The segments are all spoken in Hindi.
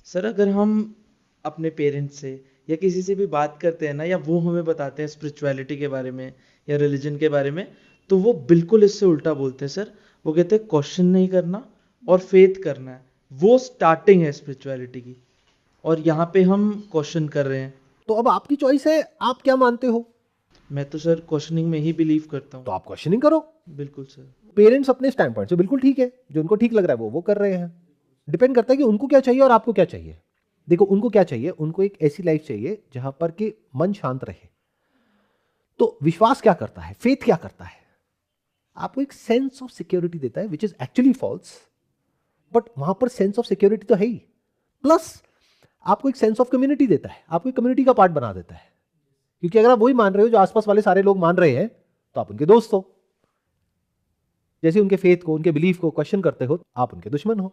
सर अगर हम अपने पेरेंट्स से या किसी से भी बात करते हैं ना, या वो हमें बताते हैं स्पिरिचुअलिटी के बारे में या रिलीजन के बारे में, तो वो बिल्कुल इससे उल्टा बोलते हैं सर। वो कहते हैं क्वेश्चन नहीं करना और फेथ करना है, वो स्टार्टिंग है स्पिरिचुअलिटी की। और यहाँ पे हम क्वेश्चन कर रहे हैं। तो अब आपकी चॉइस है, आप क्या मानते हो? मैं तो सर क्वेश्चनिंग में ही बिलीव करता तो हूँ। आप क्वेश्चनिंग करो। बिल्कुल सर। पेरेंट्स अपने स्टैंड पॉइंट से बिल्कुल ठीक है, जो उनको ठीक लग रहा है वो कर रहे हैं। डिपेंड करता है कि उनको क्या चाहिए और आपको क्या चाहिए। देखो, उनको क्या चाहिए, उनको एक ऐसी लाइफ चाहिए जहां पर कि मन शांत रहे। तो विश्वास क्या करता है, फेथ क्या करता है? आपको एक सेंस ऑफ सिक्योरिटी देता है, which is actually false, but वहां पर सेंस ऑफ सिक्योरिटी तो है ही। प्लस आपको एक सेंस ऑफ कम्युनिटी देता है, आपको एक कम्युनिटी का पार्ट बना देता है। क्योंकि अगर आप वही मान रहे हो जो आसपास वाले सारे लोग मान रहे हैं, तो आप उनके दोस्त हो। जैसे उनके फेथ को, उनके बिलीफ को क्वेश्चन करते हो, आप उनके दुश्मन हो।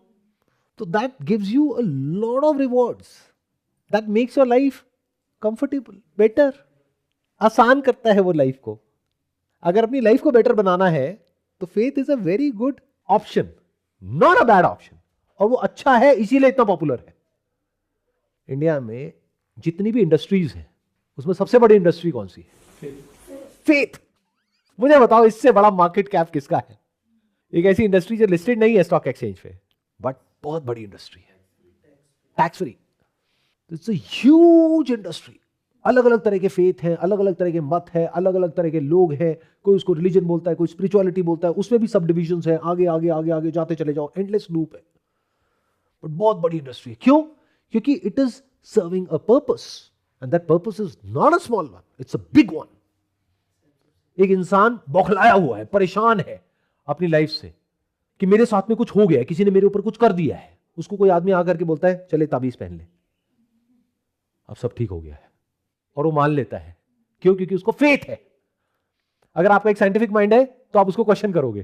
तो that gives you a lot of rewards, that makes your life comfortable, better, आसान करता है वो लाइफ को। अगर अपनी लाइफ को बेटर बनाना है तो faith is a very good option, not a bad option. और वो अच्छा है, इसीलिए इतना पॉपुलर है। इंडिया में जितनी भी इंडस्ट्रीज हैं, उसमें सबसे बड़ी इंडस्ट्री कौन सी है? फेथ। मुझे बताओ, इससे बड़ा मार्केट कैप किसका है? एक ऐसी इंडस्ट्री जो लिस्टेड नहीं है स्टॉक एक्सचेंज पे, बट बहुत बड़ी इंडस्ट्री है, tax free. It's a huge industry. अलग अलग तरह के फेथ हैं, अलग अलग तरह के मत हैं, अलग अलग तरह के लोग हैं। कोई उसको रिलीजन बोलता है, कोई स्पिरिचुअलिटी बोलता है, उसमें भी सब डिविजन्स हैं, आगे आगे आगे आगे जाते चले जाओ, एंडलेस लूप है। बट बहुत बड़ी इंडस्ट्री है। क्यों? क्योंकि it is serving a purpose, and that purpose is not a small one, it's a big one. एक इंसान बौखलाया हुआ है, परेशान है अपनी लाइफ से कि मेरे साथ में कुछ हो गया है, किसी ने मेरे ऊपर कुछ कर दिया है। उसको कोई आदमी आकर के बोलता है चले ताबीज पहन ले, अब सब ठीक हो गया है, और वो मान लेता है। क्यों? क्योंकि उसको फेथ है। अगर आपका एक साइंटिफिक माइंड है तो आप उसको क्वेश्चन करोगे,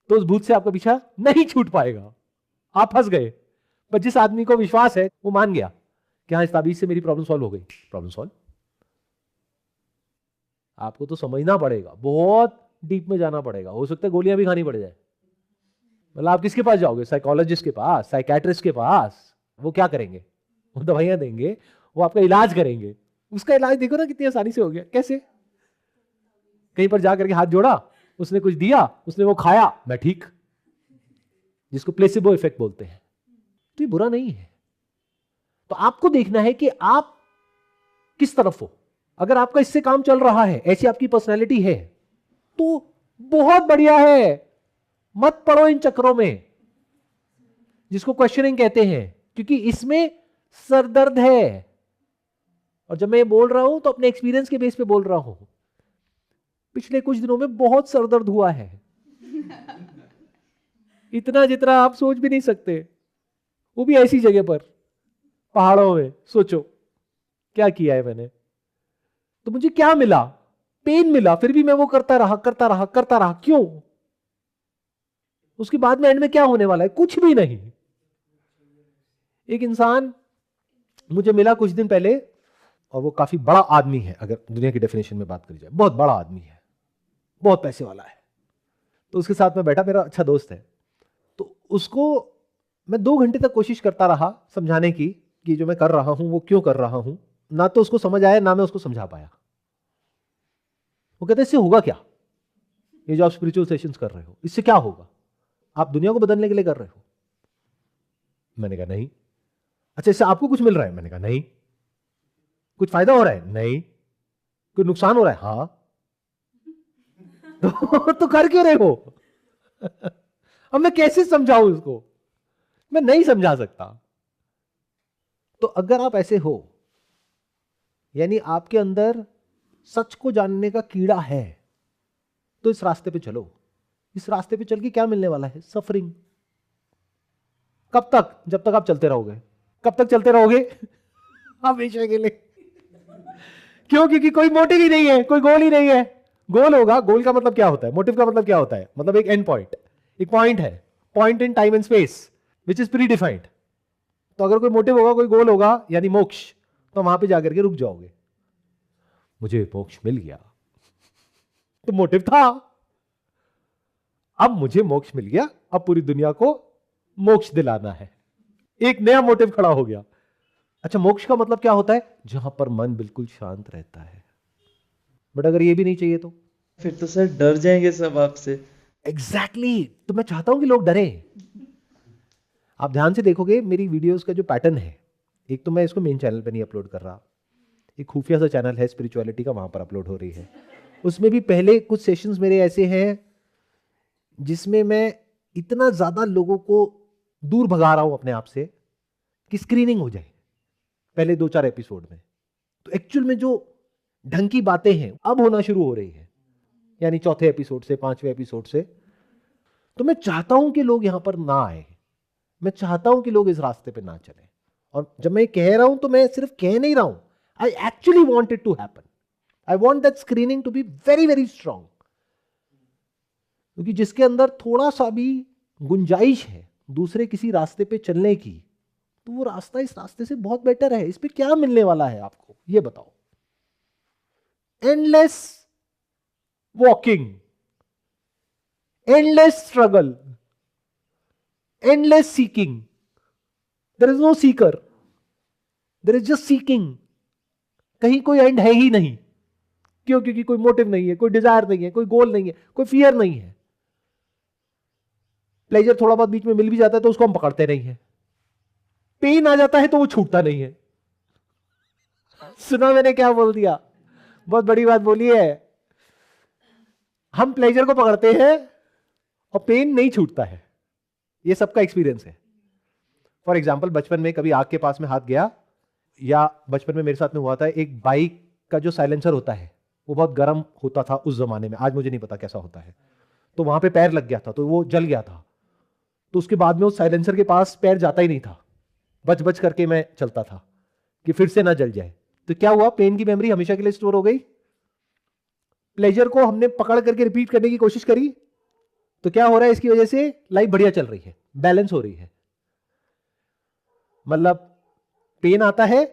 तो उस भूत से आपका पीछा नहीं छूट पाएगा, आप फंस गए। पर जिस आदमी को विश्वास है, वो मान गया कि हाँ, इस ताबीज से मेरी प्रॉब्लम सॉल्व हो गई, प्रॉब्लम सॉल्व। आपको तो समझना पड़ेगा, बहुत डीप में जाना पड़ेगा, हो सकता है गोलियां भी खानी पड़ जाए। मतलब आप किसके पास जाओगे? साइकोलॉजिस्ट के पास, साइकेट्रिस्ट के पास। वो क्या करेंगे? वो दवाइयां देंगे, वो आपका इलाज करेंगे। उसका इलाज देखो ना कितनी आसानी से हो गया। कैसे? कहीं पर जाकर के हाथ जोड़ा, उसने कुछ दिया, उसने वो खाया, मैं ठीक। जिसको प्लेसिबो इफेक्ट बोलते हैं। तो ये बुरा नहीं है। तो आपको देखना है कि आप किस तरफ हो। अगर आपका इससे काम चल रहा है, ऐसी आपकी पर्सनैलिटी है, तो बहुत बढ़िया है। मत पड़ो इन चक्रों में जिसको क्वेश्चनिंग कहते हैं, क्योंकि इसमें सरदर्द है। और जब मैं ये बोल रहा हूं तो अपने एक्सपीरियंस के बेस पे बोल रहा हूं। पिछले कुछ दिनों में बहुत सरदर्द हुआ है, इतना जितना आप सोच भी नहीं सकते। वो भी ऐसी जगह पर, पहाड़ों में। सोचो क्या किया है मैंने। तो मुझे क्या मिला? पेन मिला, फिर भी मैं वो करता रहा करता रहा करता रहा। क्यों? उसके बाद में एंड में क्या होने वाला है? कुछ भी नहीं। एक इंसान मुझे मिला कुछ दिन पहले, और वो काफी बड़ा आदमी है, अगर दुनिया की डेफिनेशन में बात करी जाए, बहुत बड़ा आदमी है, बहुत पैसे वाला है। तो उसके साथ में बैठा, मेरा अच्छा दोस्त है। तो उसको मैं 2 घंटे तक कोशिश करता रहा समझाने की कि जो मैं कर रहा हूं वो क्यों कर रहा हूं। ना तो उसको समझ आया, ना मैं उसको समझा पाया। वो कहते इससे होगा क्या? ये जो आप स्पिरिचुअल सेशंस कर रहे हो, इससे क्या होगा? आप दुनिया को बदलने के लिए कर रहे हो? मैंने कहा नहीं। अच्छा, इससे आपको कुछ मिल रहा है? मैंने कहा नहीं। कुछ फायदा हो रहा है? नहीं। कोई नुकसान हो रहा है? हाँ। तो कर क्यों रहे हो? अब मैं कैसे समझाऊं उसको? मैं नहीं समझा सकता। तो अगर आप ऐसे हो, यानी आपके अंदर सच को जानने का कीड़ा है, तो इस रास्ते पे चलो। इस रास्ते पे चल के क्या मिलने वाला है? सफरिंग। कब तक? जब तक आप चलते रहोगे। कब तक चलते रहोगे? हमेशा के लिए। क्यों? क्योंकि कोई मोटिव ही नहीं है, कोई गोल ही नहीं है। गोल होगा, गोल का मतलब क्या होता है? मोटिव का मतलब क्या होता है? मतलब एक एंड पॉइंट, एक पॉइंट है, point in time and space which is pre defined. तो अगर कोई मोटिव होगा, कोई गोल होगा, यानी मोक्ष, तो वहां पे जाकर के रुक जाओगे। मुझे मोक्ष मिल गया, तो मोटिव था। अब मुझे मोक्ष मिल गया, अब पूरी दुनिया को मोक्ष दिलाना है। एक नया मोटिव खड़ा हो गया। अच्छा, मोक्ष का मतलब क्या होता है? जहां पर मन बिल्कुल शांत रहता है। बट अगर ये भी नहीं चाहिए तो फिर तो सर डर जाएंगे सब आपसे। एग्जैक्टली तो मैं चाहता हूं कि लोग डरें। आप ध्यान से देखोगे मेरी वीडियोस का जो पैटर्न है, एक तो मैं इसको मेन चैनल पे नहीं अपलोड कर रहा, एक खुफिया सा चैनल है स्पिरिचुअलिटी का, वहां पर अपलोड हो रही है। उसमें भी पहले कुछ सेशंस मेरे ऐसे हैं जिसमें मैं इतना ज्यादा लोगों को दूर भगा रहा हूं अपने आप से कि स्क्रीनिंग हो जाए पहले 2-4 एपिसोड में। तो एक्चुअल में जो ढंग की बातें हैं अब होना शुरू हो रही है, यानी चौथे एपिसोड से, 5वें एपिसोड से। तो मैं चाहता हूं कि लोग यहां पर ना आए, मैं चाहता हूं कि लोग इस रास्ते पे ना चले। और जब मैं कह रहा हूं तो मैं सिर्फ कह नहीं रहा हूं, I actually want it to happen. I want that screening to be very very strong, क्योंकि जिसके अंदर थोड़ा सा भी गुंजाइश है दूसरे किसी रास्ते पे चलने की, तो वो रास्ता इस रास्ते से बहुत बेटर है। इस पे क्या मिलने वाला है आपको, ये बताओ? Endless walking, endless struggle, endless seeking. There is no seeker, there is just seeking. कहीं कोई एंड है ही नहीं। क्यों? क्योंकि कोई मोटिव नहीं है, कोई डिजायर नहीं है, कोई गोल नहीं है, कोई फियर नहीं है। प्लेजर थोड़ा बहुत बीच में मिल भी जाता है तो उसको हम पकड़ते नहीं है। पेन आ जाता है तो वो छूटता नहीं है। सुना मैंने क्या बोल दिया? बहुत बड़ी बात बोली है। हम प्लेजर को पकड़ते हैं और पेन नहीं छूटता है। ये सबका एक्सपीरियंस है। फॉर एग्जाम्पल, बचपन में कभी आग के पास में हाथ गया, या बचपन में मेरे साथ में हुआ था, एक बाइक का जो साइलेंसर होता है वो बहुत गर्म होता था उस जमाने में, आज मुझे नहीं पता कैसा होता है। तो वहां पे पैर लग गया था तो वो जल गया था। तो उसके बाद में उस साइलेंसर के पास पैर जाता ही नहीं था, बच बच करके मैं चलता था कि फिर से ना जल जाए। तो क्या हुआ? पेन की मेमोरी हमेशा के लिए स्टोर हो गई। प्लेजर को हमने पकड़ करके रिपीट करने की कोशिश करी, तो क्या हो रहा है? इसकी वजह से लाइफ बढ़िया चल रही है, बैलेंस हो रही है। मतलब पेन आता है,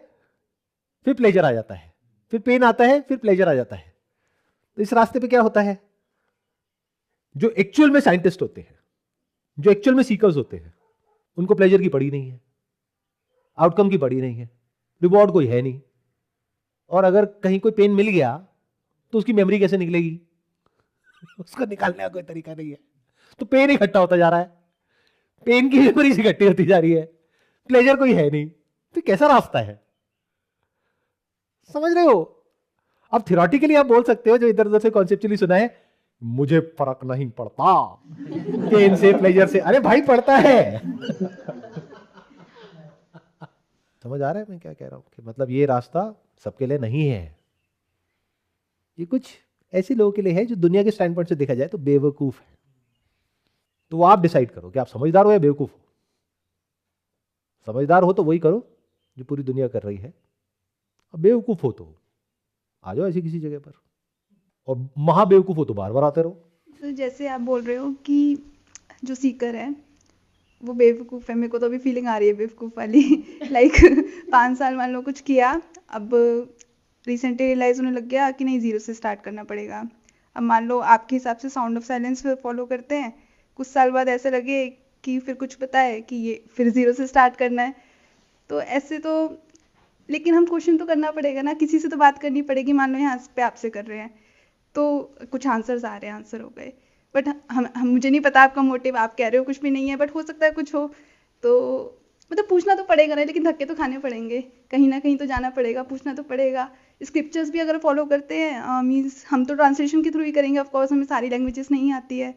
फिर प्लेजर आ जाता है, फिर पेन आता है, फिर प्लेजर आ जाता है। तो इस रास्ते पे क्या होता है? जो एक्चुअल में साइंटिस्ट होते हैं, जो एक्चुअल में सीकर्स होते हैं, उनको प्लेजर की पड़ी नहीं है, आउटकम की पड़ी नहीं है, रिवॉर्ड कोई है नहीं। और अगर कहीं कोई पेन मिल गया तो उसकी मेमोरी कैसे निकलेगी? उसको निकालने का कोई तरीका नहीं है। तो पेन इकट्ठा होता जा रहा है, पेन की मेमोरी इकट्ठी होती जा रही है, प्लेजर कोई है नहीं। तो कैसा रास्ता है? समझ रहे हो? अब थियोरेटिकली आप बोल सकते हो, जो इधर उधर से कॉन्सेप्चुअली सुना है, मुझे फर्क नहीं पड़ता पेन से प्लेजर से। अरे भाई पड़ता है। समझ आ रहा है मैं क्या कह रहा हूं? कि मतलब ये रास्ता सबके लिए नहीं है। ये कुछ ऐसे लोगों के लिए है जो दुनिया के स्टैंड पॉइंट से देखा जाए तो बेवकूफ है। तो वो आप डिसाइड करो कि आप समझदार हो या बेवकूफ हो। समझदार हो तो वही करो जो पूरी दुनिया कर रही है, अब बेवकूफ हो तो आ जाओ ऐसी किसी जगह पर, और महाबेवकूफ हो तो बार बार आते रहो। तो जैसे आप बोल रहे हो कि जो सीकर है वो बेवकूफ़ है, मेरे को तो अभी फीलिंग आ रही है बेवकूफ़ वाली। लाइक 5 साल मान लो कुछ किया, अब रिसेंटली रियलाइज़ होने लग गया कि नहीं, ज़ीरो से स्टार्ट करना पड़ेगा। अब मान लो आपके हिसाब से साउंड ऑफ साइलेंस फॉलो करते हैं, कुछ साल बाद ऐसे लगे कि फिर कुछ पता है कि ये फिर ज़ीरो से स्टार्ट करना है। तो ऐसे तो, लेकिन हम क्वेश्चन तो करना पड़ेगा ना, किसी से तो बात करनी पड़ेगी। मान लो यहाँ पे आपसे कर रहे हैं तो कुछ आंसर्स आ रहे हैं, आंसर हो गए, बट हम मुझे नहीं पता आपका मोटिव, आप कह रहे हो कुछ भी नहीं है, बट हो सकता है कुछ हो। तो मतलब पूछना तो पड़ेगा ना, लेकिन धक्के तो खाने पड़ेंगे, कहीं ना कहीं तो जाना पड़ेगा, पूछना तो पड़ेगा। स्क्रिप्चर्स भी अगर फॉलो करते हैं, मीन्स हम तो ट्रांसलेशन के थ्रू ही करेंगे, ऑफकोर्स हमें सारी लैंग्वेजेस नहीं आती है।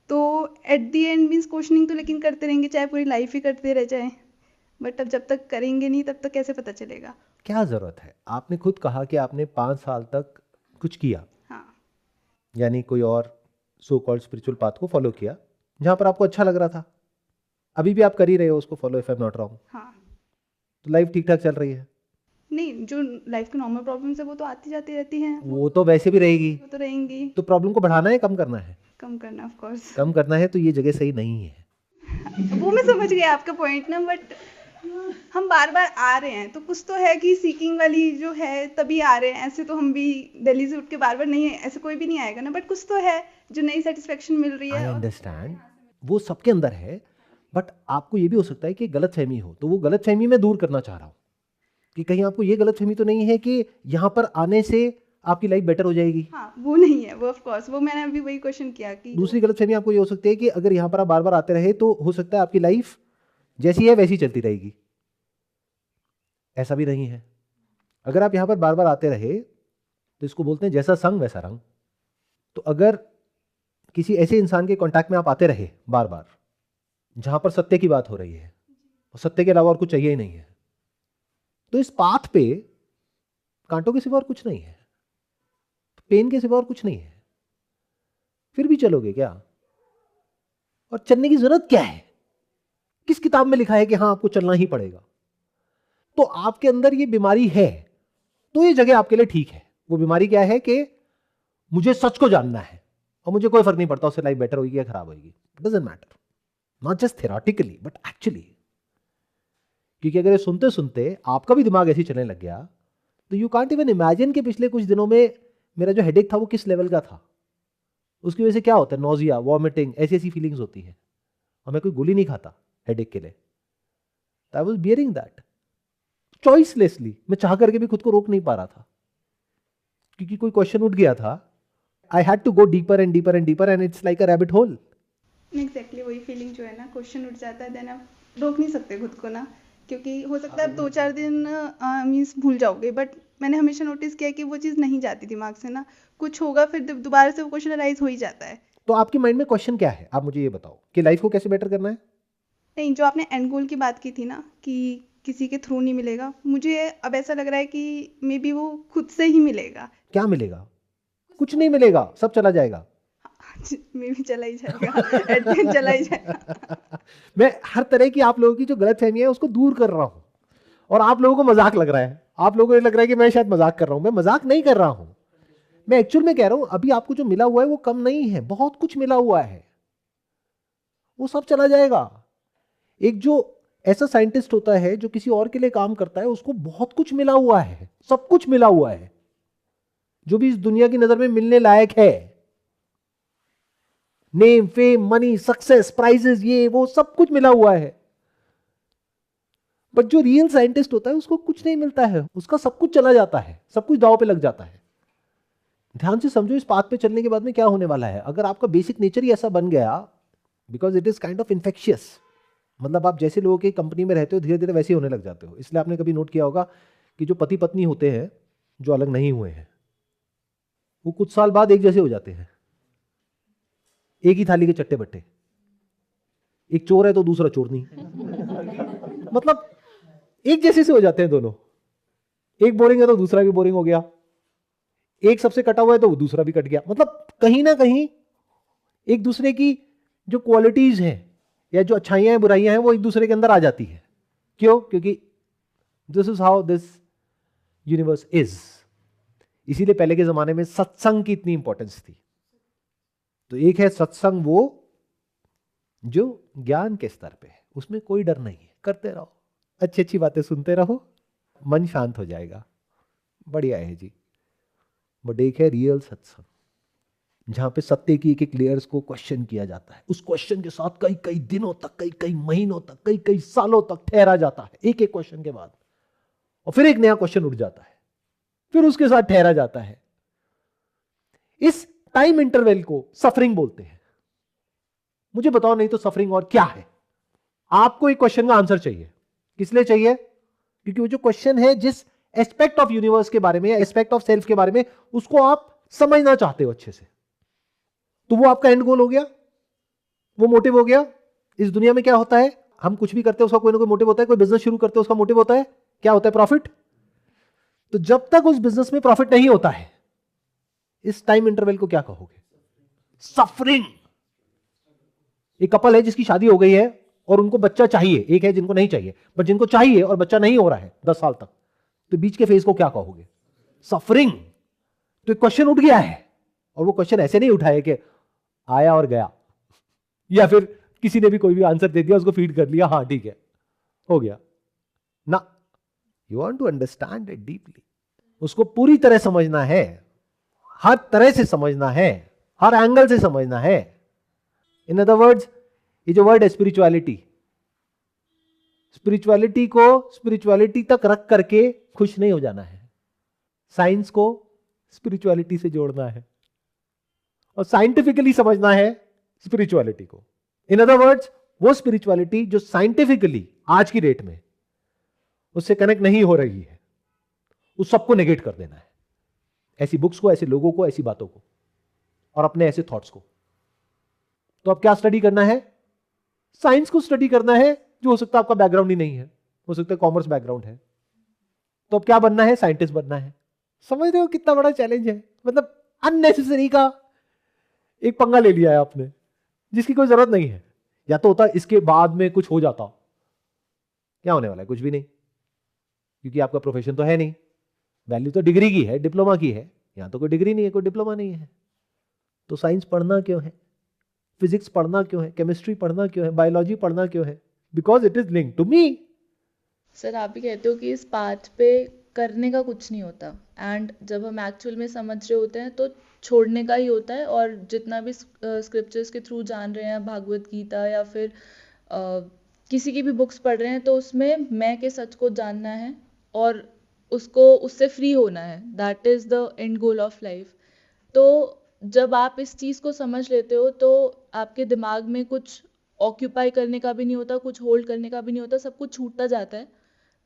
तो at the and means questioning तो लेकिन करते रहेंगे, चाहे पूरी लाइफ ही करते रह जाए। बट अब जब तक करेंगे नहीं तब तक कैसे पता चलेगा? क्या जरूरत है? आपने खुद कहा कि आपने 5 साल तक कुछ किया, हाँ यानी कोई और सो कॉल्ड स्पिरिचुअल पाथ को फॉलो किया जहां पर आपको अच्छा लग रहा था। अभी भी आप कर ही रहे हो उसको follow, if I am not wrong. हाँ। तो लाइफ ठीक ठाक चल रही है? नहीं, जो लाइफ की नॉर्मल प्रॉब्लम्स है वो तो आती जाती रहती हैं, वो तो वैसे भी रहेगी। वो तो रहेंगी। तो प्रॉब्लम को बढ़ाना है, कम करना है? कम करना ऑफ कोर्स। कम करना है, तो ये जगह सही नहीं है। वो मैं समझ गई आपका पॉइंट ना, बट हम बार बार आ रहे हैं तो कुछ तो है कि सीकिंग वाली जो है तभी आ रहे हैं। ऐसे तो हम भी दिल्ली से उठ के बार बार नहीं है, ऐसे कोई भी नहीं आएगा ना, बट कुछ तो है जो नई सेटिस्फेक्शन मिल रही है। आई अंडरस्टैंड, वो सबके अंदर है, बट आपको ये भी हो सकता है कि गलत फहमी हो, तो वो गलत फहमी मैं दूर करना चाह रहा हूँ। कि कहीं आपको ये गलतफहमी तो नहीं है कि यहाँ पर आने से आपकी लाइफ बेटर हो जाएगी? हाँ, वो नहीं है, वो ऑफ कोर्स, वो मैंने अभी वही क्वेश्चन किया कि दूसरी गलतफहमी आपको ये हो सकती है कि अगर यहाँ पर आप बार बार आते रहे तो हो सकता है आपकी लाइफ जैसी है वैसी चलती रहेगी। ऐसा भी नहीं है। अगर आप यहाँ पर बार बार आते रहे तो इसको बोलते हैं जैसा संग वैसा रंग। तो अगर किसी ऐसे इंसान के कांटेक्ट में आप आते रहे बार बार जहां पर सत्य की बात हो रही है और सत्य के अलावा और कुछ चाहिए ही नहीं है, तो इस पाथ पे कांटों के सिवा और कुछ नहीं है, पेन के सिवा और कुछ नहीं है, फिर भी चलोगे क्या? और चलने की जरूरत क्या है? किस किताब में लिखा है कि हाँ आपको चलना ही पड़ेगा? तो आपके अंदर ये बीमारी है तो ये जगह आपके लिए ठीक है। वो बीमारी क्या है कि मुझे सच को जानना है और मुझे कोई फर्क नहीं पड़ता उससे लाइफ बेटर होगी या खराब होगी, doesn't matter, not just theoretically but actually. क्योंकि अगर ये सुनते सुनते आपका भी दिमाग ऐसे ही चलने लग गया तो यू कांट इवन इमेजिन कि पिछले कुछ दिनों में मेरा जो हेडेक था वो किस लेवल का था। उसकी वजह से क्या होता है, नोजिया, वॉमिटिंग, ऐसी ऐसी फीलिंग्स होती है। और मैं कोई गोली नहीं खाता हेडेक के लिए, आई वाज बियरिंग दैट चॉइसलेसली। मैं चाह करके भी खुद को रोक नहीं पा रहा था क्योंकि कोई क्वेश्चन उठ गया था। I had to go deeper and deeper and deeper and it's like a rabbit hole. Exactly वही फीलिंग जो है ना, क्वेश्चन उठ जाता है, देन आप रोक नहीं सकते खुद को ना, क्योंकि हो सकता है आप 2-4 दिन मीन्स भूल जाओगे, बट मैंने हमेशा नोटिस किया कि वो चीज़ नहीं जाती दिमाग से ना, कुछ होगा फिर दोबारा से वो क्वेश्चन अराइज हो ही जाता है। तो आपके माइंड में क्वेश्चन क्या है, आप मुझे ये बताओ कि लाइफ को कैसे बेटर करना है? नहीं, जो आपने एंड गोल की बात की थी ना कि किसी के थ्रू नहीं मिलेगा, मुझे अब ऐसा लग रहा है कि मे बी वो खुद से ही मिलेगा। क्या मिलेगा? कुछ नहीं मिलेगा, सब चला जाएगा। मे बी चला ही जाएगा, एट द एंड चला ही जाएगा। मैं हर तरह की आप लोगों की जो गलतफहमी है उसको दूर कर रहा हूं और आप लोगों को मजाक लग रहा है, आप लोगों को ये लग रहा है कि मैं शायद मजाक कर रहा हूं। मैं मजाक नहीं कर रहा हूं, मैं एक्चुअल में कह रहा हूं अभी आपको जो मिला हुआ है वो कम नहीं है, बहुत कुछ मिला हुआ है, वो सब चला जाएगा। एक जो ऐसा साइंटिस्ट होता है जो किसी और के लिए काम करता है उसको बहुत कुछ मिला हुआ है, सब कुछ मिला हुआ है जो भी इस दुनिया की नजर में मिलने लायक है। Name, fame, money, success, prizes, ये वो सब कुछ मिला हुआ है। बट जो रियल साइंटिस्ट होता है उसको कुछ नहीं मिलता है, उसका सब कुछ चला जाता है, सब कुछ दांव पे लग जाता है। ध्यान से समझो इस पाथ पे चलने के बाद में क्या होने वाला है। अगर आपका बेसिक नेचर ही ऐसा बन गया, because it is kind of infectious, मतलब आप जैसे लोगों की कंपनी में रहते हो धीरे धीरे वैसे ही होने लग जाते हो। इसलिए आपने कभी नोट किया होगा कि जो पति पत्नी होते हैं जो अलग नहीं हुए हैं वो कुछ साल बाद एक जैसे हो जाते हैं, एक ही थाली के चट्टे बट्टे। एक चोर है तो दूसरा चोर नहीं मतलब एक जैसे से हो जाते हैं दोनों। एक बोरिंग है तो दूसरा भी बोरिंग हो गया, एक सबसे कटा हुआ है तो दूसरा भी कट गया। मतलब कहीं ना कहीं एक दूसरे की जो क्वालिटीज हैं या जो अच्छाइयां हैं बुराइयां हैं वो एक दूसरे के अंदर आ जाती है। क्यों? क्योंकि this is how this universe is. इसीलिए पहले के जमाने में सत्संग की इतनी इंपॉर्टेंस थी। तो एक है सत्संग वो जो ज्ञान के स्तर पे है, उसमें कोई डर नहीं है, करते रहो, अच्छी अच्छी बातें सुनते रहो, मन शांत हो जाएगा, बढ़िया है जी। बट एक है रियल सत्संग जहां पे सत्य की एक एक लेयर्स को क्वेश्चन किया जाता है, उस क्वेश्चन के साथ कई कई दिनों तक, कई कई महीनों तक, कई कई सालों तक ठहरा जाता है एक एक क्वेश्चन के बाद, और फिर एक नया क्वेश्चन उठ जाता है, फिर उसके साथ ठहरा जाता है। इस टाइम इंटरवल को सफरिंग बोलते हैं। मुझे बताओ नहीं तो सफरिंग और क्या है? आपको एक क्वेश्चन का आंसर चाहिए, किस लिए चाहिए? क्योंकि वो जो क्वेश्चन है जिस एस्पेक्ट ऑफ यूनिवर्स के बारे में, एस्पेक्ट ऑफ सेल्फ के बारे में, उसको आप समझना चाहते हो अच्छे से, तो वो आपका एंड गोल हो गया, वो मोटिव हो गया। इस दुनिया में क्या होता है, हम कुछ भी करते हैं उसका कोई ना कोई मोटिव होता है। कोई बिजनेस शुरू करते हैं उसका मोटिव होता है, क्या होता है? प्रॉफिट। तो जब तक उस बिजनेस में प्रॉफिट नहीं होता है, इस टाइम इंटरवल को क्या कहोगे? सफरिंग। एक कपल है जिसकी शादी हो गई है और उनको बच्चा चाहिए, एक है जिनको नहीं चाहिए, बट जिनको चाहिए और बच्चा नहीं हो रहा है 10 साल तक, तो बीच के फेज को क्या कहोगे? सफरिंग। तो एक क्वेश्चन उठ गया है, और वो क्वेश्चन ऐसे नहीं उठाया कि आया और गया, या फिर किसी ने भी कोई भी आंसर दे दिया, उसको फीड कर लिया, हाँ ठीक है हो गया ना। You want to understand it deeply, उसको पूरी तरह समझना है, हर तरह से समझना है, हर एंगल से समझना है। इन अदर वर्ड्स, ये जो वर्ड है स्पिरिचुअलिटी, स्पिरिचुअलिटी को स्पिरिचुअलिटी तक रख करके खुश नहीं हो जाना है, साइंस को स्पिरिचुअलिटी से जोड़ना है और साइंटिफिकली समझना है स्पिरिचुअलिटी को। इन अदर वर्ड्स, वो स्पिरिचुअलिटी जो साइंटिफिकली आज की डेट में उससे कनेक्ट नहीं हो रही है, उस सबको नेगेट कर देना है, ऐसी बुक्स को, ऐसे लोगों को, ऐसी बातों को और अपने ऐसे थॉट्स को। तो अब क्या स्टडी करना है? साइंस को स्टडी करना है, जो हो सकता है आपका बैकग्राउंड ही नहीं है, हो सकता है कॉमर्स बैकग्राउंड है। तो अब क्या बनना है? साइंटिस्ट बनना है। समझ रहे हो कितना बड़ा चैलेंज है? मतलब अननेसेसरी का एक पंगा ले लिया है आपने, जिसकी कोई जरूरत नहीं है। या तो होता इसके बाद में कुछ हो जाता, क्या होने वाला है? कुछ भी नहीं, क्योंकि आपका प्रोफेशन तो है नहीं। वैल्यू तो डिग्री की है, डिप्लोमा की है, यहां तो कोई डिग्री नहीं है, कोई डिप्लोमा नहीं है। तो साइंस पढ़ना क्यों है? फिजिक्स पढ़ना क्यों है? केमिस्ट्री पढ़ना क्यों है? बायोलॉजी पढ़ना क्यों है? Because it is linked to me. Sir आप भी कहते हो कि इस पाथ पे करने का कुछ नहीं होता, एंड जब हम एक्चुअल में समझ रहे होते हैं तो छोड़ने का ही होता है। और जितना भी स्क्रिप्चर्स के थ्रू जान रहे हैं, भागवत गीता या फिर किसी की भी बुक्स पढ़ रहे हैं, तो उसमें मैं के सच को जानना है और उसको उससे फ्री होना है। That is the end goal of life. तो जब आप इस चीज़ को समझ लेते हो तो आपके दिमाग में कुछ ऑक्यूपाई करने का भी नहीं होता, कुछ होल्ड करने का भी नहीं होता, सब कुछ छूटता जाता है।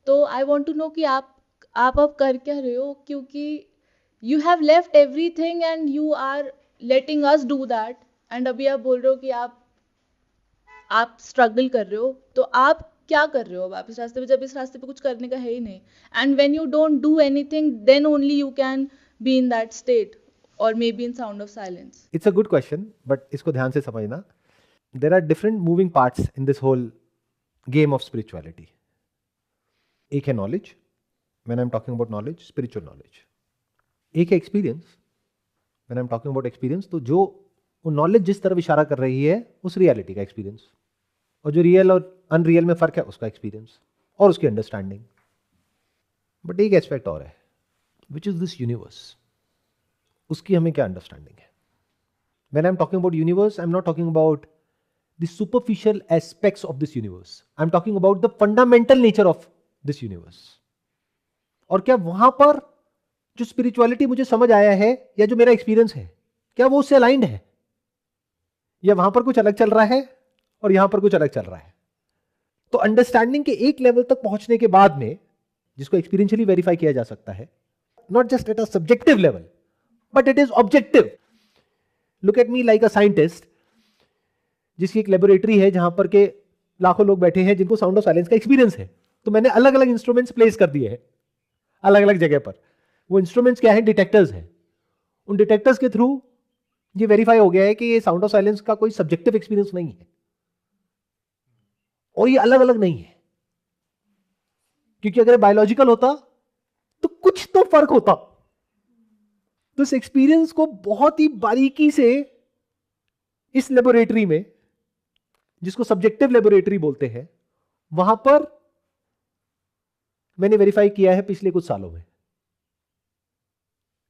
तो आई वॉन्ट टू नो कि आप अब कर क्या रहे हो, क्योंकि you have left everything and you are letting us do that. And अभी आप बोल रहे हो कि आप स्ट्रगल कर रहे हो, तो आप क्या कर रहे हो अब आप इस रास्ते पे, जब इस रास्ते पे कुछ करने का है ही नहीं। And when you don't do anything, then only you can be in that state और may be in sound of silence. It's a good question, but इसको ध्यान से समझना। There are different moving parts in this whole game of spirituality. एक है knowledge, when I am talking about knowledge, spiritual knowledge. एक है experience, when I am talking about experience, तो जो वो नॉलेज जिस तरफ इशारा कर रही है उस रियलिटी का एक्सपीरियंस, और जो रियल और अनरियल में फर्क है उसका एक्सपीरियंस और उसकी अंडरस्टैंडिंग। बट एक एस्पेक्ट और है, विच इज दिस यूनिवर्स, उसकी हमें क्या अंडरस्टैंडिंग है? When I am talking about universe, I am not talking about the superficial aspects of this universe, I am talking about the fundamental nature of this universe. और क्या वहां पर जो स्पिरिचुअलिटी मुझे समझ आया है या जो मेरा एक्सपीरियंस है, क्या वो उससे अलाइंड है, या वहां पर कुछ अलग चल रहा है और यहां पर कुछ अलग चल रहा है? तो अंडरस्टैंडिंग के एक लेवल तक पहुंचने के बाद में, जिसको एक्सपीरियंशियली वेरीफाई किया जा सकता है, not just at a subjective level but it is objective. Look at me like a scientist, जिसकी एक लेबोरेटरी है जहां पर के लाखों लोग बैठे हैं जिनको साउंड ऑफ साइलेंस का एक्सपीरियंस है। तो मैंने अलग अलग इंस्ट्रूमेंट्स प्लेस कर दिए हैं अलग अलग जगह पर। वो इंस्ट्रूमेंट्स क्या है? डिटेक्टर्स हैं। उन डिटेक्टर्स के थ्रू ये वेरीफाई हो गया है कि ये साउंड ऑफ साइलेंस का कोई सब्जेक्टिव एक्सपीरियंस नहीं है और ये अलग अलग नहीं है। क्योंकि अगर बायोलॉजिकल होता तो कुछ तो फर्क होता। तो इस एक्सपीरियंस को बहुत ही बारीकी से इस लेबोरेटरी में, जिसको सब्जेक्टिव लेबोरेटरी बोलते हैं, वहां पर मैंने वेरीफाई किया है पिछले कुछ सालों में,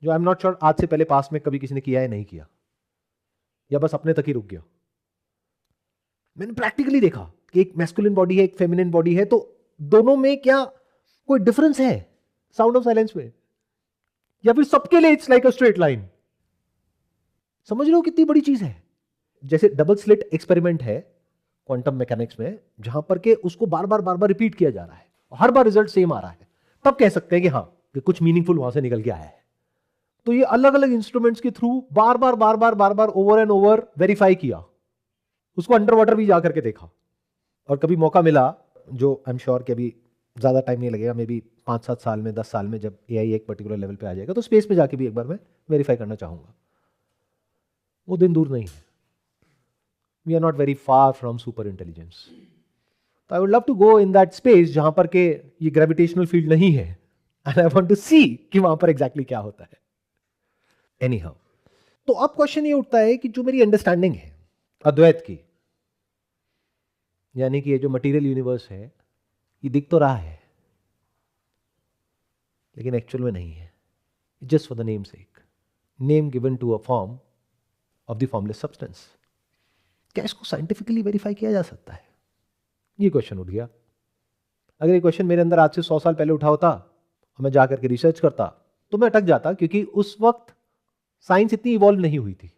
जो आई एम नॉट श्योर आज से पहले पास में कभी किसी ने किया है, नहीं किया, या बस अपने तक ही रुक गया। मैंने प्रैक्टिकली देखा कि एक मैस्कुलिन बॉडी है, एक फेमिनिन बॉडी है, तो दोनों में क्या कोई डिफरेंस है साउंड ऑफ साइलेंस में, या फिर सबके लिए it's like a straight line? समझ रहे हो कितनी बड़ी चीज है? जैसे डबल स्लिट एक्सपेरिमेंट है क्वांटम मैकेनिक्स में, जहां पर के उसको बार बार रिपीट किया जा रहा है, हर बार रिजल्ट सेम आ रहा है, तब कह सकते हैं कि हाँ, कि कुछ मीनिंगफुल वहां से निकल के आया है। तो ये अलग अलग इंस्ट्रूमेंट्स के through bar bar over and over verify किया, उसको अंडर वाटर भी जाकर के देखा। और कभी मौका मिला, जो आई एम श्योर कि अभी ज्यादा टाइम नहीं लगेगा, मे बी 5-7 साल में, 10 साल में, जब एआई एक पर्टिकुलर लेवल पे आ जाएगा, तो स्पेस में जाके भी एक बार मैं वेरीफाई करना चाहूंगा। वो दिन दूर नहीं है। We are not very far from super intelligence. तो I would love to go in that space जहां पर के ये ग्रेविटेशनल फील्ड नहीं है, and I want to see कि वहां पर एग्जैक्टली क्या होता है। एनी हाउ, तो अब क्वेश्चन ये उठता है कि जो मेरी अंडरस्टैंडिंग है अद्वैत की, यानी कि ये जो मटेरियल यूनिवर्स है, ये दिख तो रहा है लेकिन एक्चुअल में नहीं है, just for the name sake, name given to a form of the formless substance. क्या इसको साइंटिफिकली वेरीफाई किया जा सकता है? ये क्वेश्चन उठ गया। अगर ये क्वेश्चन मेरे अंदर आज से 100 साल पहले उठा होता, और मैं जा करके रिसर्च करता तो मैं अटक जाता, क्योंकि उस वक्त साइंस इतनी इवॉल्व नहीं हुई थी।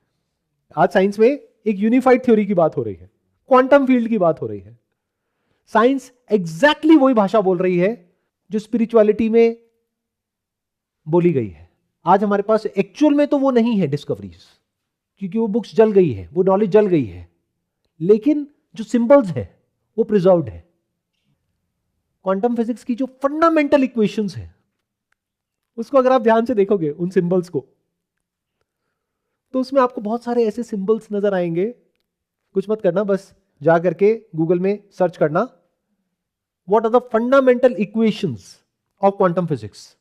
आज साइंस में एक यूनिफाइड थ्योरी की बात हो रही है, क्वांटम फील्ड की बात हो रही है। साइंस एग्जैक्टली वही भाषा बोल रही है जो स्पिरिचुअलिटी में बोली गई है। आज हमारे पास एक्चुअल में तो वो नहीं है डिस्कवरीज, क्योंकि वो बुक्स जल गई है, वो नॉलेज जल गई है, लेकिन जो सिंबल्स है वो प्रिजर्व्ड है। क्वांटम फिजिक्स की जो फंडामेंटल इक्वेशंस है उसको अगर आप ध्यान से देखोगे, उन सिंबल्स को, तो उसमें आपको बहुत सारे ऐसे सिंबल्स नजर आएंगे। कुछ मत करना, बस जा करके गूगल में सर्च करना, what are the fundamental equations of quantum physics.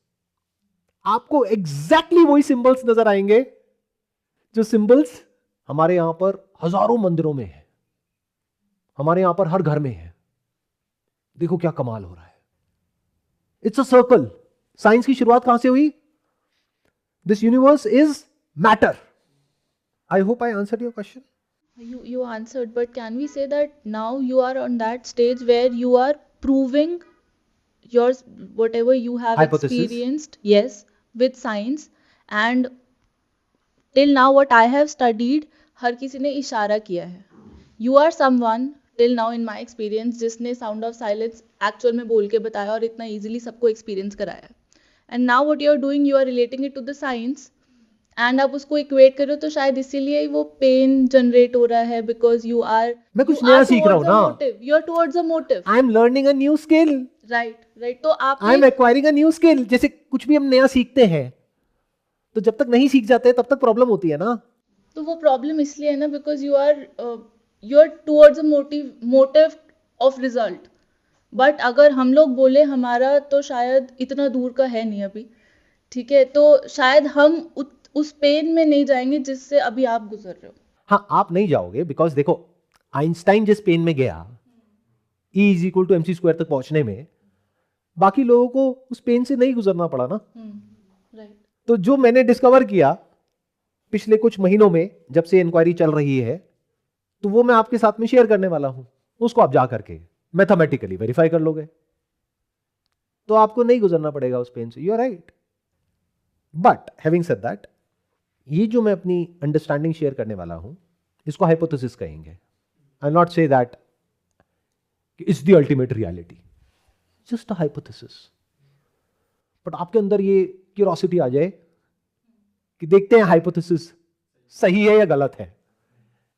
आपको एग्जैक्टली वही सिंबल्स नजर आएंगे जो सिंबल्स हमारे यहां पर हजारों मंदिरों में है, हमारे यहां पर हर घर में है। देखो क्या कमाल हो रहा है। It's a circle. साइंस की शुरुआत कहां से हुई? This universe is matter. I hope I answered your question. You answered, but can we say that now you are on that stage where you are proving yours whatever you have Hypothesis. experienced, yes, with science, and till now what I have studied, हर किसी ने इशारा किया है. You are someone till now in my experience जिसने Sound of Silence actual में बोल के बताया और इतना easily सबको experience कराया. And now what you are doing, you are relating it to the science. And आप उसको इक्वेट करो तो शायद इसीलिए वो पेन जनरेट हो रहा है, बिकॉज यू आर, मैं कुछ नया सीख रहा हूं ना, you are towards a motive, I am learning a new skill, right. तो आप I am acquiring a new skill. जैसे कुछ भी हम नया सीखते हैं तो जब तक नहीं सीख जाते तब तक प्रॉब्लम होती है ना. तो वो प्रॉब्लम इसलिए है ना, because you are towards a motive of result. But अगर हम लोग बोले हमारा तो शायद इतना दूर का है नहीं अभी, ठीक है, तो शायद हम उस पेन में नहीं जाएंगे जिससे अभी आप गुजर रहे हो. हाँ, आप नहीं जाओगे, बिकॉज देखो आइंस्टाइन जिस पेन में गया E is equal to MC square तक पहुंचने में, बाकी लोगों को उस पेन से नहीं गुजरना पड़ा ना. राइट. तो जो मैंने डिस्कवर किया पिछले कुछ महीनों में जब से इंक्वायरी चल रही है, तो वो मैं आपके साथ में शेयर करने वाला हूं. उसको आप जा करके मैथमेटिकली वेरीफाई कर लोगे तो आपको नहीं गुजरना पड़ेगा उस पेन से. You are right. But having said that, ये जो मैं अपनी अंडरस्टैंडिंग शेयर करने वाला हूं इसको हाइपोथेसिस कहेंगे. I not say that it's the ultimate reality, just a hypothesis. But आपके अंदर ये क्यूरियोसिटी आ जाए कि देखते हैं हाइपोथेसिस सही है या गलत है,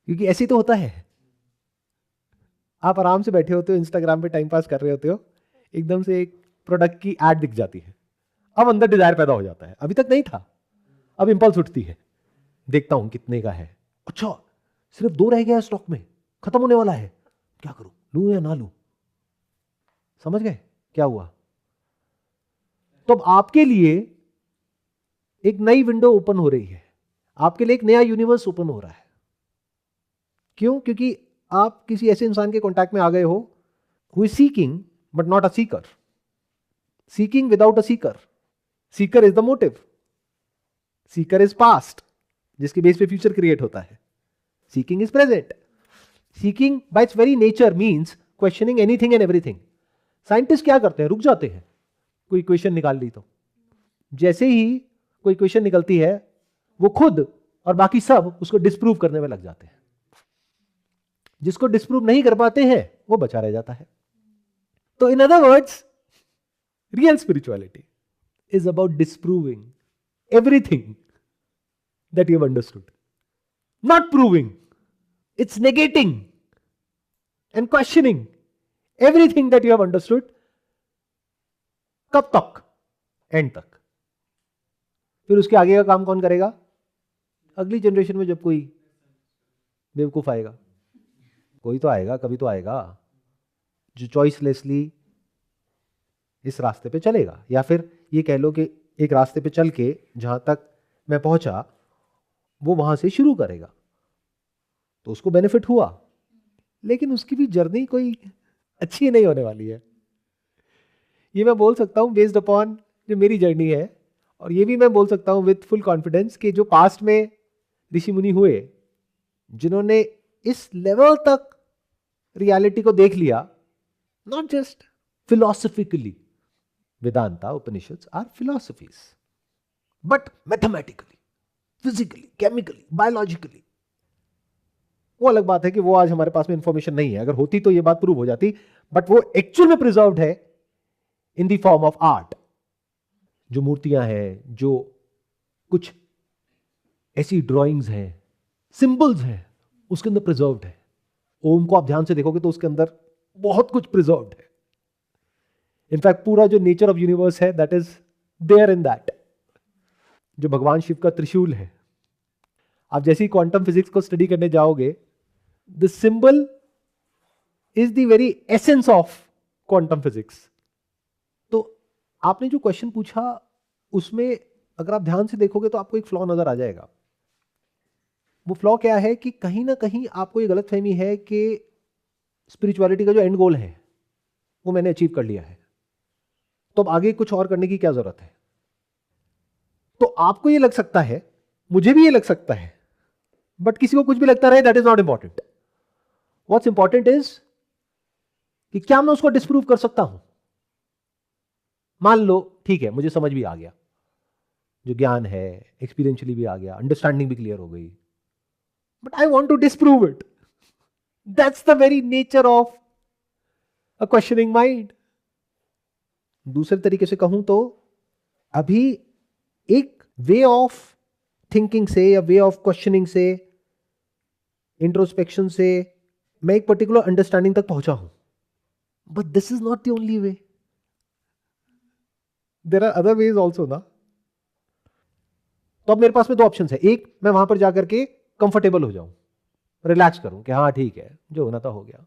क्योंकि ऐसे तो होता है. आप आराम से बैठे होते हो, इंस्टाग्राम पे टाइम पास कर रहे होते हो, एकदम से एक प्रोडक्ट की एड दिख जाती है, अब अंदर डिजायर पैदा हो जाता है. अभी तक नहीं था, अब इंपल्स उठती है, देखता हूं कितने का है, अच्छा सिर्फ 2 रह गया है स्टॉक में, खत्म होने वाला है, क्या करूं, लूं या ना लूं. समझ गए क्या हुआ? तो अब आपके लिए एक नई विंडो ओपन हो रही है, आपके लिए एक नया यूनिवर्स ओपन हो रहा है. क्यों? क्योंकि आप किसी ऐसे इंसान के कांटेक्ट में आ गए हो who is seeking but not a Sikar, seeking without a Sikar. Sikar is the motive, Sikar is past जिसके बेस पे फ्यूचर क्रिएट होता है. Seeking is present. Seeking bye its very nature means questioning anything and everything. Scientist क्या करते हैं? रुक जाते हैं. कोई इक्वेशन निकाल ली तो जैसे ही कोई इक्वेशन निकलती है वो खुद और बाकी सब उसको डिस्प्रूव करने में लग जाते हैं. जिसको डिस्प्रूव नहीं कर पाते हैं वो बचा रह जाता है. तो इन other words, real spirituality is about disproving everything that you have understood. Not proving. It's negating and questioning everything that you have understood. कब तक? एंड तक. फिर उसके आगे का काम कौन करेगा? अगली जनरेशन में जब कोई बेवकूफ आएगा, कोई तो आएगा, कभी तो आएगा, जो चॉइसलेसली इस रास्ते पे चलेगा, या फिर ये कह लो कि एक रास्ते पे चल के जहां तक मैं पहुंचा वो वहां से शुरू करेगा, तो उसको बेनिफिट हुआ, लेकिन उसकी भी जर्नी कोई अच्छी नहीं होने वाली है. ये मैं बोल सकता हूं बेस्ड अपॉन जो मेरी जर्नी है, और ये भी मैं बोल सकता हूं विथ फुल कॉन्फिडेंस कि जो पास्ट में ऋषि मुनि हुए जिन्होंने इस लेवल तक रियलिटी को देख लिया, not just philosophically Vedanta, Upanishads are philosophies. But mathematically, physically, chemically, biologically, वो अलग बात है कि वो आज हमारे पास में इंफॉर्मेशन नहीं है. अगर होती तो ये बात प्रूव हो जाती, बट वो एक्चुअल में प्रिजर्व्ड है in the form of art. जो मूर्तियां हैं, जो कुछ ऐसी ड्राइंग्स हैं, सिंबल्स हैं, उसके अंदर प्रिजर्व्ड है. ओम को आप ध्यान से देखोगे तो उसके अंदर बहुत कुछ प्रिजर्व्ड है. इनफैक्ट पूरा जो नेचर ऑफ यूनिवर्स है that is there in that. जो भगवान शिव का त्रिशूल है, आप जैसे ही क्वांटम फिजिक्स को स्टडी करने जाओगे, the symbol is the very essence of quantum physics. तो आपने जो क्वेश्चन पूछा उसमें अगर आप ध्यान से देखोगे तो आपको एक फ्लॉ नजर आ जाएगा. वो फ्लॉ क्या है कि कहीं ना कहीं आपको ये गलतफहमी है कि स्पिरिचुअलिटी का जो एंड गोल है वो मैंने अचीव कर लिया है, तो अब आगे कुछ और करने की क्या जरूरत है. तो आपको ये लग सकता है, मुझे भी ये लग सकता है, बट किसी को कुछ भी लगता रहे, that is not important. What's important is कि क्या मैं उसको डिस्प्रूव कर सकता हूं. मान लो ठीक है, मुझे समझ भी आ गया, जो ज्ञान है एक्सपीरियंशियली भी आ गया, अंडरस्टैंडिंग भी क्लियर हो गई, but I want to disprove it. That's the very nature of a questioning mind. दूसरे तरीके से कहूं तो अभी एक वे ऑफ थिंकिंग से या वे ऑफ क्वेश्चनिंग से, इंट्रोस्पेक्शन से मैं एक पर्टिकुलर अंडरस्टैंडिंग तक पहुंचा हूं, but this is not the only way. There are other ways also ना. तो अब मेरे पास में दो ऑप्शन है. एक, मैं वहां पर जाकर के कंफर्टेबल हो जाऊं, रिलैक्स करूं कि हाँ ठीक है, जो होना था हो गया.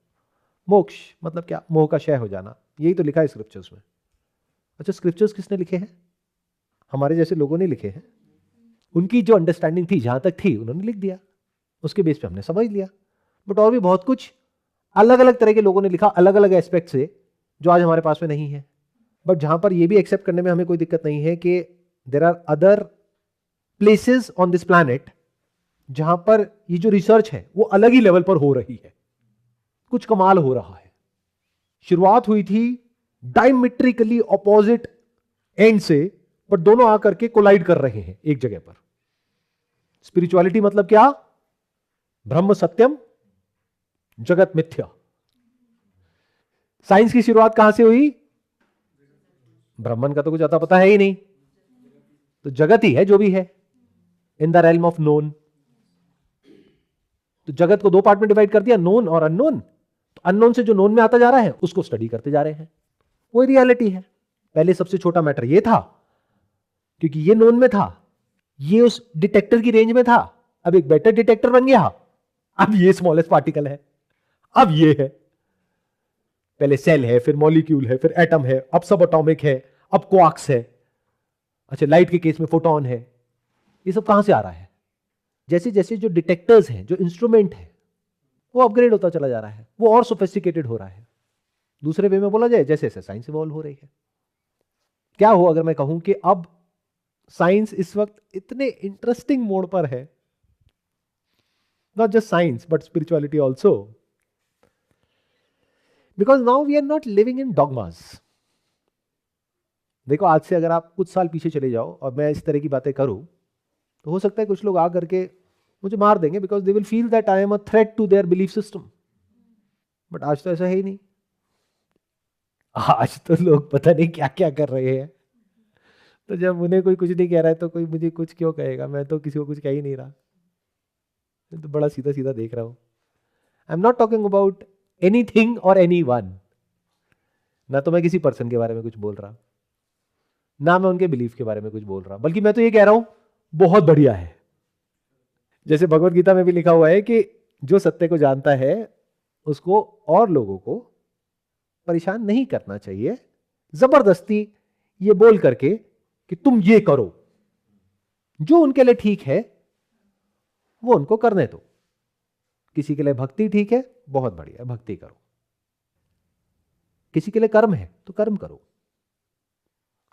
मोक्ष मतलब क्या? मोह का क्षय हो जाना. यही तो लिखा है स्क्रिप्चर्स में. अच्छा, स्क्रिप्चर्स किसने लिखे हैं? हमारे जैसे लोगों ने लिखे हैं. उनकी जो अंडरस्टैंडिंग थी, जहां तक थी, उन्होंने लिख दिया, उसके बेस पे हमने समझ लिया. बट और भी बहुत कुछ अलग अलग तरह के लोगों ने लिखा, अलग अलग एस्पेक्ट से, जो आज हमारे पास में नहीं है. बट जहां पर यह भी एक्सेप्ट करने में हमें कोई दिक्कत नहीं है कि there are other places on this planet जहां पर ये जो रिसर्च है वो अलग ही लेवल पर हो रही है. कुछ कमाल हो रहा है. शुरुआत हुई थी डायमेट्रिकली ऑपोजिट एंड से, बट दोनों आकर के कोलाइड कर रहे हैं एक जगह पर. स्पिरिचुअलिटी मतलब क्या? ब्रह्म सत्यम, जगत मिथ्या. साइंस की शुरुआत कहां से हुई? ब्राह्मण का तो कुछ आता पता है ही नहीं, तो जगत ही है जो भी है, in the realm of known. तो जगत को दो पार्ट में डिवाइड कर दिया, नोन और अननोन. तो अननोन से जो नोन में आता जा रहा है उसको स्टडी करते जा रहे हैं. वही रियलिटी है. पहले सबसे छोटा मैटर ये था, क्योंकि ये नोन में था, ये उस डिटेक्टर की रेंज में था. अब एक बेटर डिटेक्टर बन गया, अब ये स्मॉलेस्ट पार्टिकल है, अब ये है. पहले सेल है, फिर मॉलिक्यूल है, फिर एटम है, अब सब एटॉमिक है, अब क्वार्क्स है. अच्छा, लाइट के केस में फोटॉन है. ये सब कहां से आ रहा है? जैसे जैसे जो डिटेक्टर्स हैं, जो इंस्ट्रूमेंट है, वो अपग्रेड होता चला जा रहा है, वो और सोफिस्टिकेटेड हो रहा है. दूसरे वे में बोला जाए, जैसे जैसे साइंस इवॉल्व हो रही है. क्या हो अगर मैं कहूं कि अब साइंस इस वक्त इतने इंटरेस्टिंग मोड पर है, not just science but spirituality also, because now we are not living in dogmas. देखो, आज से अगर आप कुछ साल पीछे चले जाओ और मैं इस तरह की बातें करूं, तो हो सकता है कुछ लोग आ करके मुझे मार देंगे, because they will feel that I am a threat to their belief system. But आज तो ऐसा है ही नहीं. आज तो लोग पता नहीं क्या क्या कर रहे हैं. तो जब उन्हें कोई कुछ नहीं कह रहा है तो कोई मुझे कुछ क्यों कहेगा? मैं तो किसी को कुछ कह ही नहीं रहा, मैं तो बड़ा सीधा सीधा देख रहा हूं. आई am not talking about anything और एनीवन. ना तो मैं किसी पर्सन के बारे में कुछ बोल रहा, ना मैं उनके बिलीफ के बारे में कुछ बोल रहा, बल्कि मैं तो ये कह रहा हूं बहुत बढ़िया है. जैसे भगवत गीता में भी लिखा हुआ है कि जो सत्य को जानता है उसको और लोगों को परेशान नहीं करना चाहिए जबरदस्ती ये बोल करके कि तुम ये करो. जो उनके लिए ठीक है वो उनको करने दो. किसी के लिए भक्ति ठीक है, बहुत बढ़िया, भक्ति करो. किसी के लिए कर्म है तो कर्म करो.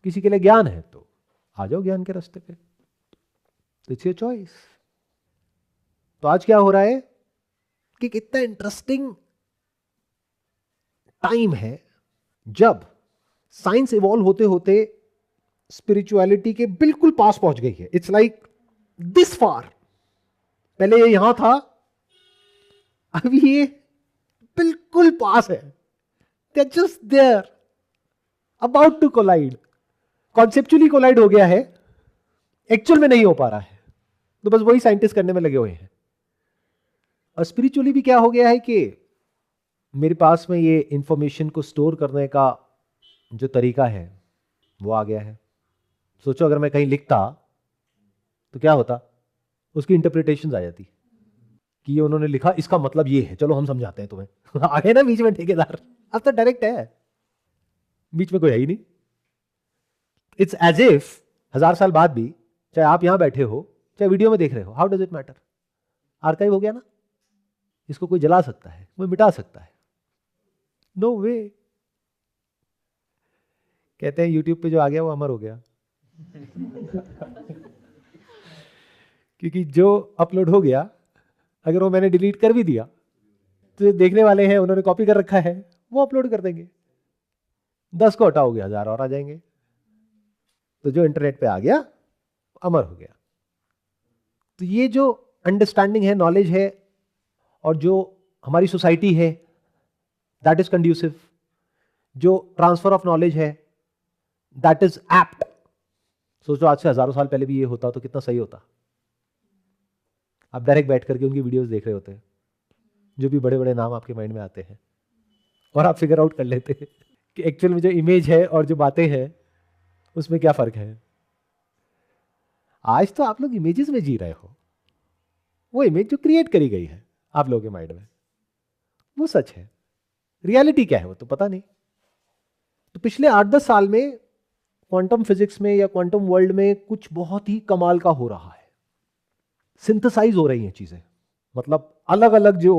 किसी के लिए ज्ञान है तो आ जाओ ज्ञान के रास्ते पे. It's your choice. तो आज क्या हो रहा है कि कितना इंटरेस्टिंग टाइम है जब साइंस इवॉल्व होते होते स्पिरिचुअलिटी के बिल्कुल पास पहुंच गई है. It's like this far. पहले ये यहां था, अभी ये बिल्कुल पास है. They are just there, about to collide. Conceptually collide हो गया है, एक्चुअल में नहीं हो पा रहा है. तो बस वही साइंटिस्ट करने में लगे हुए हैं. और स्पिरिचुअली भी क्या हो गया है कि मेरे पास में ये इंफॉर्मेशन को स्टोर करने का जो तरीका है वो आ गया है. सोचो अगर मैं कहीं लिखता तो क्या होता, उसकी इंटरप्रिटेशंस आ जाती कि ये उन्होंने लिखा, इसका मतलब ये है, चलो हम समझाते हैं तुम्हें. आ गए ना बीच में ठेकेदार. अब तो डायरेक्ट है, बीच में कोई है ही नहीं. इट्स एज इफ 1000 साल बाद भी, चाहे आप यहां बैठे हो चाहे वीडियो में देख रहे हो, how does it matter? Archive हो गया ना. इसको कोई जला सकता है, कोई मिटा सकता है? नो वे. कहते हैं यूट्यूब पे जो आ गया वो अमर हो गया. क्योंकि जो अपलोड हो गया, अगर वो मैंने डिलीट कर भी दिया तो जो देखने वाले हैं उन्होंने कॉपी कर रखा है, वो अपलोड कर देंगे. 10 को हटाओगे 1000 और आ जाएंगे. तो जो इंटरनेट पे आ गया अमर हो गया. तो ये जो अंडरस्टैंडिंग है, नॉलेज है, और जो हमारी सोसाइटी है, दैट इज कंड्यूसिव. जो ट्रांसफर ऑफ नॉलेज है, दैट इज एप्ट. सोचो आज से हजारों साल पहले भी ये होता तो कितना सही होता. आप डायरेक्ट बैठ करके उनकी वीडियोस देख रहे होते हैं, जो भी बड़े बड़े नाम आपके माइंड में आते हैं, और आप फिगर आउट कर लेते हैं कि एक्चुअल में जो इमेज है और जो बातें हैं उसमें क्या फर्क है. आज तो आप लोग इमेजेस में जी रहे हो. वो इमेज जो क्रिएट करी गई है आप लोगों के माइंड में, वो सच है. रियलिटी क्या है वो तो पता नहीं. तो पिछले 8-10 साल में क्वांटम फिजिक्स में या क्वांटम वर्ल्ड में कुछ बहुत ही कमाल का हो रहा है. सिंथेसाइज हो रही हैं चीजें, मतलब अलग अलग जो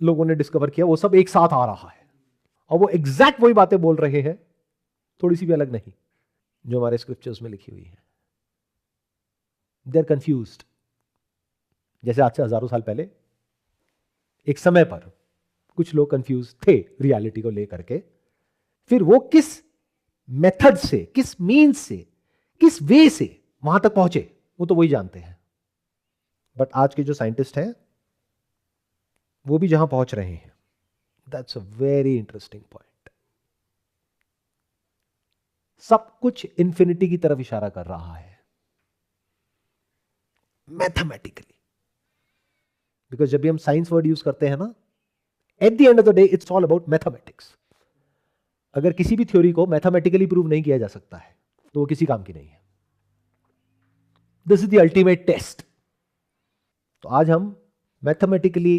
लोगों ने डिस्कवर किया वो सब एक साथ आ रहा है, और वो एग्जैक्ट वही बातें बोल रहे हैं, थोड़ी सी भी अलग नहीं, जो हमारे स्क्रिप्चर्स में लिखी हुई है. They are confused. जैसे आज से हजारों साल पहले एक समय पर कुछ लोग कंफ्यूज थे रियलिटी को लेकर के. फिर वो किस मेथड से, किस मीन्स से, किस वे से वहां तक पहुंचे, वो तो वही जानते हैं. बट आज के जो साइंटिस्ट हैं वो भी जहां पहुंच रहे हैं, that's a very interesting point. सब कुछ इंफिनिटी की तरफ इशारा कर रहा है मैथमेटिकली. बिकॉज जब भी हम साइंस वर्ड यूज करते हैं ना, at the end of the day it's all about mathematics. अगर किसी भी थ्योरी को मैथमेटिकली प्रूव नहीं किया जा सकता है तो वो किसी काम की नहीं है. This is the ultimate test. तो आज हम मैथमेटिकली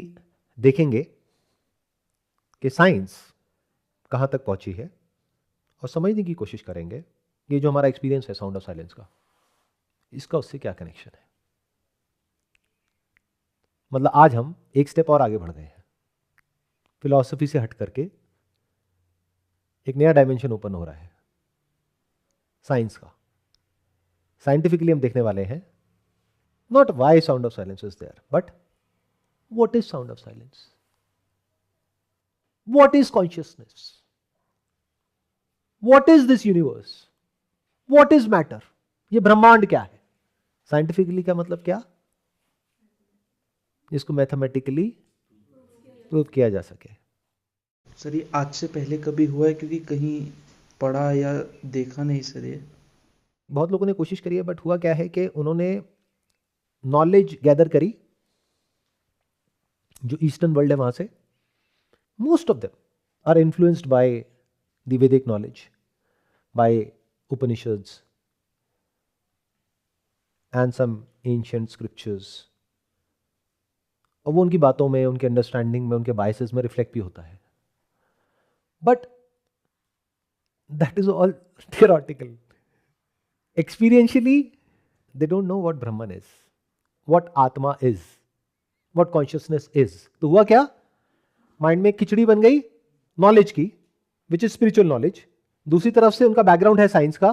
देखेंगे कि साइंस कहां तक पहुंची है, और समझने की कोशिश करेंगे ये जो हमारा एक्सपीरियंस है साउंड ऑफ साइलेंस का, इसका उससे क्या कनेक्शन है. मतलब आज हम एक स्टेप और आगे बढ़ गए हैं. फिलॉसफी से हट करके एक नया डायमेंशन ओपन हो रहा है साइंस का. साइंटिफिकली हम देखने वाले हैं not why sound of silence is there, but what is sound of silence? What is consciousness? What is this universe? What is matter? ये ब्रह्मांड क्या है? साइंटिफिकली का मतलब क्या? जिसको मैथमेटिकली प्रूव किया जा सके. सर ये आज से पहले कभी हुआ है? क्योंकि कहीं पढ़ा या देखा नहीं सर ये. बहुत लोगों ने कोशिश करी है, बट हुआ क्या है कि उन्होंने नॉलेज गैदर करी जो ईस्टर्न वर्ल्ड है वहां से. Most of them are influenced by the Vedic knowledge, by Upanishads and some ancient scriptures. और वो उनकी बातों में, उनके अंडरस्टैंडिंग में, उनके बायसेस में रिफ्लेक्ट भी होता है. But that is all theoretical. Experientially they don't know what Brahman is, what आत्मा is, what consciousness is. तो हुआ क्या, माइंड में खिचड़ी बन गई नॉलेज की, विच इज स्पिरिचुअल नॉलेज. दूसरी तरफ से उनका बैकग्राउंड है साइंस का,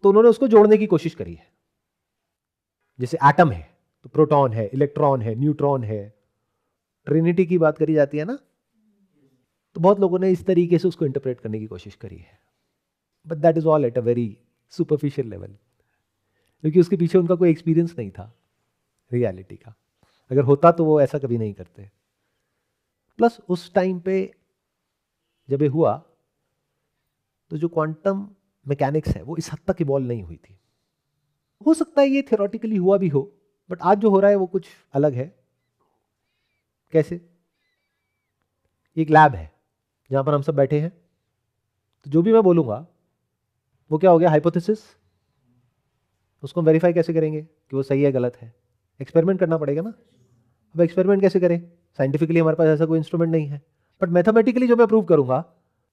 तो उन्होंने उसको जोड़ने की कोशिश करी है. जैसे एटम है तो प्रोटॉन है, इलेक्ट्रॉन है, न्यूट्रॉन है. ट्रिनिटी की बात करी जाती है ना, तो बहुत लोगों ने इस तरीके से उसको इंटरप्रेट करने की कोशिश करी है. But that is all at a very superficial level, क्योंकि उसके पीछे उनका कोई एक्सपीरियंस नहीं था रियलिटी का। अगर होता तो वो ऐसा कभी नहीं करते। प्लस उस टाइम पे जब ये हुआ तो जो क्वांटम मैकेनिक्स है वो इस हद तक इवॉल्व नहीं हुई थी। हो सकता है ये थियोरेटिकली हुआ भी हो, बट आज जो हो रहा है वो कुछ अलग है। कैसे? एक लैब है जहां पर हम सब बैठे हैं, तो जो भी मैं बोलूंगा वो क्या हो गया? हाइपोथेसिस। उसको हम वेरीफाई कैसे करेंगे कि वो सही है गलत है? एक्सपेरिमेंट करना पड़ेगा ना। अब एक्सपेरिमेंट कैसे करें? साइंटिफिकली हमारे पास ऐसा कोई इंस्ट्रूमेंट नहीं है, बट मैथमेटिकली जो मैं प्रूव करूंगा,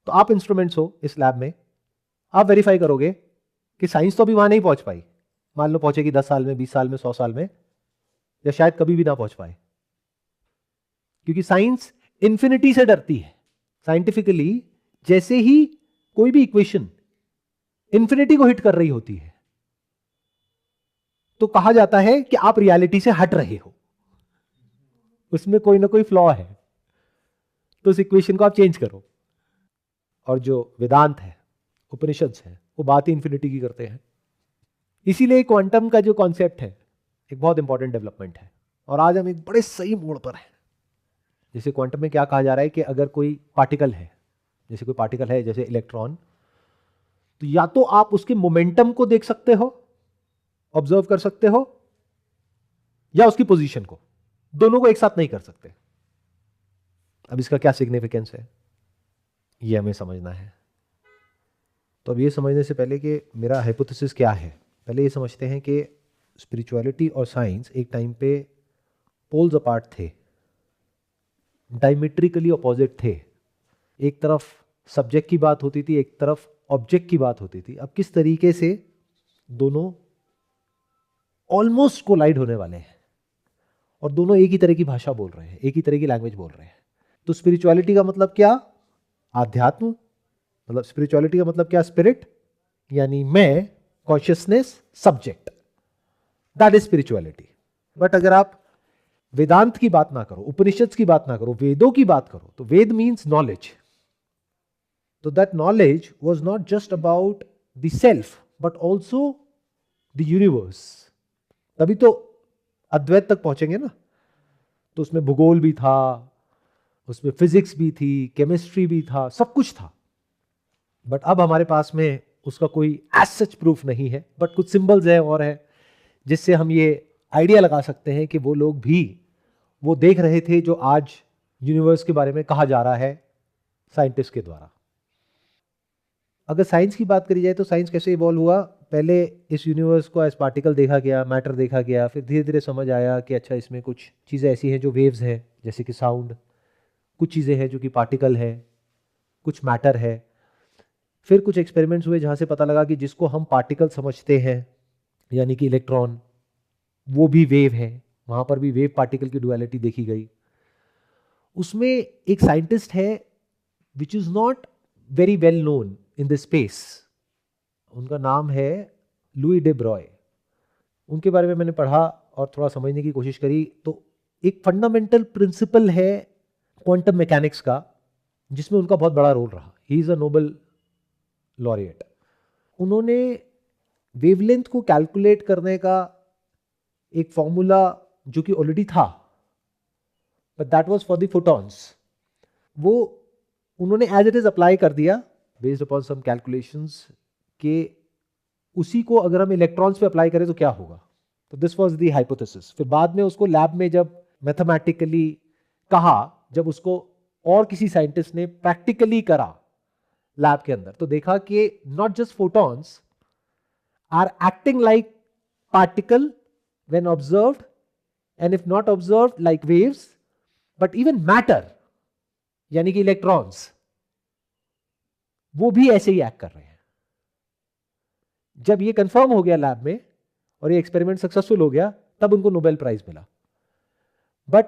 तो आप इंस्ट्रूमेंट्स हो इस लैब में, आप वेरीफाई करोगे कि साइंस तो अभी वहां नहीं पहुंच पाई, मान लो पहुंचेगी 10 साल में, 20 साल में, 100 साल में, या शायद कभी भी ना पहुंच पाए, क्योंकि साइंस इंफिनिटी से डरती है। साइंटिफिकली जैसे ही कोई भी इक्वेशन इंफिनिटी को हिट कर रही होती है तो कहा जाता है कि आप रियलिटी से हट रहे हो, उसमें कोई ना कोई फ्लॉ है, तो उस इक्वेशन को आप चेंज करो। और जो वेदांत है, उपनिषद है, वो बात ही इंफिनिटी की करते हैं। इसीलिए क्वांटम का जो कॉन्सेप्ट है एक बहुत इंपॉर्टेंट डेवलपमेंट है, और आज हम एक बड़े सही मोड़ पर हैं। जैसे क्वांटम में क्या कहा जा रहा है कि अगर कोई पार्टिकल है, जैसे कोई पार्टिकल है जैसे इलेक्ट्रॉन, तो या तो आप उसके मोमेंटम को देख सकते हो, ऑब्जर्व कर सकते हो, या उसकी पोजीशन को, दोनों को एक साथ नहीं कर सकते। अब इसका क्या सिग्निफिकेंस है ये हमें समझना है। तो अब ये समझने से पहले कि मेरा हाइपोथेसिस क्या है, पहले ये समझते हैं कि स्पिरिचुअलिटी और साइंस एक टाइम पे पोल्स अपार्ट थे, डायमेट्रिकली अपोजिट थे। एक तरफ सब्जेक्ट की बात होती थी, एक तरफ ऑब्जेक्ट की बात होती थी। अब किस तरीके से दोनों ऑलमोस्ट कोलाइड होने वाले हैं, और दोनों एक ही तरह की भाषा बोल रहे हैं, एक ही तरह की लैंग्वेज बोल रहे हैं। तो स्पिरिचुअलिटी का मतलब क्या? आध्यात्म। मतलब स्पिरिचुअलिटी का मतलब क्या? स्पिरिट, यानी मैं, consciousness, subject, that is spirituality. But अगर आप वेदांत की बात ना करो, उपनिषद की बात ना करो, वेदों की बात करो, तो वेद मीन्स नॉलेज। तो that knowledge was not just about the self but also the universe. तभी तो अद्वैत तक पहुंचेंगे ना। तो उसमें भूगोल भी था, उसमें फिजिक्स भी थी, केमिस्ट्री भी था, सब कुछ था। बट अब हमारे पास में उसका कोई एज सच प्रूफ नहीं है, बट कुछ सिंबल्स हैं और है जिससे हम ये आइडिया लगा सकते हैं कि वो लोग भी वो देख रहे थे जो आज यूनिवर्स के बारे में कहा जा रहा है साइंटिस्ट के द्वारा। अगर साइंस की बात करी जाए तो साइंस कैसे इवॉल्व हुआ? पहले इस यूनिवर्स को एज पार्टिकल देखा गया, मैटर देखा गया, फिर धीरे धीरे समझ आया कि अच्छा इसमें कुछ चीज़ें ऐसी हैं जो वेव्स हैं, जैसे कि साउंड, कुछ चीज़ें हैं जो कि पार्टिकल है, कुछ मैटर है। फिर कुछ एक्सपेरिमेंट्स हुए जहाँ से पता लगा कि जिसको हम पार्टिकल समझते हैं, यानी कि इलेक्ट्रॉन, वो भी वेव है, वहाँ पर भी वेव पार्टिकल की डुअलिटी देखी गई। उसमें एक साइंटिस्ट है which is not very well known in the space, उनका नाम है लुई डे ब्रॉय। उनके बारे में मैंने पढ़ा और थोड़ा समझने की कोशिश करी। तो एक फंडामेंटल प्रिंसिपल है क्वांटम मैकेनिक्स का जिसमें उनका बहुत बड़ा रोल रहा। He is a Nobel laureate. उन्होंने वेवलेंथ को कैलकुलेट करने का एक फॉर्मूला जो कि ऑलरेडी था, but that was for the photons, वो उन्होंने एज इट इज अप्लाई कर दिया बेस्ड अपॉन सम कैलकुलेशंस के उसी को अगर हम इलेक्ट्रॉन्स पे अप्लाई करें तो क्या होगा। तो दिस वाज द हाइपोथेसिस। फिर बाद में उसको लैब में जब मैथमेटिकली कहा, जब उसको और किसी साइंटिस्ट ने प्रैक्टिकली करा लैब के अंदर, तो देखा कि not just photons are acting like particle when observed, and if not observed like waves, but even matter यानी कि इलेक्ट्रॉन्स, वो भी ऐसे ही एक्ट कर रहे हैं। जब ये कंफर्म हो गया लैब में और ये एक्सपेरिमेंट सक्सेसफुल हो गया, तब उनको नोबेल प्राइज मिला। बट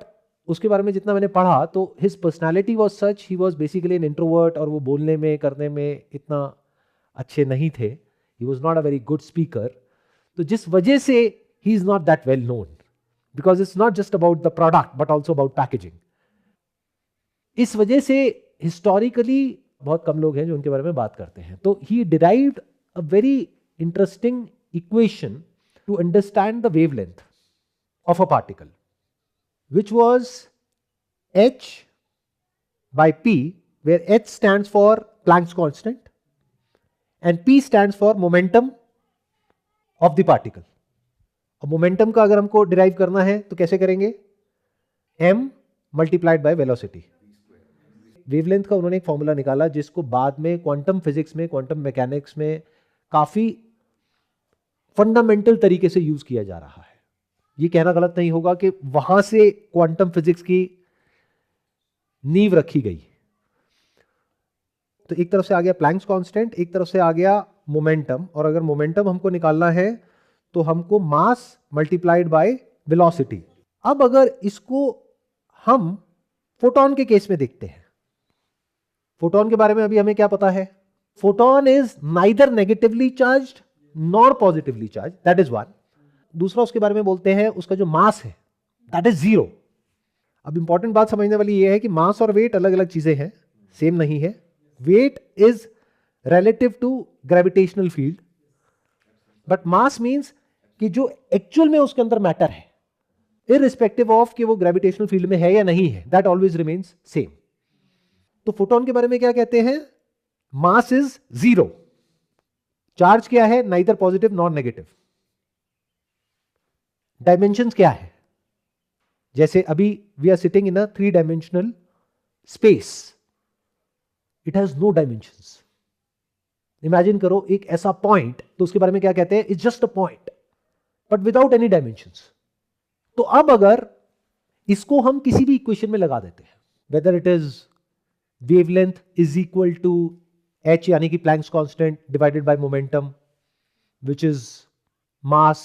उसके बारे में जितना मैंने पढ़ा तो his personality was such, he was basically an introvert, और वो बोलने में करने में इतना अच्छे नहीं थे। He was not a very good speaker. तो जिस वजह से he is not that well known, because it's not just about the product but also about packaging. इस वजह से historically बहुत कम लोग हैं जो उनके बारे में बात करते हैं. तो he derived a very interesting equation to understand the wavelength of a particle, which was h by p, where h stands for Planck's constant and p stands for momentum of the particle. अब मोमेंटम का अगर हमको डिराइव करना है तो कैसे करेंगे? m multiplied by velocity. Wavelength का उन्होंने एक फॉर्मूला निकाला जिसको बाद में क्वांटम फिजिक्स में, क्वांटम मैकेनिक्स में काफी फंडामेंटल तरीके से यूज किया जा रहा है. ये कहना गलत नहीं होगा कि वहां से क्वांटम फिजिक्स की नींव रखी गई. तो एक तरफ से आ गया प्लैंक्स कांस्टेंट, एक तरफ से आ गया मोमेंटम, और अगर मोमेंटम हमको निकालना है तो हमको मास मल्टीप्लाइड बाय वेलोसिटी. अब अगर इसको हम फोटॉन के केस में देखते हैं, फोटॉन के बारे में अभी हमें क्या पता है? Photon is neither negatively charged nor positively charge, that is one. दूसरा उसके बारे में बोलते हैं उसका जो मास है दैट इज जीरो. अब इंपॉर्टेंट बात समझने वाली यह है कि मास और वेट अलग अलग चीजें हैं, सेम नहीं है. Weight is relative to gravitational field, but mass means कि जो एक्चुअल में उसके अंदर मैटर है, इररिस्पेक्टिव ऑफ कि वो ग्रेविटेशनल फील्ड में है या नहीं है, दैट ऑलवेज रिमेन्स सेम. तो फोटोन के बारे में क्या कहते हैं? Mass is zero. चार्ज क्या है? Neither positive nor negative. Dimensions क्या है? जैसे अभी we are sitting in a 3 dimensional space, it has no dimensions. Imagine करो एक ऐसा पॉइंट, तो उसके बारे में क्या कहते हैं? It's just a point but without any dimensions. तो अब अगर इसको हम किसी भी इक्वेशन में लगा देते हैं, whether it is wavelength is equal to h यानी कि Planck's constant divided by momentum which is mass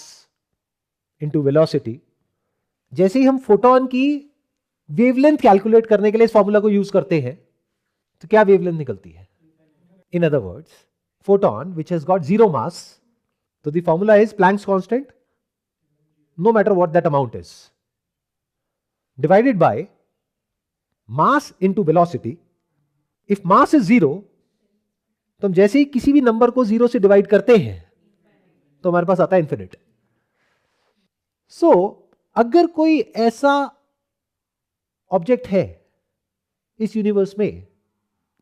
into velocity. जैसे ही हम फोटोन की वेवलेंथ कैलकुलेट करने के लिए इस फॉर्मूला को यूज करते हैं तो क्या वेवलेंथ निकलती है? In other words, photon which has got zero mass, तो the formula is Planck's constant no matter what that amount is, divided by mass into velocity. If mass is zero, तो हम जैसे ही किसी भी नंबर को जीरो से डिवाइड करते हैं तो हमारे पास आता है इंफिनिट. सो अगर कोई ऐसा ऑब्जेक्ट है इस यूनिवर्स में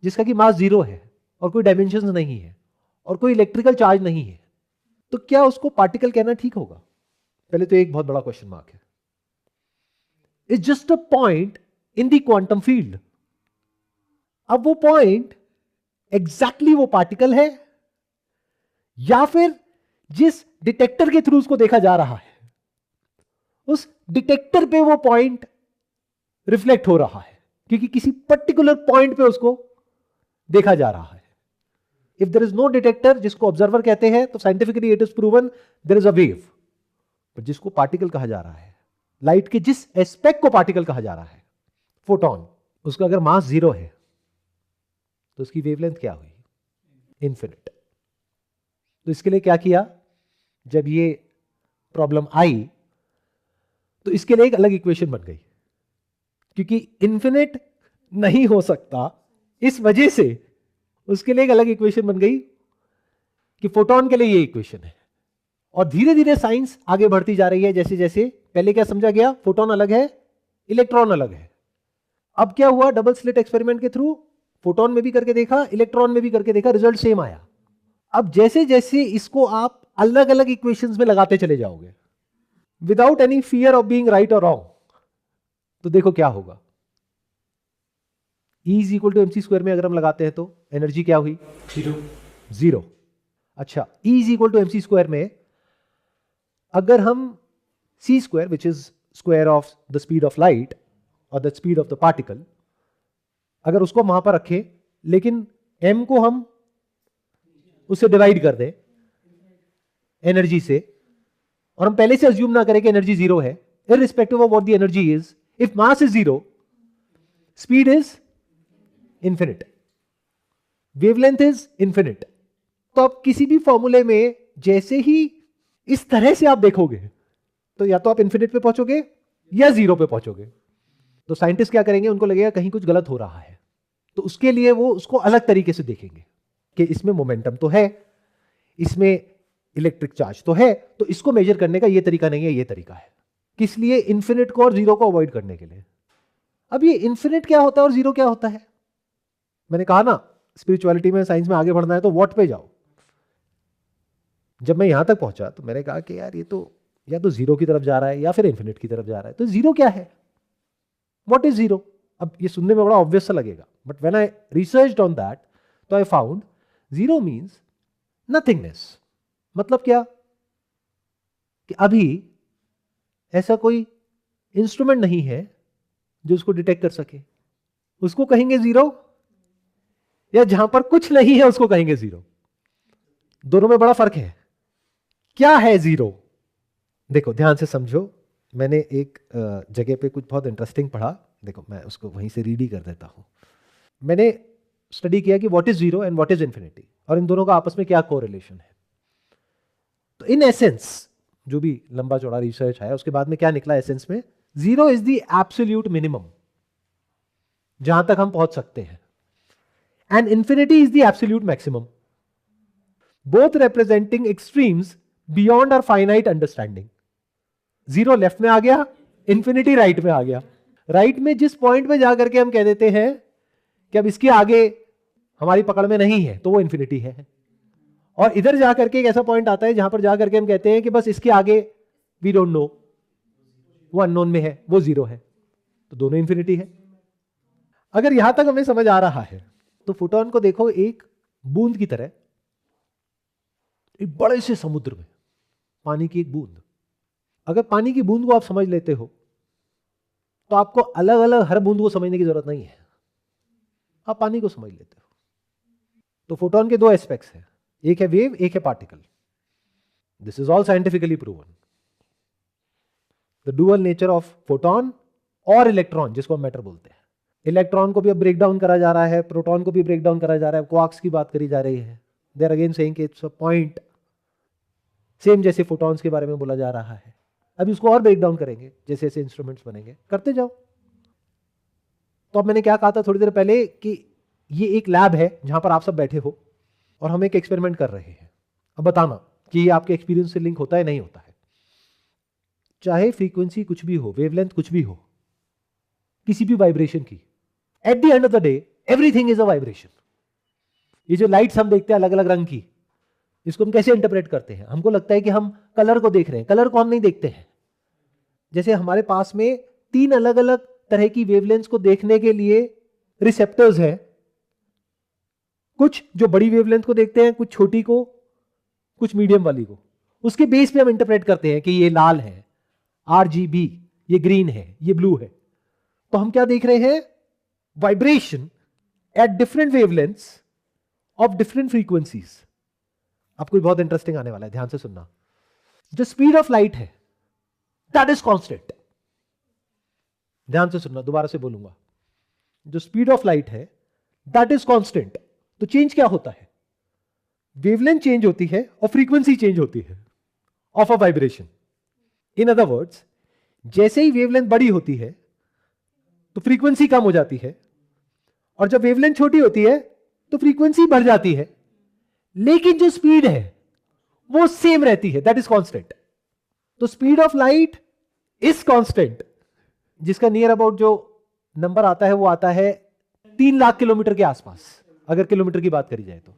जिसका कि मास जीरो है और कोई डायमेंशन नहीं है और कोई इलेक्ट्रिकल चार्ज नहीं है, तो क्या उसको पार्टिकल कहना ठीक होगा? पहले तो एक बहुत बड़ा क्वेश्चन मार्क है. It's just a point in the quantum field. अब वो पॉइंट एग्जैक्टली वो पार्टिकल है या फिर जिस डिटेक्टर के थ्रू उसको देखा जा रहा है उस डिटेक्टर पे वो पॉइंट रिफ्लेक्ट हो रहा है, क्योंकि किसी पर्टिकुलर पॉइंट पे उसको देखा जा रहा है. If there is no detector, जिसको ऑब्जर्वर कहते हैं, तो scientifically it is proven there is a wave. जिसको पार्टिकल कहा जा रहा है, लाइट के जिस एस्पेक्ट को पार्टिकल कहा जा रहा है, फोटोन, उसका अगर मास जीरो है तो उसकी वेवलेंथ क्या हुई? इन्फिनिट. तो इसके लिए क्या किया? जब ये प्रॉब्लम आई तो इसके लिए एक अलग इक्वेशन बन गई, क्योंकि इन्फिनिट नहीं हो सकता, इस वजह से उसके लिए एक अलग इक्वेशन बन गई कि फोटोन के लिए ये इक्वेशन है. और धीरे धीरे साइंस आगे बढ़ती जा रही है. जैसे जैसे पहले क्या समझा गया? फोटोन अलग है, इलेक्ट्रॉन अलग है. अब क्या हुआ? डबल स्लिट एक्सपेरिमेंट के थ्रू फोटोन में भी करके देखा, इलेक्ट्रॉन में भी करके देखा, रिजल्ट सेम आया. अब जैसे जैसे इसको आप अलग अलग इक्वेशंस में लगाते चले जाओगे without any fear of being right और रॉन्ग, तो देखो क्या होगा. E is equal to mc square में अगर हम लगाते हैं तो एनर्जी क्या हुई? जीरो. अच्छा, E is equal to mc square में अगर हम c square which is square of the speed of light और the speed of the particle, अगर उसको वहां पर रखें लेकिन m को हम उससे डिवाइड कर दें एनर्जी से, और हम पहले से अज्यूम ना करें कि एनर्जी जीरो है, irrespective of what the energy is, if mass is zero, speed is infinite, wavelength is infinite. तो अब किसी भी फॉर्मूले में जैसे ही इस तरह से आप देखोगे तो या तो आप इंफिनिट पे पहुंचोगे या जीरो पे पहुंचोगे. तो साइंटिस्ट क्या करेंगे? उनको लगेगा कहीं कुछ गलत हो रहा है, तो उसके लिए वो उसको अलग तरीके से देखेंगे कि इसमें मोमेंटम तो है, इसमें इलेक्ट्रिक चार्ज तो है, तो इसको मेजर करने का ये तरीका नहीं है, ये तरीका है। किस लिए? इन्फिनिट को और जीरो को अवॉइड करने के लिए। अब ये इन्फिनिट क्या होता है और जीरो क्या होता है? मैंने कहा ना, स्पिरिचुअलिटी में, साइंस में आगे बढ़ना है तो व्हाट पे जाओ। जब मैं यहां तक पहुंचा तो मैंने कहा कि यार ये तो या तो जीरो की तरफ जा रहा है या फिर इन्फिनिट की तरफ जा रहा है। तो जीरो क्या है? What is zero? अब ये सुनने में बड़ा ऑब्वियस सा लगेगा, but when I researched on that तो I found zero means nothingness. मतलब क्या? कि अभी ऐसा कोई इंस्ट्रूमेंट नहीं है जो उसको डिटेक्ट कर सके, उसको कहेंगे जीरो, या जहां पर कुछ नहीं है उसको कहेंगे जीरो। दोनों में बड़ा फर्क है। क्या है जीरो? देखो ध्यान से समझो। मैंने एक जगह पे कुछ बहुत इंटरेस्टिंग पढ़ा, देखो मैं उसको वहीं से रीड ही कर देता हूं। मैंने स्टडी किया कि what is zero and what is infinity, और इन दोनों का आपस में क्या कोरिलेशन है। तो इन एसेंस, जो भी लंबा चौड़ा रिसर्च आया उसके बाद में क्या निकला एसेंस में, zero is the absolute minimum जहां तक हम पहुंच सकते हैं, and infinity is the absolute maximum, both representing extremes beyond our finite understanding. Zero left में आ गया, इंफिनिटी राइट में आ गया। राइट में जिस पॉइंट पे जाकर के हम कह देते हैं कि अब इसके आगे हमारी पकड़ में नहीं है, तो वो इंफिनिटी है। और इधर जाकर के एक ऐसा पॉइंट आता है जहां पर जाकर के हम कहते हैं कि बस इसके आगे वी डोंट नो, वो अननोन में है, वो जीरो है। तो दोनों इंफिनिटी है। अगर यहां तक हमें समझ आ रहा है तो फोटोन को देखो एक बूंद की तरह, एक बड़े से समुद्र में पानी की एक बूंद। अगर पानी की बूंद को आप समझ लेते हो तो आपको अलग अलग हर बूंद को समझने की जरूरत नहीं है, आप पानी को समझ लेते हो। तो फोटोन के दो एस्पेक्ट्स हैं, एक है वेव, एक है particle. This is all scientifically proven. The dual nature of photon और इलेक्ट्रॉन, जिसको हम मैटर बोलते हैं। इलेक्ट्रॉन को भी अब ब्रेक डाउन करा जा रहा है, प्रोटॉन को भी ब्रेक डाउन करा जा रहा है, क्वार्क्स की बात करी जा रही है। They are again saying it's a point, same जैसे फोटॉन्स के बारे में बोला जा रहा है। अभी उसको और ब्रेक डाउन करेंगे, जैसे जैसे इंस्ट्रूमेंट्स बनेंगे, करते जाओ। तो अब मैंने क्या कहा था थोड़ी देर पहले कि ये एक लैब है जहां पर आप सब बैठे हो और हम एक एक्सपेरिमेंट कर रहे हैं। अब बताना कि ये आपके एक्सपीरियंस से लिंक होता है नहीं होता है। चाहे फ्रीक्वेंसी कुछ भी हो, वेवलेंथ कुछ भी हो, किसी भी वाइब्रेशन की, at the end of the day everything is a vibration. ये जो लाइट्स हम देखते हैं अलग अलग रंग की, इसको हम कैसे इंटरप्रेट करते हैं? हमको लगता है कि हम कलर को देख रहे हैं, कलर को हम नहीं देखते हैं। जैसे हमारे पास में 3 अलग अलग तरह की वेवलेंथ्स को देखने के लिए रिसेप्टर्स हैं, कुछ जो बड़ी वेवलेंथ को देखते हैं, कुछ छोटी को, कुछ मीडियम वाली को। उसके बेस पे हम इंटरप्रेट करते हैं कि ये लाल है, RGB, ये ग्रीन है, ये ब्लू है। तो हम क्या देख रहे हैं? Vibration at different wavelengths of different frequencies. आपको बहुत इंटरेस्टिंग आने वाला है, ध्यान से सुनना। जो स्पीड ऑफ लाइट है दैट इज कांस्टेंट। ध्यान से सुनना, दोबारा से बोलूंगा। जो स्पीड ऑफ लाइट है दैट इज कांस्टेंट। तो चेंज क्या होता है? वेवलेंथ चेंज होती है और फ्रीक्वेंसी चेंज होती है of a vibration. In other words, जैसे ही वेवलेंथ बड़ी होती है तो फ्रीक्वेंसी कम हो जाती है, और जब वेवलेंथ छोटी होती है तो फ्रीक्वेंसी बढ़ जाती है, लेकिन जो स्पीड है वो सेम रहती है, दैट इज कांस्टेंट। तो speed of light is constant, जिसका नियर अबाउट जो नंबर आता है वो आता है 3 लाख किलोमीटर के आसपास। अगर किलोमीटर की बात करी जाए तो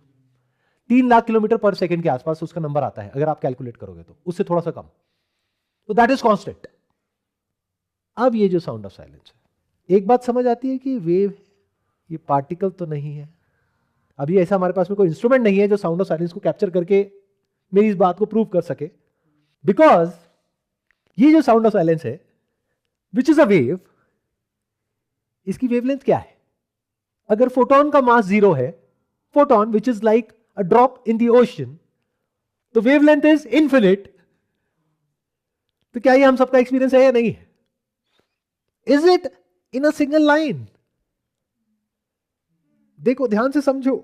3 लाख किलोमीटर पर सेकंड के आसपास उसका नंबर आता है, अगर आप कैलकुलेट करोगे तो उससे थोड़ा सा कम। तो दैट इज कांस्टेंट। अब ये जो साउंड ऑफ साइलेंस है, एक बात समझ आती है कि वेव, ये पार्टिकल तो नहीं है। अभी ऐसा हमारे पास में कोई इंस्ट्रूमेंट नहीं है जो साउंड ऑफ साइलेंस को कैप्चर करके मेरी इस बात को प्रूव कर सके, बिकॉज ये जो साउंड ऑफ साइलेंस है विच इज अ वेव, इसकी वेवलेंथ क्या है? अगर फोटोन का मास 0 है, photon which is like a drop in the ocean, तो वेवलेंथ इज इन्फिनिट। तो क्या ये हम सबका एक्सपीरियंस है या नहीं है? Is it in a single line? देखो ध्यान से समझो।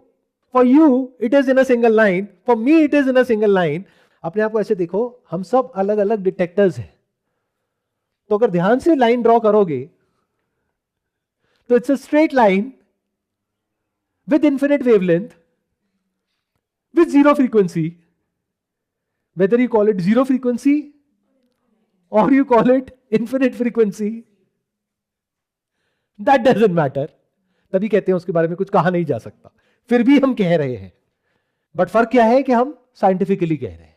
For you it is in a single line, for me it is in a single line. अपने आप को ऐसे देखो, हम सब अलग अलग डिटेक्टर्स हैं। तो अगर ध्यान से लाइन ड्रॉ करोगे तो it's a straight line with infinite wavelength, with zero frequency, whether you call it zero frequency or you call it infinite frequency, that doesn't matter. तभी कहते हैं उसके बारे में कुछ कहा नहीं जा सकता, फिर भी हम कह रहे हैं. बट फर्क क्या है कि हम साइंटिफिकली कह रहे हैं.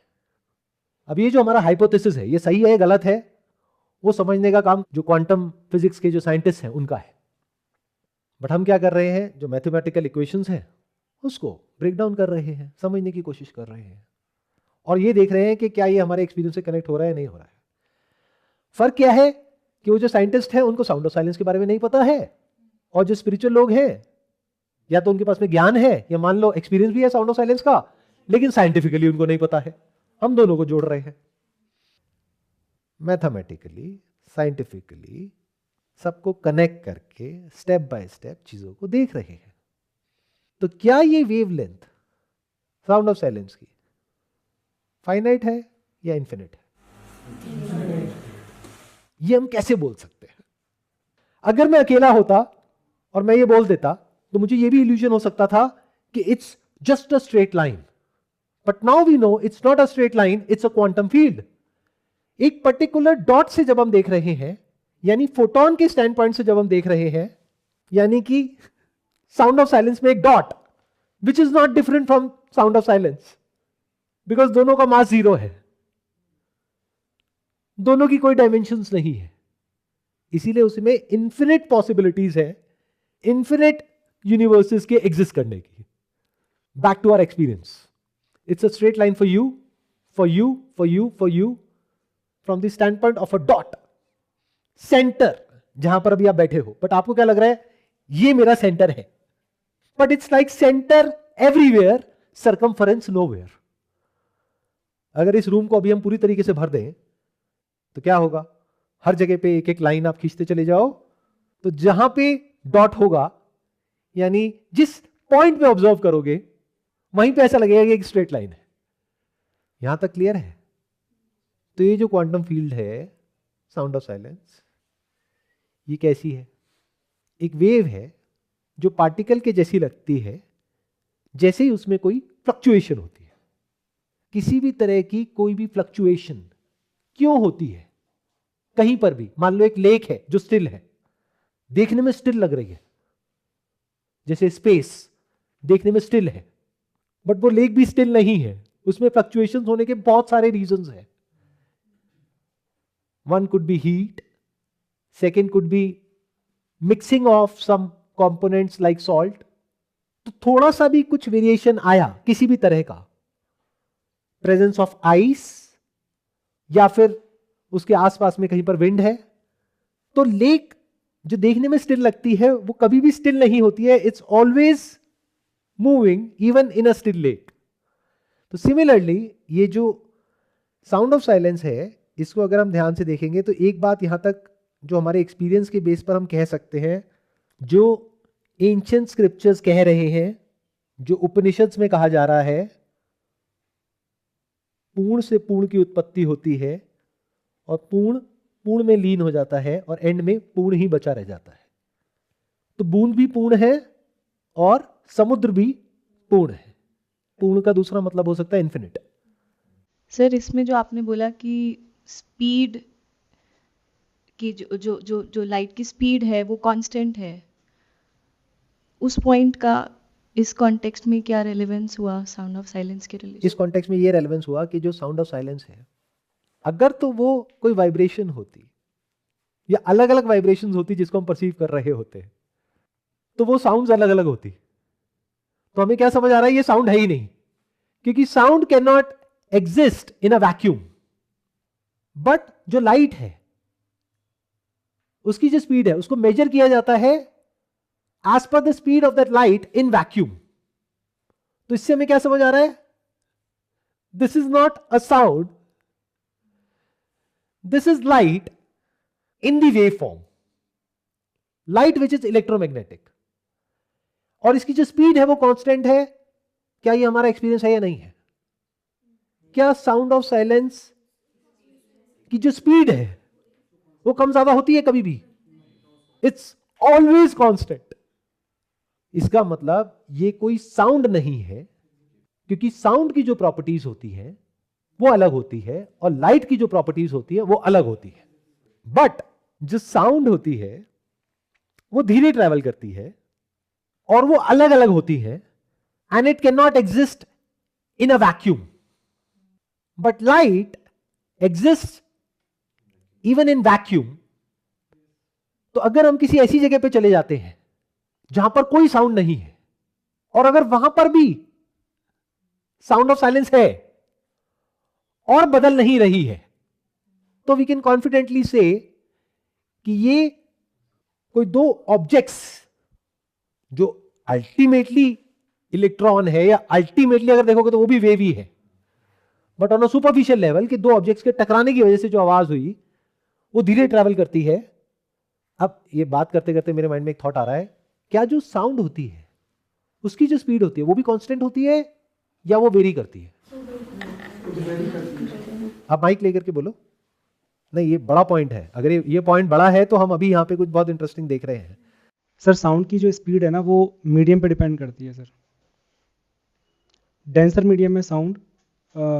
अब ये जो हमारा हाइपोथेसिस है, ये सही है गलत है, वो समझने का काम जो क्वांटम फिजिक्स के जो साइंटिस्ट हैं उनका है. बट हम क्या कर रहे हैं, जो मैथमेटिकल इक्वेशंस हैं उसको ब्रेक डाउन कर रहे हैं, समझने की कोशिश कर रहे हैं, और ये देख रहे हैं कि क्या ये हमारे एक्सपीरियंस से कनेक्ट हो रहा है नहीं हो रहा है. फर्क क्या है कि वो जो साइंटिस्ट हैं उनको साउंड ऑफ साइलेंस के बारे में नहीं पता है, और जो स्पिरिचुअल लोग हैं या तो उनके पास में ज्ञान है या मान लो एक्सपीरियंस भी है साउंड ऑफ साइलेंस का, लेकिन साइंटिफिकली उनको नहीं पता है. हम दोनों को जोड़ रहे हैं, मैथमेटिकली साइंटिफिकली सबको कनेक्ट करके स्टेप बाय स्टेप चीजों को देख रहे हैं. तो क्या ये वेवलेंथ साउंड ऑफ साइलेंस की फाइनाइट है या इन्फिनिट है? ये हम कैसे बोल सकते हैं? अगर मैं अकेला होता और मैं ये बोल देता तो मुझे ये भी इल्यूजन हो सकता था कि it's just a straight line. But now we know it's not a straight line, it's a quantum field. एक पर्टिकुलर डॉट से जब हम देख रहे हैं, यानी फोटोन के स्टैंड पॉइंट से जब हम देख रहे हैं, यानी कि साउंड ऑफ साइलेंस में एक dot which is not different from sound of silence, because दोनों का मास जीरो है, दोनों की कोई डायमेंशंस नहीं है, इसीलिए उसमें इन्फिनिट पॉसिबिलिटीज है, इन्फिनिट यूनिवर्सेस के एग्जिस्ट करने की. Back to our experience, it's a straight line for you, for you, for you, for you, from the stand point of a dot, centre जहां पर अभी आप बैठे हो. बट आपको क्या लग रहा है? ये मेरा सेंटर है. But it's like centre everywhere, circumference nowhere. अगर इस रूम को अभी हम पूरी तरीके से भर दें तो क्या होगा? हर जगह पे एक एक लाइन आप खींचते चले जाओ, तो जहां पे डॉट होगा, यानी जिस पॉइंट पे ऑब्जर्व करोगे वहीं पे ऐसा लगेगा कि एक स्ट्रेट लाइन है. यहां तक क्लियर है? तो ये जो क्वांटम फील्ड है साउंड ऑफ साइलेंस, ये कैसी है? एक वेव है जो पार्टिकल के जैसी लगती है, जैसे ही उसमें कोई फ्लक्चुएशन होती है. किसी भी तरह की कोई भी फ्लक्चुएशन क्यों होती है कहीं पर भी? मान लो एक लेक है जो स्टिल है, देखने में स्टिल लग रही है, जैसे स्पेस देखने में स्टिल है, बट वो लेक भी स्टिल नहीं है, उसमें फ्लक्चुएशंस होने के बहुत सारे रीजंस हैं. One could be heat, second could be mixing of some components like salt. तो थोड़ा सा भी कुछ वेरिएशन आया किसी भी तरह का, प्रेजेंस ऑफ आइस या फिर उसके आसपास में कहीं पर विंड है, तो लेक जो देखने में स्टिल लगती है वो कभी भी स्टिल नहीं होती है. It's always moving even in a still lake. तो सिमिलरली ये जो साउंड ऑफ साइलेंस है, इसको अगर हम ध्यान से देखेंगे तो एक बात यहां तक जो हमारे एक्सपीरियंस के बेस पर हम कह सकते हैं, जो एंशिएंट स्क्रिप्चर्स कह रहे हैं, जो उपनिषद्स में कहा जा रहा है, पूर्ण से पूर्ण की उत्पत्ति होती है और पूर्ण पूर्ण में लीन हो जाता है और एंड में पूर्ण ही बचा रह जाता है. तो बूंद भी पूर्ण है और समुद्र भी पूर्ण है. पूर्ण का दूसरा मतलब हो सकता है इन्फिनिट. सर, इसमें जो आपने बोला कि स्पीड की जो लाइट की स्पीड है वो कांस्टेंट है, उस पॉइंट का इस कॉन्टेक्स्ट में क्या रेलेवेंस हुआ साउंड ऑफ साइलेंस के रिलेशन? इस कॉन्टेक्स्ट में ये रेलेवेंस हुआ कि जो साउंड ऑफ साइलेंस है, अगर तो वो कोई वाइब्रेशन होती या अलग अलग वाइब्रेशंस होती जिसको हम परसीव कर रहे होते, तो वो साउंड्स अलग अलग होती. तो हमें क्या समझ आ रहा है? ये साउंड है ही नहीं, क्योंकि sound can not exist in a vacuum. But जो लाइट है उसकी जो स्पीड है उसको मेजर किया जाता है as per the speed of that light in vacuum. तो इससे हमें क्या समझ आ रहा है? This is not a sound, this is light in the wave form, light which is electromagnetic. और इसकी जो स्पीड है वो कांस्टेंट है. क्या ये हमारा एक्सपीरियंस है या नहीं है? क्या साउंड ऑफ साइलेंस की जो स्पीड है वो कम ज्यादा होती है कभी भी? It's always constant. इसका मतलब ये कोई साउंड नहीं है, क्योंकि साउंड की जो प्रॉपर्टीज होती है वो अलग होती है और लाइट की जो प्रॉपर्टीज होती है वो अलग होती है। बट जो साउंड होती है वो धीरे ट्रैवल करती है और वो अलग अलग होती है, and it can not exist in a vacuum. But light exist even in vacuum. तो अगर हम किसी ऐसी जगह पे चले जाते हैं जहां पर कोई साउंड नहीं है, और अगर वहां पर भी साउंड ऑफ साइलेंस है और बदल नहीं रही है, तो वी कैन कॉन्फिडेंटली से कि ये कोई दो ऑब्जेक्ट्स जो अल्टीमेटली इलेक्ट्रॉन है, या अल्टीमेटली अगर देखोगे तो वो भी वेव ही है, but on a superficial level कि दो ऑब्जेक्ट्स के टकराने की वजह से जो आवाज हुई वो धीरे ट्रैवल करती है। अब ये बात करते करते मेरे माइंड में एक थॉट आ रहा है, क्या जो साउंड होती है उसकी जो स्पीड होती है वो भी कांस्टेंट होती है या वो वेरी करती है? आप माइक लेकर के बोलो। नहीं, ये बड़ा पॉइंट है। अगर ये पॉइंट बड़ा है तो हम अभी यहाँ पे कुछ बहुत इंटरेस्टिंग देख रहे हैं। सर साउंड की जो स्पीड है ना वो मीडियम पे डिपेंड करती है सर। डेंसर मीडियम में साउंड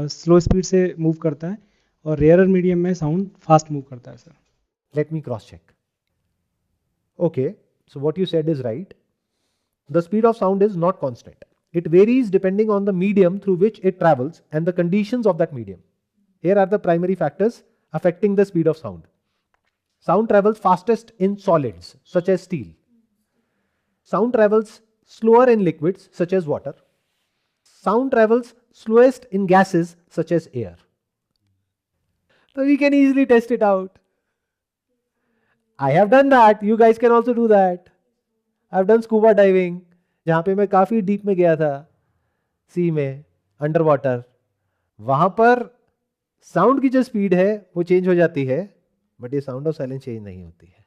स्लो स्पीड से मूव करता है और रेयरर मीडियम में साउंड फास्ट मूव करता है sir. Let me cross check. Okay, so what you said is right. The speed of sound is not constant. It varies depending on the medium through which it travels and the conditions of that medium. Here are the primary factors affecting the speed of sound. Sound travels fastest in solids, such as steel. Sound travels slower in liquids, such as water. Sound travels slowest in gases, such as air. So we can easily test it out. I have done that. You guys can also do that. I've done scuba diving, जहाँ पे मैं काफी डीप में गया था, सी में, अंडर वाटर। वहां पर साउंड की जो स्पीड है वो चेंज हो जाती है, बट ये साउंड ऑफ साइलेंस चेंज नहीं होती है।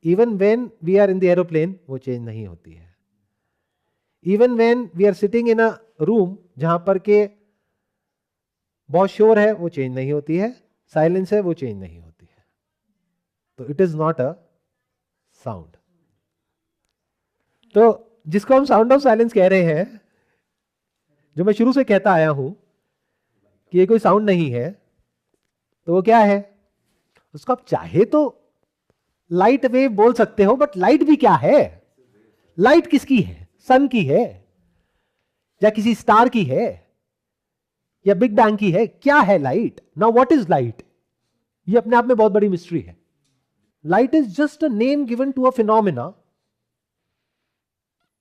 Even when we are in the aeroplane वो चेंज नहीं होती है। Even when we are sitting in a room जहां पर के बहुत शोर है वो चेंज नहीं होती है, साइलेंस है वो चेंज नहीं होती है। तो it is not a sound. तो जिसको हम साउंड ऑफ साइलेंस कह रहे हैं, जो मैं शुरू से कहता आया हूं कि ये कोई साउंड नहीं है, तो वो क्या है? उसको आप चाहे तो लाइट वेव बोल सकते हो, बट लाइट भी क्या है? लाइट किसकी है? सन की है या किसी स्टार की है या बिग बैंग की है? क्या है light? Now what is light? ये अपने आप में बहुत बड़ी मिस्ट्री है। Light is just a name given to a phenomena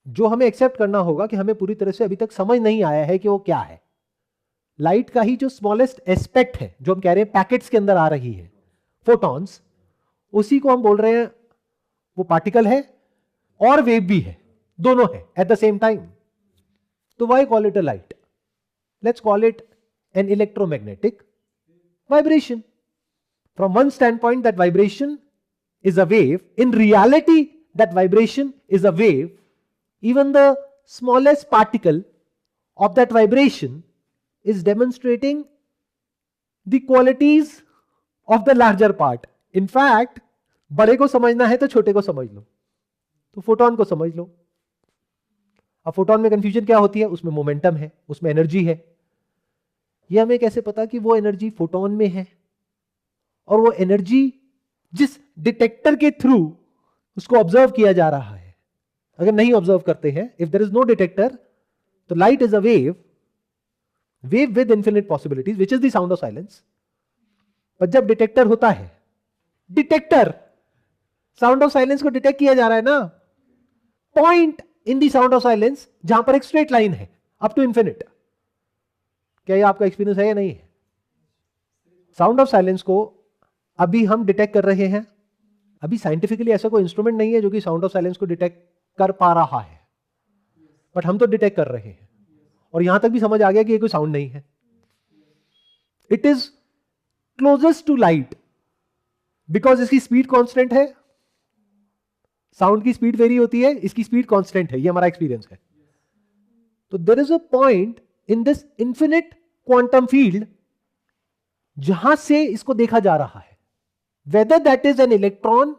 जो हमें एक्सेप्ट करना होगा कि हमें पूरी तरह से अभी तक समझ नहीं आया है कि वो क्या है। लाइट का ही जो स्मॉलेस्ट एस्पेक्ट है, जो हम कह रहे हैं पैकेट्स के अंदर आ रही है, फोटॉन्स, उसी को हम बोल रहे हैं वो पार्टिकल है और वेव भी है, दोनों है एट द सेम टाइम। तो why call it a light? Let's call it an electromagnetic vibration. From one standpoint, that vibration is a wave. In reality, that vibration is a wave. Even the smallest particle of that vibration is demonstrating the qualities of the larger part. In fact, बड़े को समझना है तो छोटे को समझ लो, तो फोटोन को समझ लो। अब फोटोन में कंफ्यूजन क्या होती है? उसमें मोमेंटम है, उसमें एनर्जी है। ये हमें कैसे पता कि वो एनर्जी फोटोन में है? और वो एनर्जी जिस डिटेक्टर के थ्रू उसको ऑब्जर्व किया जा रहा है, अगर नहीं ऑब्जर्व करते हैं, if there is no detector, तो light is a wave with infinite possibilities, which is the sound of silence. पर जब डिटेक्टर होता है, डिटेक्टर साउंड ऑफ साइलेंस को डिटेक्ट किया जा रहा है ना, point in the sound of silence जहां पर एक स्ट्रेट लाइन है अप टू इंफिनिट। क्या ये आपका एक्सपीरियंस है या नहीं है? साउंड ऑफ साइलेंस को अभी हम डिटेक्ट कर रहे हैं। अभी साइंटिफिकली ऐसा कोई इंस्ट्रूमेंट नहीं है जो कि साउंड ऑफ साइलेंस को डिटेक्ट कर पा रहा है, बट हम तो डिटेक्ट कर रहे हैं और यहां तक भी समझ आ गया कि ये कोई साउंड नहीं है। It is closest to light because इसकी स्पीड कांस्टेंट है। साउंड की स्पीड वेरी होती है, इसकी स्पीड कांस्टेंट है, ये हमारा एक्सपीरियंस है। तो there is a point in this infinite quantum field जहां से इसको देखा जा रहा है, whether that is an electron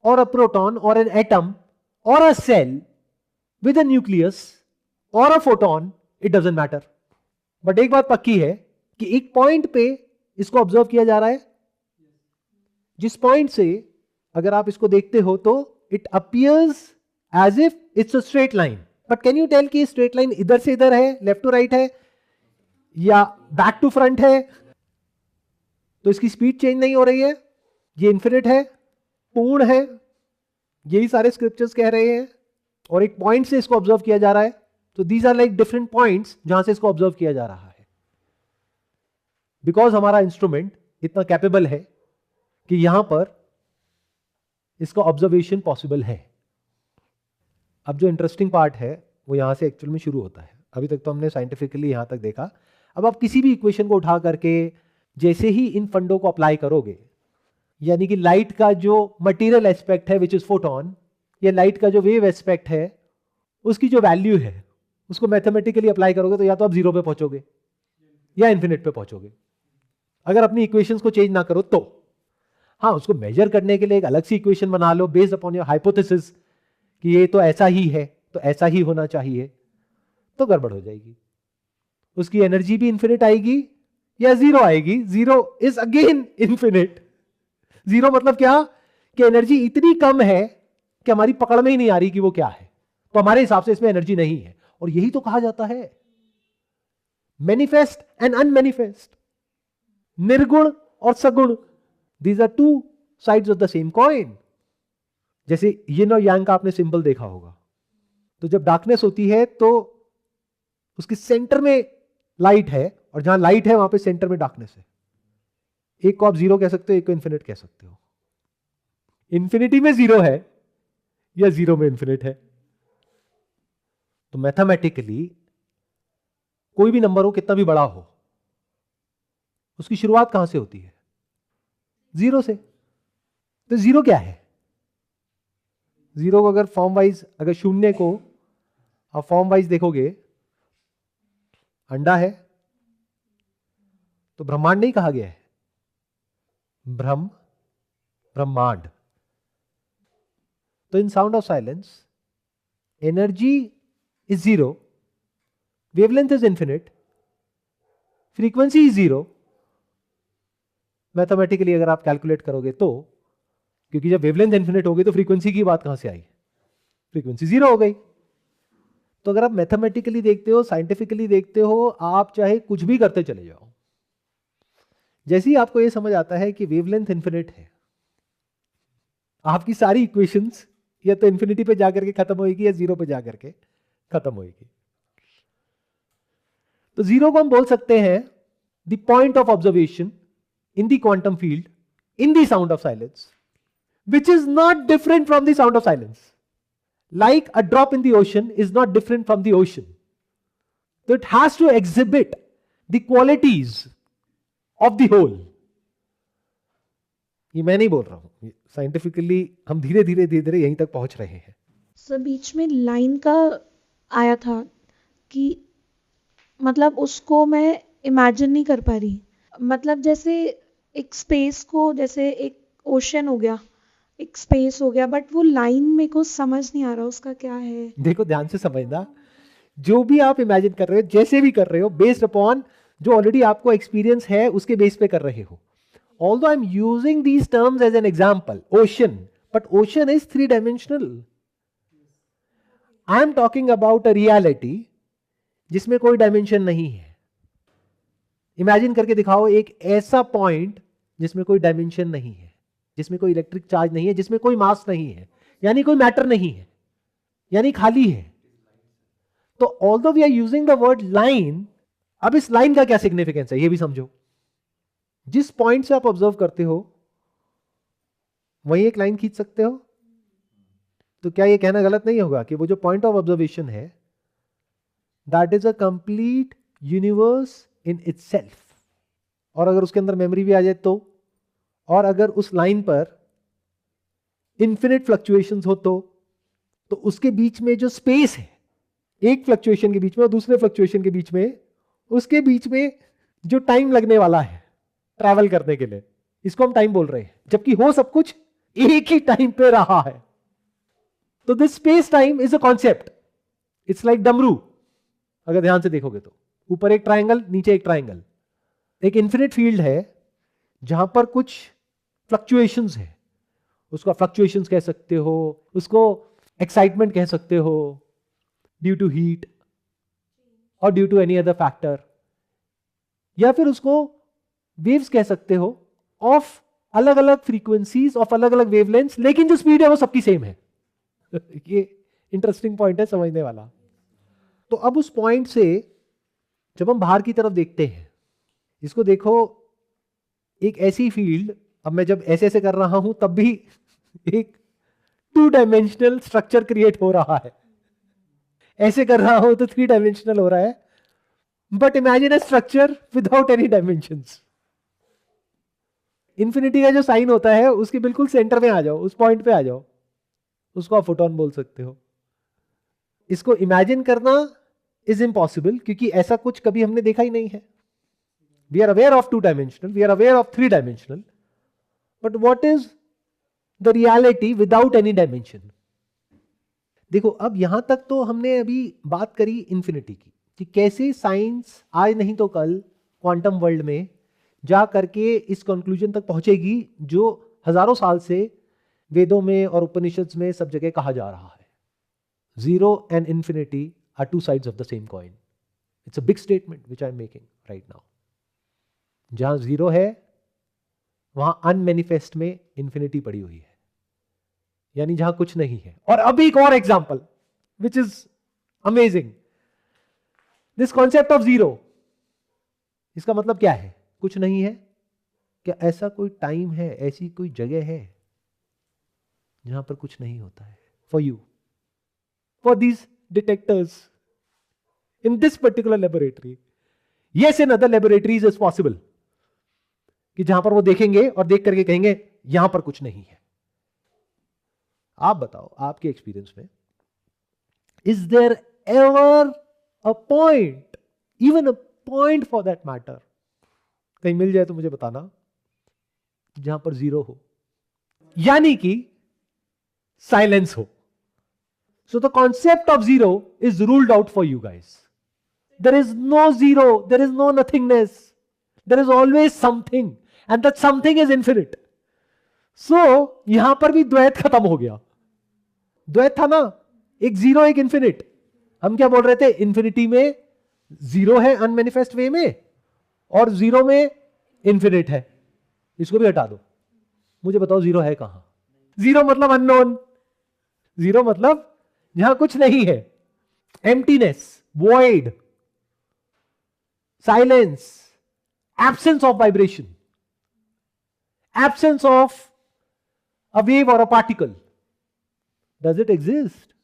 or a proton or an atom or a cell with a nucleus or a photon, it doesn't matter. But एक बात पक्की है कि एक पॉइंट पे इसको ऑब्जर्व किया जा रहा है, जिस पॉइंट से अगर आप इसको देखते हो तो it appears as if it's a straight line. But can you tell कि स्ट्रेट लाइन इधर से इधर है, लेफ्ट टू राइट है, या बैक टू फ्रंट है? तो इसकी स्पीड चेंज नहीं हो रही है, ये इन्फिनिट है, पूर्ण है, यही सारे स्क्रिप्चर्स कह रहे हैं. और एक पॉइंट से इसको ऑब्जर्व किया जा रहा है. तो these are like different points जहां से इसको ऑब्जर्व किया जा रहा है. बिकॉज हमारा इंस्ट्रूमेंट इतना कैपेबल है कि यहां पर इसका ऑब्जर्वेशन पॉसिबल है. अब जो इंटरेस्टिंग पार्ट है वो यहां से एक्चुअल में शुरू होता है. अभी तक तो हमने साइंटिफिकली यहां तक देखा. अब आप किसी भी इक्वेशन को उठा करके जैसे ही इन फंडों को अप्लाई करोगे, यानी कि लाइट का जो मटेरियल एस्पेक्ट है विच इज फोटोन, या लाइट का जो वेव एस्पेक्ट है उसकी जो वैल्यू है उसको मैथमेटिकली अप्लाई करोगे तो या तो आप जीरो पे पहुंचोगे या इन्फिनिट पे पहुंचोगे, अगर अपनी इक्वेशंस को चेंज ना करो तो. हाँ, उसको मेजर करने के लिए एक अलग सी इक्वेशन बना लो बेस्ड अपॉन योर हाइपोथेसिस कि ये तो ऐसा ही है तो ऐसा ही होना चाहिए, तो गड़बड़ हो जाएगी. उसकी एनर्जी भी इन्फिनिट आएगी या जीरो आएगी. Zero is again infinite. Zero मतलब क्या कि एनर्जी इतनी कम है कि हमारी पकड़ में ही नहीं आ रही कि वो क्या है, तो हमारे हिसाब से इसमें एनर्जी नहीं है. और यही तो कहा जाता है मैनिफेस्ट एंड अनमैनिफेस्ट, निर्गुण और सगुण. These are two sides of the same coin. जैसे यिन और यांग का आपने सिंबल देखा होगा, तो जब डार्कनेस होती है तो उसके सेंटर में लाइट है और जहां लाइट है वहां पे सेंटर में डार्कनेस है. एक को आप जीरो कह सकते हो, एक को इन्फिनिट कह सकते हो. इन्फिनिटी में जीरो है या जीरो में इन्फिनिट है. तो मैथमेटिकली कोई भी नंबर हो, कितना भी बड़ा हो, उसकी शुरुआत कहां से होती है? जीरो से. तो जीरो क्या है? जीरो को अगर फॉर्म वाइज, अगर शून्य को आप फॉर्म वाइज देखोगे, अंडा है तो ब्रह्मांड नहीं कहा गया है, ब्रह्मांड. तो in sound of silence energy is zero, wavelength is infinite, frequency is zero. Mathematically अगर आप कैलकुलेट करोगे तो, क्योंकि जब वेवलेंथ इंफिनिट हो गई तो फ्रीक्वेंसी की बात कहां से आई? फ्रीक्वेंसी जीरो हो गई. तो अगर आप मैथमेटिकली देखते हो, साइंटिफिकली देखते हो, आप चाहे कुछ भी करते चले जाओ, जैसे ही आपको यह समझ आता है कि वेवलेंथ इंफिनिट है, आपकी सारी इक्वेशंस या तो इंफिनिटी पे जाकर के खत्म होगी या जीरो पे जाकर के खत्म होगी. तो जीरो को हम बोल सकते हैं the point of observation in the quantum field in the sound of silence, which is not different from the sound of silence. Like a drop in the ocean is not different from the ocean. So it has to exhibit the qualities of the whole. ये मैं नहीं बोल रहा हूं, साइंटिफिकली हम धीरे धीरे धीरे धीरे यहीं तक पहुंच रहे हैं. सर बीच में लाइन का आया था कि मतलब उसको मैं इमेजिन नहीं कर पा रही. मतलब जैसे एक स्पेस को, जैसे एक ओशन हो गया, एक स्पेस हो गया, बट वो लाइन में को समझ नहीं आ रहा उसका क्या है. देखो ध्यान से समझना, जो भी आप इमेजिन कर रहे हो, जैसे भी कर रहे हो, बेस्ड अपॉन जो ऑलरेडी आपको एक्सपीरियंस है उसके बेस पे कर रहे हो. Although I'm using these terms as an example, ocean, but ocean is three-dimensional. I'm talking about a reality जिसमें कोई डायमेंशन नहीं है. इमेजिन करके दिखाओ एक ऐसा पॉइंट जिसमें कोई डायमेंशन नहीं है, जिसमें कोई इलेक्ट्रिक चार्ज नहीं है, जिसमें कोई मास नहीं है, यानी कोई मैटर नहीं है, यानी खाली है. तो although we are using the word line, अब इस लाइन का क्या सिग्निफिकेंस है ये भी समझो. जिस पॉइंट से आप ऑब्जर्व करते हो वहीं एक लाइन खींच सकते हो. तो क्या ये कहना गलत नहीं होगा कि वो जो पॉइंट ऑफ ऑब्जर्वेशन है that is a complete universe in itself. और अगर उसके अंदर मेमोरी भी आ जाए तो, और अगर उस लाइन पर इंफिनिट फ्लक्चुएशंस हो तो उसके बीच में जो स्पेस है, एक फ्लक्चुएशन के बीच में और दूसरे फ्लक्चुएशन के बीच में, उसके बीच में जो टाइम लगने वाला है ट्रैवल करने के लिए, इसको हम टाइम बोल रहे हैं, जबकि हो सब कुछ एक ही टाइम पे रहा है. तो this space time is a concept. It's like डमरू, अगर ध्यान से देखोगे तो ऊपर एक ट्रायंगल, नीचे एक ट्रायंगल। एक इन्फिनिट फील्ड है जहां पर कुछ फ्लक्चुएशंस है, उसको फ्लक्चुएशंस कह सकते हो, उसको एक्साइटमेंट कह सकते हो, ड्यू टू हीट और due to any other factor, या फिर उसको वेव्स कह सकते हो ऑफ अलग अलग फ्रीक्वेंसीज, ऑफ अलग अलग वेवलेंथ्स, लेकिन जो स्पीड है वो सबकी सेम है। ये इंटरेस्टिंग पॉइंट है समझने वाला। तो अब उस पॉइंट से जब हम बाहर की तरफ देखते हैं, इसको देखो एक ऐसी फील्ड, अब मैं जब ऐसे ऐसे कर रहा हूं तब भी एक 2 डायमेंशनल स्ट्रक्चर क्रिएट हो रहा है, ऐसे कर रहा हूं तो 3 डायमेंशनल हो रहा है, but imagine a structure without any dimensions. Infinity का जो साइन होता है उसके बिल्कुल सेंटर में आ जाओ, उस पॉइंट पे आ जाओ, उसको आप फोटोन बोल सकते हो। इसको इमेजिन करना इज इम्पॉसिबल, क्योंकि ऐसा कुछ कभी हमने देखा ही नहीं है। We are aware of 2 dimensional, we are aware of 3 dimensional, but what is the reality without any dimension? देखो, अब यहां तक तो हमने अभी बात करी इन्फिनिटी की, कि कैसे साइंस आज नहीं तो कल क्वांटम वर्ल्ड में जा करके इस कंक्लूजन तक पहुंचेगी जो हजारों साल से वेदों में और उपनिषद्स में सब जगह कहा जा रहा है। Zero and infinity are 2 sides of the same coin. It's a big statement which I'm making right now. जहां जीरो है वहां अनमैनिफेस्ट में इंफिनिटी पड़ी हुई है, यानी जहां कुछ नहीं है। और अभी एक और example which is amazing, this concept of zero. इसका मतलब क्या है? कुछ नहीं है। क्या ऐसा कोई टाइम है, ऐसी कोई जगह है जहां पर कुछ नहीं होता है? For you, for these detectors in this particular laboratory, yes, in other laboratories is possible, कि जहां पर वो देखेंगे और देख करके कहेंगे यहां पर कुछ नहीं है। आप बताओ, आपके एक्सपीरियंस में, is there ever a point, even a point for that matter, कहीं मिल जाए तो मुझे बताना, जहां पर जीरो हो, यानी कि साइलेंस हो। So the concept of zero is ruled out for you guys. There is no zero, there is no nothingness. There is always something, and that something is infinite. So यहां पर भी द्वैत खत्म हो गया। द्वैत था ना, एक जीरो एक इंफिनिट। हम क्या बोल रहे थे? इंफिनिटी में जीरो है अनमैनिफेस्ट वे में, और जीरो में इंफिनिट है। इसको भी हटा दो, मुझे बताओ जीरो है कहां? जीरो मतलब अननोन, जीरो मतलब जहां कुछ नहीं है, emptiness, void, silence, absence of vibration, absence of a wave और a particle. Does it exist?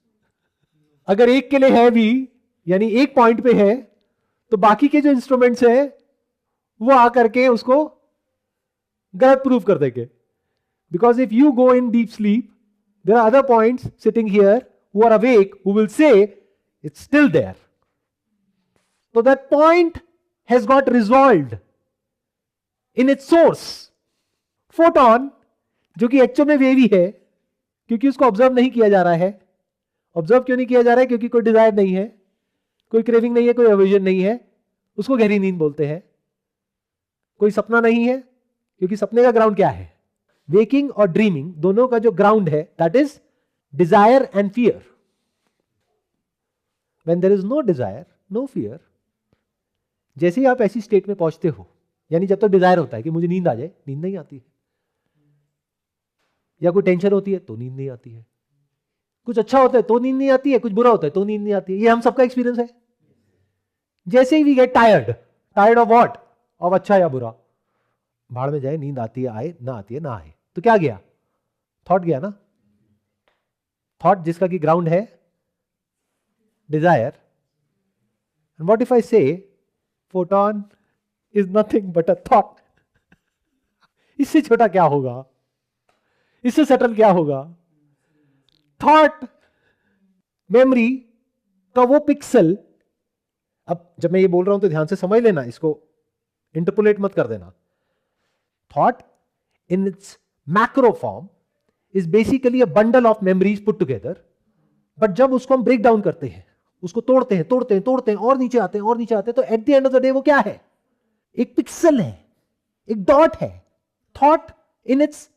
अगर एक के लिए है भी, यानी एक पॉइंट पे है, तो बाकी के जो इंस्ट्रूमेंट्स है वो आकर के उसको गलत प्रूव कर देंगे। Because if you go in deep sleep, there are other points sitting here who are awake who will say it's still there. So that point has got resolved in its source. Photon, जो कि एक्चुअल में वेव ही है, क्योंकि उसको ऑब्जर्व नहीं किया जा रहा है। ऑब्जर्व क्यों नहीं किया जा रहा है? क्योंकि कोई डिजायर नहीं है, कोई क्रेविंग नहीं है, कोई अवर्जन नहीं है, उसको गहरी नींद बोलते हैं। कोई सपना नहीं है, क्योंकि सपने का ग्राउंड क्या है? वेकिंग और ड्रीमिंग दोनों का जो ग्राउंड है, that is desire and fear. When there is no desire, no fear, जैसे ही आप ऐसी स्टेट में पहुंचते हो, यानी जब तक डिजायर होता है कि मुझे नींद आ जाए, नींद नहीं आती है, या कोई टेंशन होती है तो नींद नहीं आती है, कुछ अच्छा होता है तो नींद नहीं आती है, कुछ बुरा होता है तो नींद नहीं आती है। ये हम सबका एक्सपीरियंस है। जैसे ही we get tired, tired of what? Of अच्छा या बुरा। भाड़ में जाए, नींद आती है आए, ना आती है ना आए, तो क्या गया? थॉट गया ना। थॉट जिसका कि ग्राउंड है desire. And what if I say photon is nothing but a thought? इससे छोटा क्या होगा? इससे सटल क्या होगा? थॉट मेमोरी का वो पिक्सल। अब जब मैं ये बोल रहा हूं तो ध्यान से समझ लेना, इसको इंटरपोलेट मत कर देना। Thought in it's macro form is basically a bundle of memories put together, but जब उसको हम ब्रेक डाउन करते हैं, उसको तोड़ते हैं तोड़ते हैं तोड़ते हैं और नीचे आते हैं और नीचे आते हैं, तो at the end of the day वो क्या है? एक पिक्सल है, एक डॉट है, thought in it's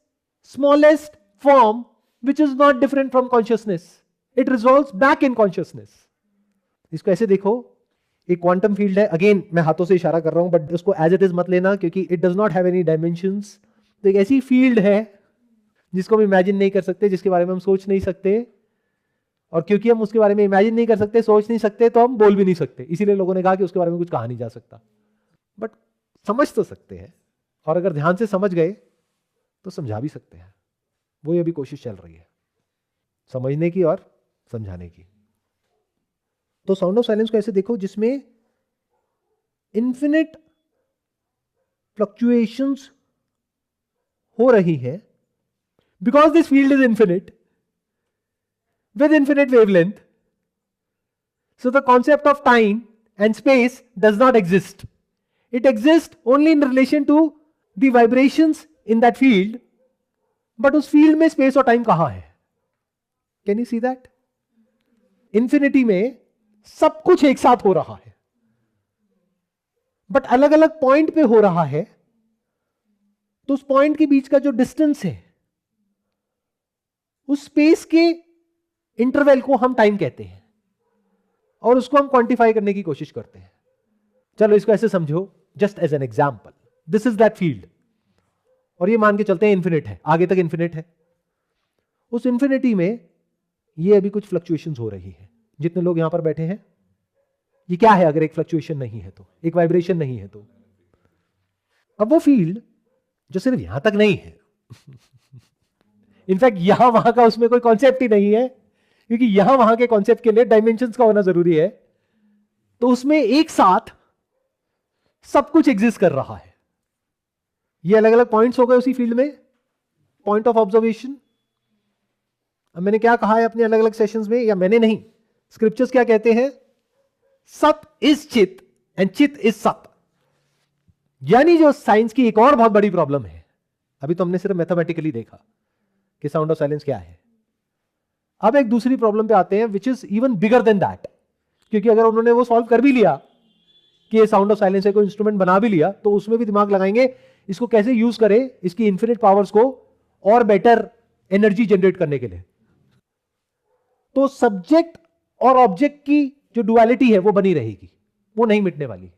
smallest form which is not different from consciousness, it resolves back in consciousness. इसको ऐसे देखो, एक क्वांटम फील्ड है, अगेन मैं हाथों से इशारा कर रहा हूं बट उसको एज इट इज मत लेना क्योंकि it does not have any dimensions. तो एक ऐसी फील्ड है जिसको हम इमेजिन नहीं कर सकते, जिसके बारे में हम सोच नहीं सकते, और क्योंकि हम उसके बारे में इमेजिन नहीं कर सकते, सोच नहीं सकते, तो हम बोल भी नहीं सकते। इसीलिए लोगों ने कहा कि उसके बारे में कुछ कहा नहीं जा सकता, बट समझ तो सकते हैं, और अगर ध्यान से समझ गए तो समझा भी सकते हैं। वो अभी कोशिश चल रही है समझने की और समझाने की। तो साउंड ऑफ साइलेंस को ऐसे देखो जिसमें इन्फिनिट फ्लक्चुएशंस हो रही है, because this field is infinite with infinite wavelength, so the concept of time and space does not exist. It exists only in relation to the vibrations in that field, but उस field में space और time कहां है? Can you see that? Infinity में सब कुछ एक साथ हो रहा है, बट अलग अलग पॉइंट पे हो रहा है, तो उस पॉइंट के बीच का जो डिस्टेंस है, उस स्पेस के इंटरवल को हम टाइम कहते हैं, और उसको हम क्वांटिफाई करने की कोशिश करते हैं। चलो इसको ऐसे समझो, just as an example, this is that field, और ये मान के चलते हैं इन्फिनिट है, आगे तक इन्फिनिट है। उस इन्फिनिटी में ये अभी कुछ फ्लक्चुएशंस हो रही है। जितने लोग यहां पर बैठे हैं, ये क्या है? अगर एक फ्लक्चुएशन नहीं है तो, एक वाइब्रेशन नहीं है तो, अब वो फील्ड जो सिर्फ यहां तक नहीं है इनफैक्ट यहां वहां का उसमें कोई कॉन्सेप्ट ही नहीं है, क्योंकि यहां वहां के कॉन्सेप्ट के लिए डायमेंशंस का होना जरूरी है, तो उसमें एक साथ सब कुछ एग्जिस्ट कर रहा है। ये अलग अलग पॉइंट्स हो गए उसी फील्ड में, पॉइंट ऑफ ऑब्जर्वेशन। अब मैंने क्या कहा है अपने अलग अलग सेशंस में, या मैंने नहीं, स्क्रिप्चर्स क्या कहते हैं? सत इज चित एंड चित इज सत। यानी जो साइंस की एक और बहुत बड़ी प्रॉब्लम है, अभी तो हमने सिर्फ मैथमेटिकली देखा कि साउंड ऑफ साइलेंस क्या है, अब एक दूसरी प्रॉब्लम पे आते हैं which is even bigger than that. क्योंकि अगर उन्होंने वो सॉल्व कर भी लिया कि ये साउंड ऑफ साइलेंस है, कोई इंस्ट्रूमेंट बना भी लिया, तो उसमें भी दिमाग लगाएंगे इसको कैसे यूज करें, इसकी इन्फिनिट पावर्स को और बेटर एनर्जी जनरेट करने के लिए। तो सब्जेक्ट और ऑब्जेक्ट की जो डुअलिटी है वो बनी रहेगी, वो नहीं मिटने वाली,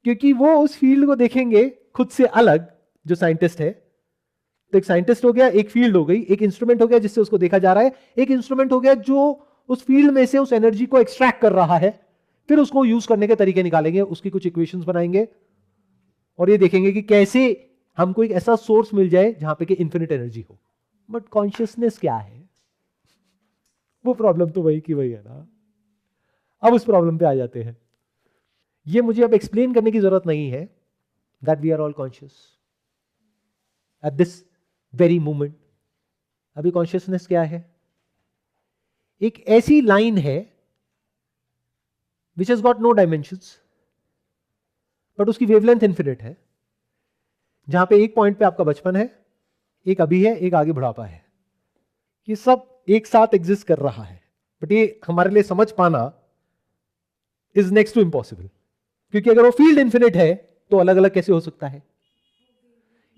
क्योंकि वो उस फील्ड को देखेंगे खुद से अलग। जो साइंटिस्ट है, तो एक साइंटिस्ट हो गया, एक फील्ड हो गई, एक इंस्ट्रूमेंट हो गया जिससे उसको देखा जा रहा है, एक इंस्ट्रूमेंट हो गया जो उस फील्ड में से उस एनर्जी को एक्सट्रैक्ट कर रहा है, फिर उसको यूज करने के तरीके निकालेंगे, उसकी कुछ इक्वेशंस बनाएंगे, और ये देखेंगे कि कैसे हमको एक ऐसा सोर्स मिल जाए जहां पे कि इन्फिनिट एनर्जी हो। बट कॉन्शियसनेस क्या है? वो प्रॉब्लम तो वही की वही है ना। अब उस प्रॉब्लम पे आ जाते हैं। ये मुझे अब एक्सप्लेन करने की जरूरत नहीं है that we are all conscious at this very moment. अभी कॉन्शियसनेस क्या है? एक ऐसी लाइन है which has got no dimensions, but उसकी वेवलेंथ इंफिनिट है, जहां पे एक पॉइंट पे आपका बचपन है, एक अभी है, एक आगे बुढ़ापा है। ये सब एक साथ एग्जिस्ट कर रहा है, बट ये हमारे लिए समझ पाना इज नेक्स्ट टू इम्पॉसिबल, क्योंकि अगर वो फील्ड इंफिनिट है तो अलग अलग कैसे हो सकता है?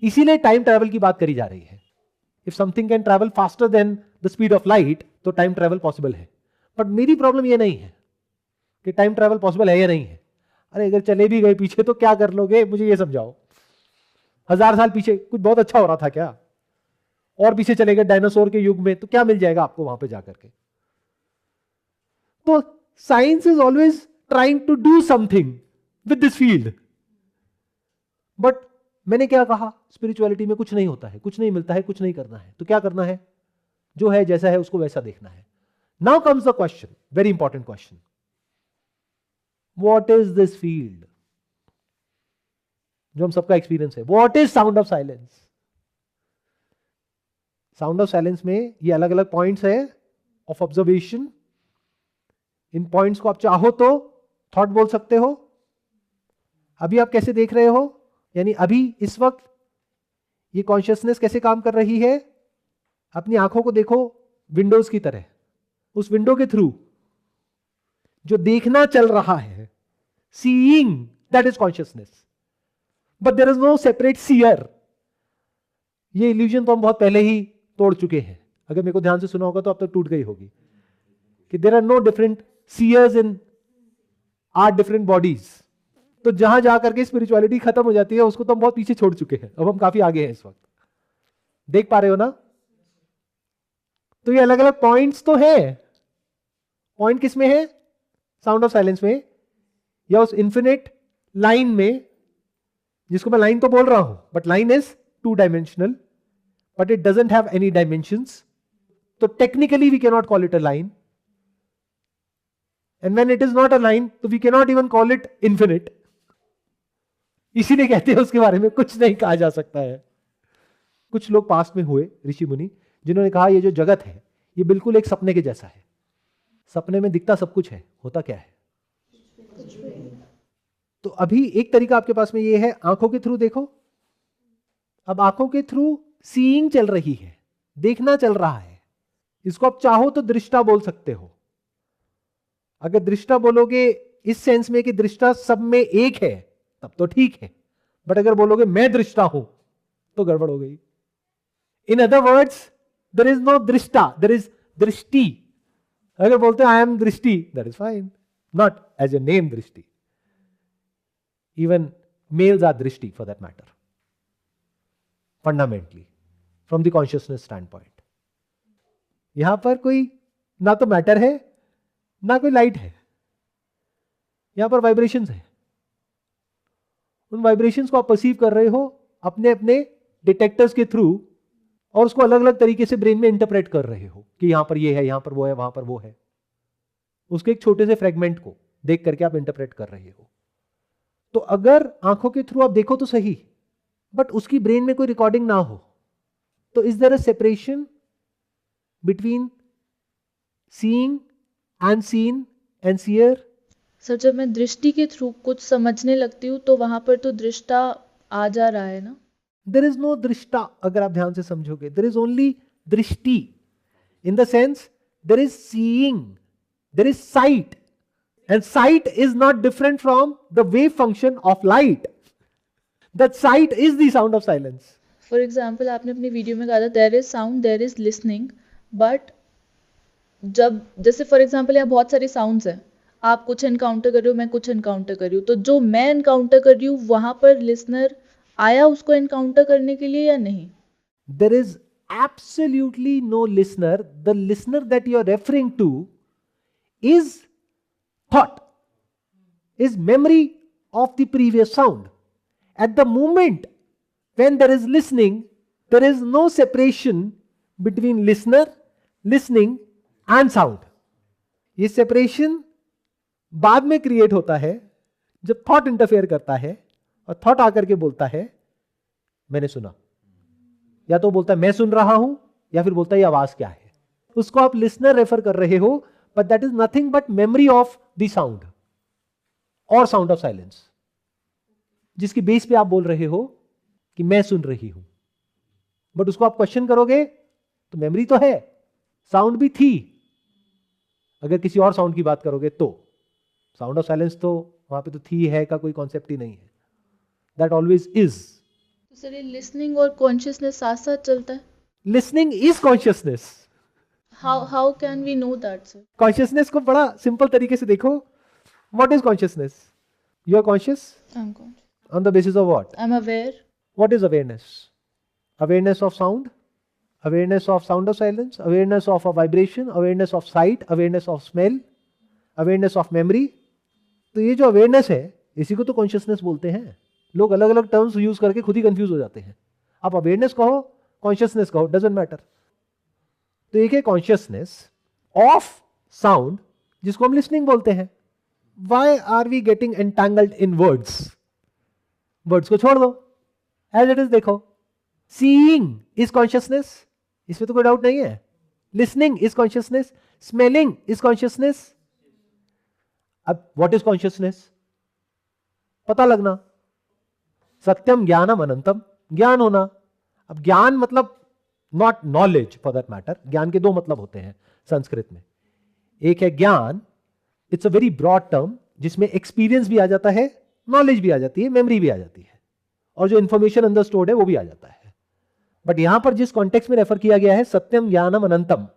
इसीलिए टाइम ट्रैवल की बात करी जा रही है। If something can travel faster than the speed of light, तो टाइम ट्रैवल पॉसिबल है। बट मेरी प्रॉब्लम ये नहीं है कि टाइम ट्रैवल पॉसिबल है या नहीं है। अरे अगर चले भी गए पीछे तो क्या कर लोगे, मुझे ये समझाओ। 1000 साल पीछे कुछ बहुत अच्छा हो रहा था क्या? और पीछे चले गए डायनासोर के युग में, तो क्या मिल जाएगा आपको वहां पे जाकर के? तो science is always trying to do something with this field. But मैंने क्या कहा, स्पिरिचुअलिटी में कुछ नहीं होता है, कुछ नहीं मिलता है, कुछ नहीं करना है। तो क्या करना है? जो है जैसा है उसको वैसा देखना है। Now comes the question, very important question, what is this field? जो हम सबका एक्सपीरियंस है, what is sound of silence? Sound of silence में ये अलग अलग पॉइंट्स है ऑफ ऑब्जर्वेशन। इन पॉइंट्स को आप चाहो तो थॉट बोल सकते हो। अभी आप कैसे देख रहे हो, यानी अभी इस वक्त ये कॉन्शियसनेस कैसे काम कर रही है? अपनी आंखों को देखो विंडोज की तरह। उस विंडो के थ्रू जो देखना चल रहा है, seeing, that is consciousness, but there is no separate seer. ये इल्यूजन तो हम बहुत पहले ही तोड़ चुके हैं, अगर मेरे को ध्यान से सुना होगा तो अब तक टूट गई होगी, कि there are no different seers in our different bodies. तो जहां जा करके स्पिरिचुअलिटी खत्म हो जाती है उसको तो हम बहुत पीछे छोड़ चुके हैं, अब हम काफी आगे हैं इस वक्त। देख पा रहे हो ना? तो ये अलग अलग पॉइंट्स तो है। पॉइंट किस में है? साउंड ऑफ साइलेंस में, या उस इन्फिनिट लाइन में, जिसको मैं लाइन तो बोल रहा हूं, but line is 2 dimensional, but it doesn't have any dimensions, तो technically we can not call it a line, and when it is not a line तो we can not even call it infinite. इसीलिए कहते हैं उसके बारे में कुछ नहीं कहा जा सकता है। कुछ लोग पास्ट में हुए ऋषि मुनि जिन्होंने कहा ये जो जगत है ये बिल्कुल एक सपने के जैसा है, सपने में दिखता सब कुछ है, होता क्या है? तो अभी एक तरीका आपके पास में ये है, आंखों के थ्रू देखो। अब आंखों के थ्रू सीइंग चल रही है, देखना चल रहा है। इसको आप चाहो तो दृष्टा बोल सकते हो। अगर दृष्टा बोलोगे इस सेंस में कि दृष्टा सब में एक है तब तो ठीक है, बट अगर बोलोगे मैं दृष्टा हूं तो गड़बड़ हो गई। In other words there is no दृष्टा, देयर इज दृष्टि। अगर बोलते हैं आई एम दृष्टि, that is fine, not as a name दृष्टि। इवन मेल्स आर दृष्टि for that matter, fundamentally from the consciousness stand point. यहां पर कोई ना तो मैटर है ना कोई लाइट है, यहां पर वाइब्रेशंस है। उन वाइब्रेशंस को आप परसीव कर रहे हो अपने अपने डिटेक्टर्स के थ्रू, और उसको अलग अलग तरीके से ब्रेन में इंटरप्रेट कर रहे हो कि यहां पर ये है, यहां पर वो है, वहां पर वो है। उसके एक छोटे से फ्रेगमेंट को देख करके आप इंटरप्रेट कर रहे हो। तो अगर आंखों के थ्रू आप देखो तो सही, बट उसकी ब्रेन में कोई रिकॉर्डिंग ना हो, तो is there a separation between seeing and seen and seer? Sir जब मैं दृष्टि के थ्रू कुछ समझने लगती हूँ तो वहां पर तो दृष्टा आ जा रहा है ना? देयर इज नो दृष्टा। अगर आप ध्यान से समझोगे, देयर इज ओनली दृष्टि, in the sense there is seeing, there is sight, and sight is not different from the wave function of light. That sight is the sound of silence. For example आपने अपनी वीडियो में कहा था there is sound, there is listening, but जब जैसे फॉर एग्जाम्पल यहाँ बहुत सारी साउंड्स हैं, आप कुछ एनकाउंटर कर रहे हो, मैं कुछ एनकाउंटर कर रही हूँ, तो जो मैं एनकाउंटर कर रही हूँ वहां पर लिसनर आया उसको एनकाउंटर करने के लिए या नहीं? There is absolutely no listener. The listener that you are referring to is thought, is memory of the previous sound. At the moment when there is listening, there is no separation between listener, listening and sound. ये separation बाद में क्रिएट होता है जब थॉट इंटरफेयर करता है और थॉट आकर के बोलता है मैंने सुना, या तो बोलता है मैं सुन रहा हूं, या फिर बोलता है ये आवाज क्या है। उसको आप लिसनर रेफर कर रहे हो, but that is nothing but memory of the sound और साउंड ऑफ साइलेंस, जिसकी बेस पे आप बोल रहे हो कि मैं सुन रही हूं। बट उसको आप क्वेश्चन करोगे तो मेमोरी तो है, साउंड भी थी। अगर किसी और साउंड की बात करोगे तो साउंड ऑफ साइलेंस तो वहां पे तो थी है का कोई कॉन्सेप्ट ही नहीं है, दैट ऑलवेज इज। तो सर ये लिसनिंग और कॉन्शियसनेस साथ साथ चलता है? Listening is consciousness. How can we know that sir? Consciousness को बड़ा सिंपल तरीके से देखो। What is consciousness? You are conscious I am conscious on the basis of what? I am aware. What is awareness? Awareness of sound, awareness of sound of silence, awareness of a vibration, awareness of sight, awareness of smell, awareness of memory. तो ये जो अवेयरनेस है इसी को तो कॉन्शियसनेस बोलते हैं। लोग अलग अलग टर्म्स यूज करके खुद ही कंफ्यूज हो जाते हैं। आप अवेयरनेस कहो, कॉन्शियसनेस कहो, डजंट मैटर। तो एक है कॉन्शियसनेस ऑफ साउंड जिसको हम लिसनिंग बोलते हैं। Why are we getting entangled in words? Words को छोड़ दो, एज इट इज देखो। सीइंग इज कॉन्शियसनेस, इसमें तो कोई डाउट नहीं है। Listening is consciousness, smelling is consciousness. अब व्हाट इज कॉन्शियसनेस? पता लगना। सत्यम ज्ञानम अनंतम, ज्ञान होना। अब ज्ञान मतलब not knowledge for that matter. ज्ञान के दो मतलब होते हैं संस्कृत में। एक है ज्ञान it's a very broad term जिसमें एक्सपीरियंस भी आ जाता है, नॉलेज भी आ जाती है, मेमोरी भी आ जाती है, और जो इंफॉर्मेशन अंदर स्टोर्ड है वो भी आ जाता है। बट यहां पर जिस कॉन्टेक्स्ट में रेफर किया गया है सत्यम ज्ञानम अनंतम,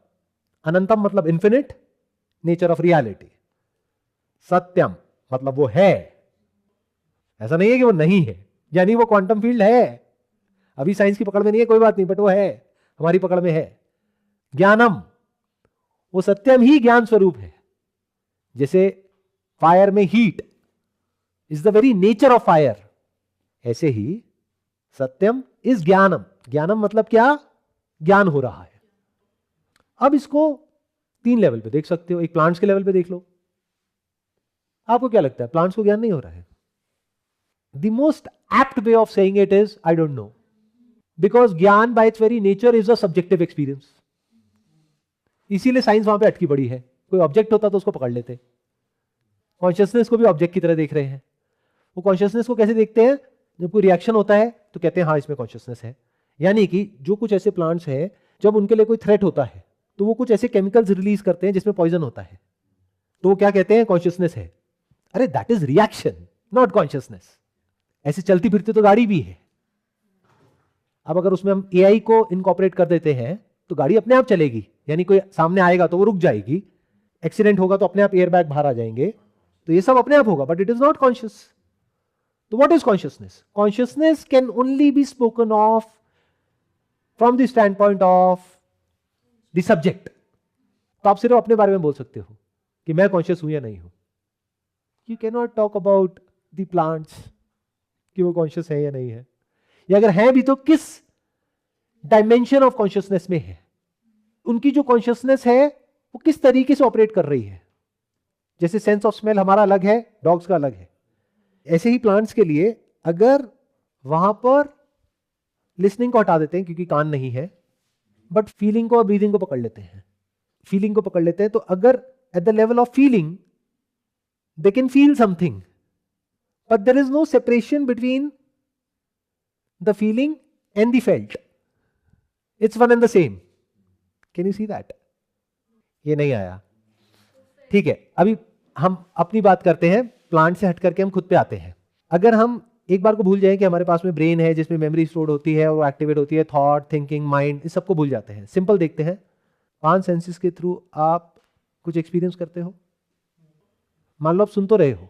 अनंतम मतलब इंफिनिट, नेचर ऑफ रियलिटी। सत्यम मतलब वो है, ऐसा नहीं है कि वो नहीं है, यानी वो क्वांटम फील्ड है। अभी साइंस की पकड़ में नहीं है, कोई बात नहीं, बट वो है, हमारी पकड़ में है। ज्ञानम, वो सत्यम ही ज्ञान स्वरूप है। जैसे फायर में heat is the very nature of fire, ऐसे ही सत्यम इज ज्ञानम। ज्ञानम मतलब क्या? ज्ञान हो रहा है। अब इसको 3 लेवल पे देख सकते हो। एक प्लांट्स के लेवल पे देख लो। आपको क्या लगता है, प्लांट्स को ज्ञान नहीं हो रहा है? The most apt way of saying it is I don't know, because gyan by its very nature is a subjective experience. इसीलिए साइंस वहां पे अटकी पड़ी है। कोई ऑब्जेक्ट होता तो उसको पकड़ लेते। कॉन्शियसनेस को भी ऑब्जेक्ट की तरह देख रहे हैं। वो कॉन्शियसनेस को कैसे देखते हैं? जब कोई रिएक्शन होता है तो कहते हैं हाँ इसमें कॉन्शियसनेस है। यानी कि जो कुछ ऐसे प्लांट्स हैं, जब उनके लिए कोई थ्रेट होता है तो वो कुछ ऐसे केमिकल्स रिलीज करते हैं जिसमें पॉइजन होता है, तो वो क्या कहते हैं? कॉन्शियसनेस है। अरे that is reaction, not consciousness. ऐसे चलती फिरती तो गाड़ी भी है। अब अगर उसमें हम एआई को इनकॉर्पोरेट कर देते हैं तो गाड़ी अपने आप चलेगी, यानी कोई सामने आएगा तो वो रुक जाएगी, एक्सीडेंट होगा तो अपने आप एयरबैग बाहर आ जाएंगे, तो ये सब अपने आप होगा, but it is not conscious. तो what is consciousness? Consciousness can only be spoken of from the stand point of the subject. तो आप सिर्फ अपने बारे में बोल सकते हो कि मैं कॉन्शियस हूं या नहीं हूं। You can not talk about the plants कि वो कॉन्शियस है या नहीं है, या अगर है भी तो किस डायमेंशन ऑफ कॉन्शियसनेस में है। उनकी जो कॉन्शियसनेस है वो किस तरीके से ऑपरेट कर रही है। जैसे सेंस ऑफ स्मेल हमारा अलग है, डॉग्स का अलग है, ऐसे ही प्लांट्स के लिए अगर वहां पर लिसनिंग को हटा देते हैं क्योंकि कान नहीं है, बट फीलिंग को और ब्रीदिंग को पकड़ लेते हैं, फीलिंग को पकड़ लेते हैं, तो अगर at the level of feeling they can feel something, but there is no separation between the feeling and the felt, it's one and the same. Can you see that? ये नहीं आया, ठीक है। अभी हम अपनी बात करते हैं, प्लांट से हट करके हम खुद पे आते हैं। अगर हम एक बार को भूल जाएं कि हमारे पास में ब्रेन है जिसमें मेमोरी स्टोर होती है और वो एक्टिवेट होती है, थॉट, थिंकिंग, माइंड, इस सबको भूल जाते हैं। सिंपल देखते हैं, 5 सेंसेस के थ्रू आप कुछ एक्सपीरियंस करते हो। मान लो आप सुन तो रहे हो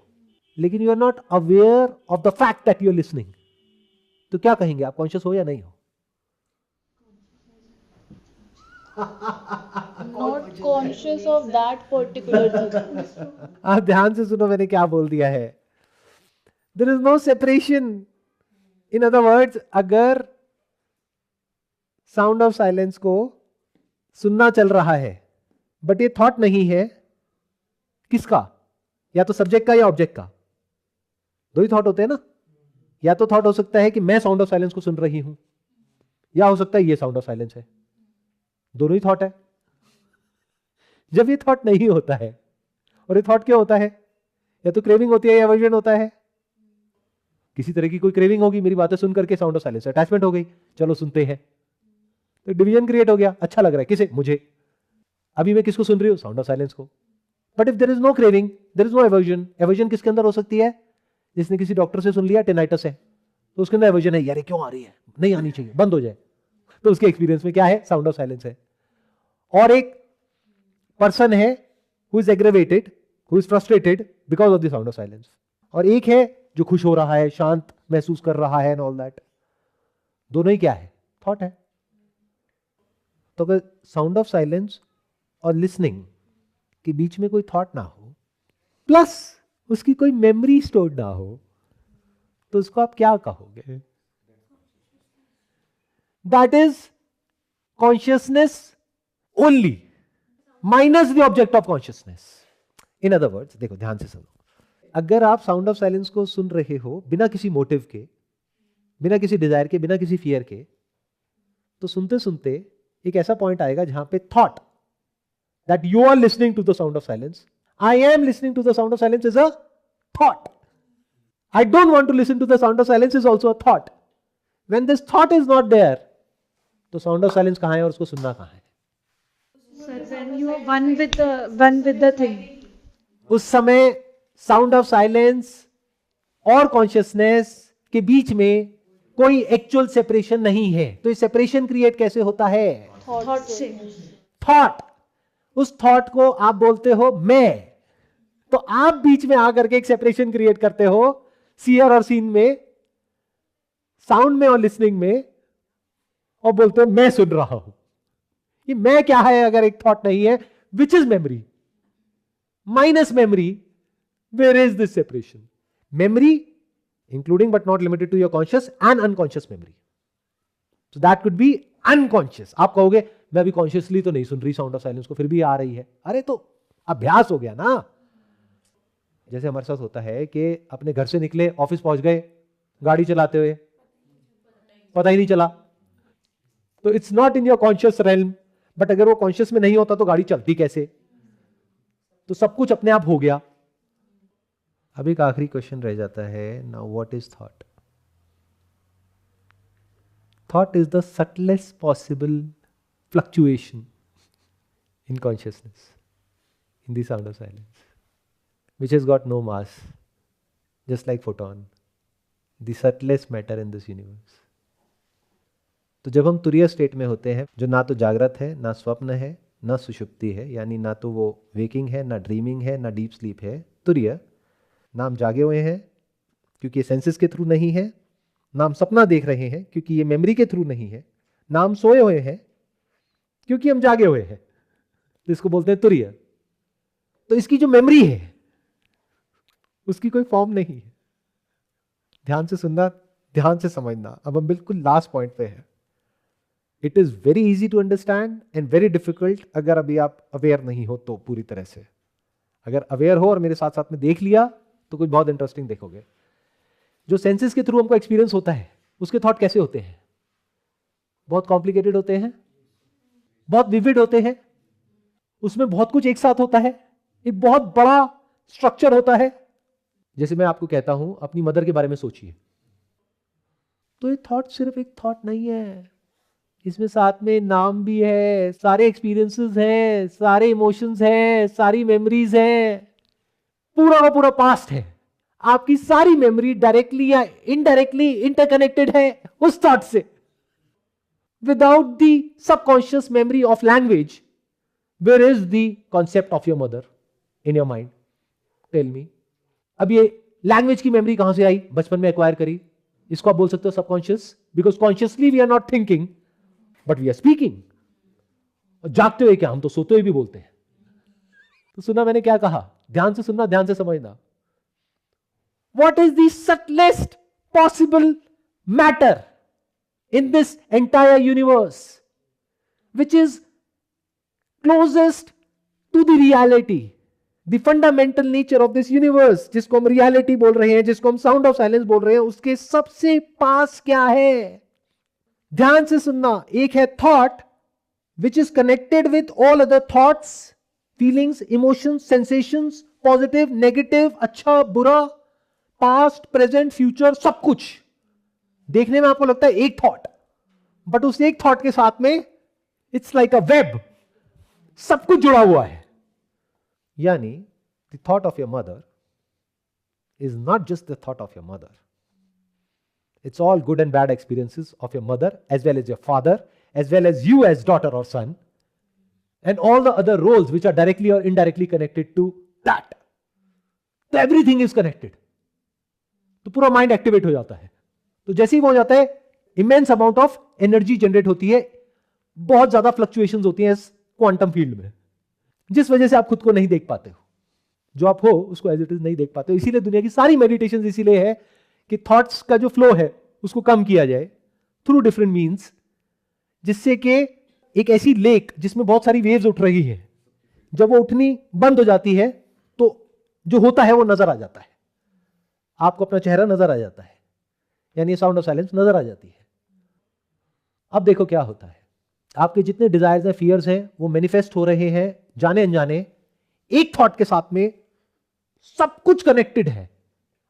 लेकिन you are not aware of the fact that you are listening, तो क्या कहेंगे आप, कॉन्शियस हो या नहीं हो? Not conscious of that particular thing. आप ध्यान से सुनो मैंने क्या बोल दिया है। There is no separation. In other words, अगर साउंड ऑफ साइलेंस को सुनना चल रहा है बट ये थॉट नहीं है, किसका? या तो सब्जेक्ट का या ऑब्जेक्ट का। दो ही थॉट होते हैं ना। या तो थॉट हो सकता है कि मैं साउंड ऑफ साइलेंस को सुन रही हूं, या हो सकता है ये साउंड ऑफ साइलेंस है। दोनों ही थॉट है। जब ये थॉट नहीं होता है, और ये थॉट क्या होता है? या तो क्रेविंग होती है या एवर्जन होता है। किसी तरह की कोई क्रेविंग होगी, मेरी बातें सुन करके साउंड ऑफ साइलेंस अटैचमेंट हो गई, चलो सुनते हैं, तो डिवीजन क्रिएट हो गया। अच्छा लग रहा है किसे? मुझे। अभी मैं किसको सुन रही हूं? साउंड ऑफ साइलेंस को। But if there is no craving, there is no aversion. Aversion किसके अंदर हो सकती है? जिसने किसी डॉक्टर से सुन लिया टेनाइटस है, तो उसके अंदर एवर्जन है, यार ये क्यों आ रही है, नहीं आनी चाहिए, बंद हो जाए। तो उसके एक्सपीरियंस में क्या है? साउंड ऑफ साइलेंस है। और एक पर्सन है who is aggravated, who is frustrated because of the sound of silence. और एक है जो खुश हो रहा है, शांत महसूस कर रहा है एंड ऑल दैट। दोनों ही क्या है? थॉट है। तो अगर साउंड ऑफ साइलेंस और लिसनिंग के बीच में कोई थॉट ना हो, प्लस उसकी कोई मेमोरी स्टोर्ड ना हो, तो उसको आप क्या कहोगे? That is consciousness only, minus the object of consciousness. In other words, देखो ध्यान से सुनो, अगर आप साउंड ऑफ साइलेंस को सुन रहे हो बिना किसी मोटिव के, बिना किसी डिजायर के, बिना किसी फियर के, तो सुनते सुनते एक ऐसा पॉइंट आएगा जहां पे thought that you are listening to the sound of silence, I am listening to the sound of silence, is a thought. I don't want to listen to the sound of silence is also a thought. When this thought is not there, तो sound of silence कहाँ है और उसको सुनना कहाँ है? Sir, when you are one with the thing. उस समय साउंड ऑफ साइलेंस और कॉन्शियसनेस के बीच में कोई एक्चुअल सेपरेशन नहीं है। तो ये सेपरेशन क्रिएट कैसे होता है? थॉट से। थॉट, उस थॉट को आप बोलते हो मैं। तो आप बीच में आकर के एक सेपरेशन क्रिएट करते हो, सीयर और सीन में, साउंड में और लिसनिंग में, और बोलते हो मैं सुन रहा हूं। ये मैं क्या है अगर एक थॉट नहीं है? Which is memory minus memory, where is this separation? Memory including but not limited to your conscious and unconscious memory. So that could be unconscious. आप कहोगे मैं अभी कॉन्शियसली तो नहीं सुन रही साउंड ऑफ साइलेंस को, फिर भी आ रही है। अरे तो अभ्यास हो गया ना। जैसे हमारे साथ होता है कि अपने घर से निकले, ऑफिस पहुंच गए, गाड़ी चलाते हुए पता ही नहीं चला, तो it's not in your conscious realm. But अगर वो कॉन्शियस में नहीं होता तो गाड़ी चलती कैसे? तो सब कुछ अपने आप हो गया। अब एक आखिरी क्वेश्चन रह जाता है, now what is thought? Thought is the subtlest possible fluctuation in consciousness, in the sound of silence, which has got no mass, just like photon, the subtlest matter in this universe. तो जब हम तुरीय स्टेट में होते हैं, जो ना तो जागृत है, ना स्वप्न है, ना सुषुप्ति है, यानी ना तो वो वेकिंग है, ना ड्रीमिंग है, ना डीप स्लीप है, तुरीय, ना हम जागे हुए हैं क्योंकि ये सेंसेस के थ्रू नहीं है, ना हम सपना देख रहे हैं क्योंकि ये मेमोरी के थ्रू नहीं है, ना हम सोए हुए हैं क्योंकि हम जागे हुए हैं, तो इसको बोलते हैं तुरीय। तो इसकी जो मेमोरी है उसकी कोई फॉर्म नहीं है। ध्यान से सुनना, ध्यान से समझना। अब हम बिल्कुल लास्ट पॉइंट पे हैं। It is very easy to understand and very difficult अगर अभी आप अवेयर नहीं हो तो पूरी तरह से। अगर अवेयर हो और मेरे साथ साथ में देख लिया तो कुछ बहुत इंटरेस्टिंग देखोगे। जो सेंसेस के थ्रू हमको एक्सपीरियंस होता है उसके थॉट कैसे होते हैं? बहुत कॉम्प्लिकेटेड होते हैं, बहुत विविड होते हैं, उसमें बहुत कुछ एक साथ होता है, एक बहुत बड़ा स्ट्रक्चर होता है। जैसे मैं आपको कहता हूं अपनी मदर के बारे में सोचिए, तो ये थॉट सिर्फ एक थॉट नहीं है, इसमें साथ में नाम भी है, सारे एक्सपीरियंसेस हैं, सारे इमोशंस हैं, सारी मेमोरीज हैं, पूरा का पूरा पास्ट है। आपकी सारी मेमोरी डायरेक्टली या इनडायरेक्टली इंटरकनेक्टेड है उस थॉट से। Without the subconscious memory of language, where is the concept of your mother in your mind? Tell me. अब ये लैंग्वेज की मेमोरी कहां से आई? बचपन में एक्वायर करी। इसको आप बोल सकते हो subconscious, because consciously we are not thinking but we are speaking. और जागते हुए क्या? हम तो सोते हुए भी बोलते हैं। तो सुना मैंने क्या कहा? ध्यान से सुनना, ध्यान से समझना। What is the subtlest possible matter in this entire universe which is closest to the reality, the fundamental nature of this universe, जिसको हम reality बोल रहे हैं, जिसको हम sound of silence बोल रहे हैं, उसके सबसे पास क्या है? ध्यान से सुनना। एक है thought which is connected with all other thoughts, feelings, emotions, sensations, positive, negative, अच्छा बुरा, पास्ट, प्रेजेंट, फ्यूचर, सब कुछ देखने में आपको लगता है एक थॉट, बट उस एक थॉट के साथ में इट्स लाइक अ वेब, सब कुछ जुड़ा हुआ है। यानी the thought of your mother is not just the thought of your mother, it's all good and bad experiences of your mother as well as your father, as well as you as daughter और son, and all the other roles which are directly और इनडायरेक्टली कनेक्टेड टू दैट। तो एवरीथिंग इज कनेक्टेड। तो पूरा माइंड एक्टिवेट हो जाता है। तो जैसे ही वो हो जाता है, immense amount of energy generate होती है, बहुत ज्यादा फ्लक्चुएशंस होती हैं इस क्वांटम फील्ड में, जिस वजह से आप खुद को नहीं देख पाते हो। जो आप हो उसको एज इट इज नहीं देख पाते हो। इसीलिए दुनिया की सारी मेडिटेशन इसीलिए है कि थॉट्स का जो फ्लो है उसको कम किया जाए थ्रू डिफरेंट मीन्स, जिससे कि एक ऐसी लेक जिसमें बहुत सारी वेव्स उठ रही है, जब वो उठनी बंद हो जाती है तो जो होता है वो नजर आ जाता है। आपको अपना चेहरा नजर आ जाता है, यानी साउंड ऑफ साइलेंस नजर आ जाती है। अब देखो क्या होता है। आपके जितने डिजायर्स हैं, फियर्स हैं, वो मैनिफेस्ट हो रहे हैं जाने अनजाने। एक थॉट के साथ में सब कुछ कनेक्टेड है।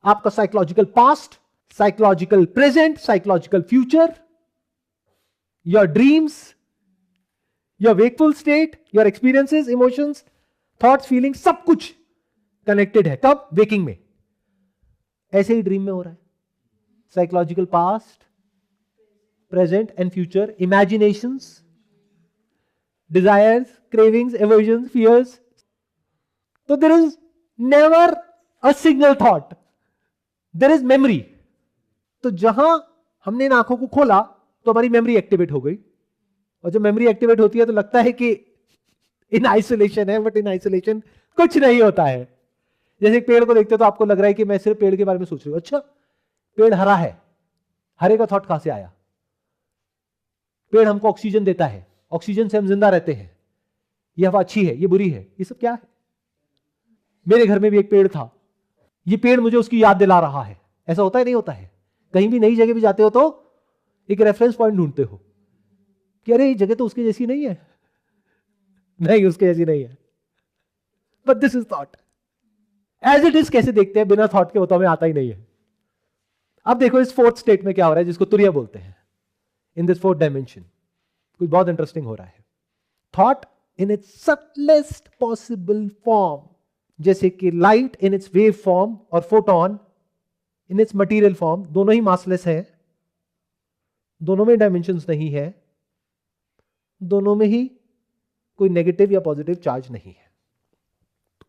आपका psychological past, psychological present, psychological future, your dreams, your wakeful state, your experiences, emotions, thoughts, feelings, सब कुछ कनेक्टेड है। कब? वेकिंग में। ऐसे ही ड्रीम में हो रहा है। Psychological past, present and future, imaginations, desires, cravings, aversions, fears. तो there is never a single thought, there is memory. तो जहां हमने इन आंखों को खोला तो हमारी मेमोरी एक्टिवेट हो गई, और जब मेमोरी एक्टिवेट होती है तो लगता है कि इन आइसोलेशन है, बट इन आइसोलेशन कुछ नहीं होता है। जैसे एक पेड़ को देखते हो तो आपको लग रहा है कि मैं सिर्फ पेड़ के बारे में सोच रही हूं। अच्छा, पेड़ हरा है, हरे का थॉट कहां से आया? पेड़ हमको ऑक्सीजन देता है, ऑक्सीजन से हम जिंदा रहते हैं, ये हवा अच्छी है, ये बुरी है, ये सब क्या है? मेरे घर में भी एक पेड़ था, ये पेड़ मुझे उसकी याद दिला रहा है। ऐसा होता है नहीं होता है? कहीं भी नई जगह भी जाते हो तो एक रेफरेंस पॉइंट ढूंढते हो कि अरे ये जगह तो उसकी जैसी नहीं है, नहीं उसके जैसी नहीं है, but this is thought. As it is कैसे देखते हैं बिना थॉट के, वो तो हमें आता ही नहीं है। अब देखो इस फोर्थ स्टेट में क्या हो रहा है, जिसको तुरिया बोलते हैं, इन दिस फोर्थ डायमेंशन कुछ बहुत इंटरेस्टिंग हो रहा है। Thought in its subtlest possible form, जैसे कि light in its wave form और photon in its material form, दोनों ही मासलेस है, दोनों में डायमेंशंस नहीं है, दोनों में ही कोई नेगेटिव या पॉजिटिव चार्ज नहीं है,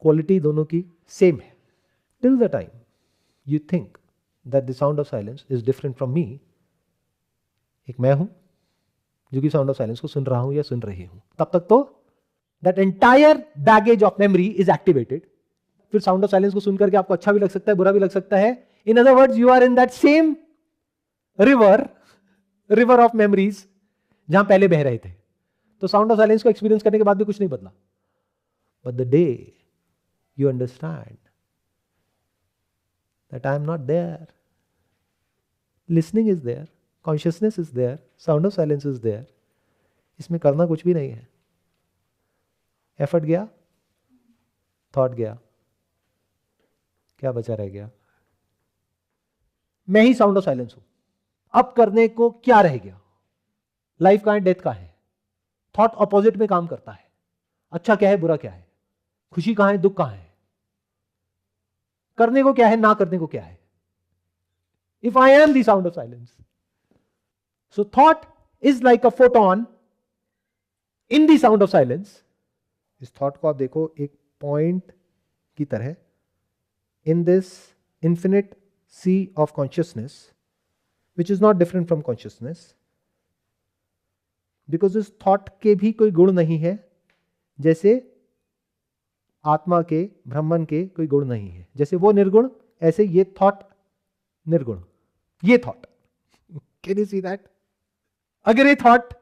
क्वालिटी दोनों की सेम है। Till the time you think that the sound of silence is different from me, एक मैं हूं जो कि साउंड ऑफ साइलेंस को सुन रहा हूं या सुन रही हूं, तब तक तो that entire baggage of memory is activated. फिर साउंड ऑफ साइलेंस को सुनकर के आपको अच्छा भी लग सकता है, बुरा भी लग सकता है। In other words, you are in that same river of memories जहां पहले बह रहे थे। तो साउंड ऑफ साइलेंस को एक्सपीरियंस करने के बाद भी कुछ नहीं बदला। But the day you understand that I am not there, listening is there, consciousness is there, sound of silence is there, इसमें करना कुछ भी नहीं है। एफर्ट गया, थॉट गया, क्या बचा रह गया? मैं ही साउंड ऑफ साइलेंस हूं। अब करने को क्या रह गया? लाइफ का है, डेथ का है। थॉट ऑपोजिट में काम करता है। अच्छा क्या है, बुरा क्या है, खुशी कहां है, दुख कहां है, करने को क्या है, ना करने को क्या है। If I am the sound of silence, so thought is like a photon in the sound of silence. इस थॉट को आप देखो एक पॉइंट की तरह in this infinite sea of consciousness, which is not different from consciousness, because इस thought के भी कोई गुण नहीं है, जैसे आत्मा के, ब्रह्मन के कोई गुण नहीं है। जैसे वो निर्गुण, ऐसे ये thought निर्गुण, ये thought। Can you see that? अगर ये thought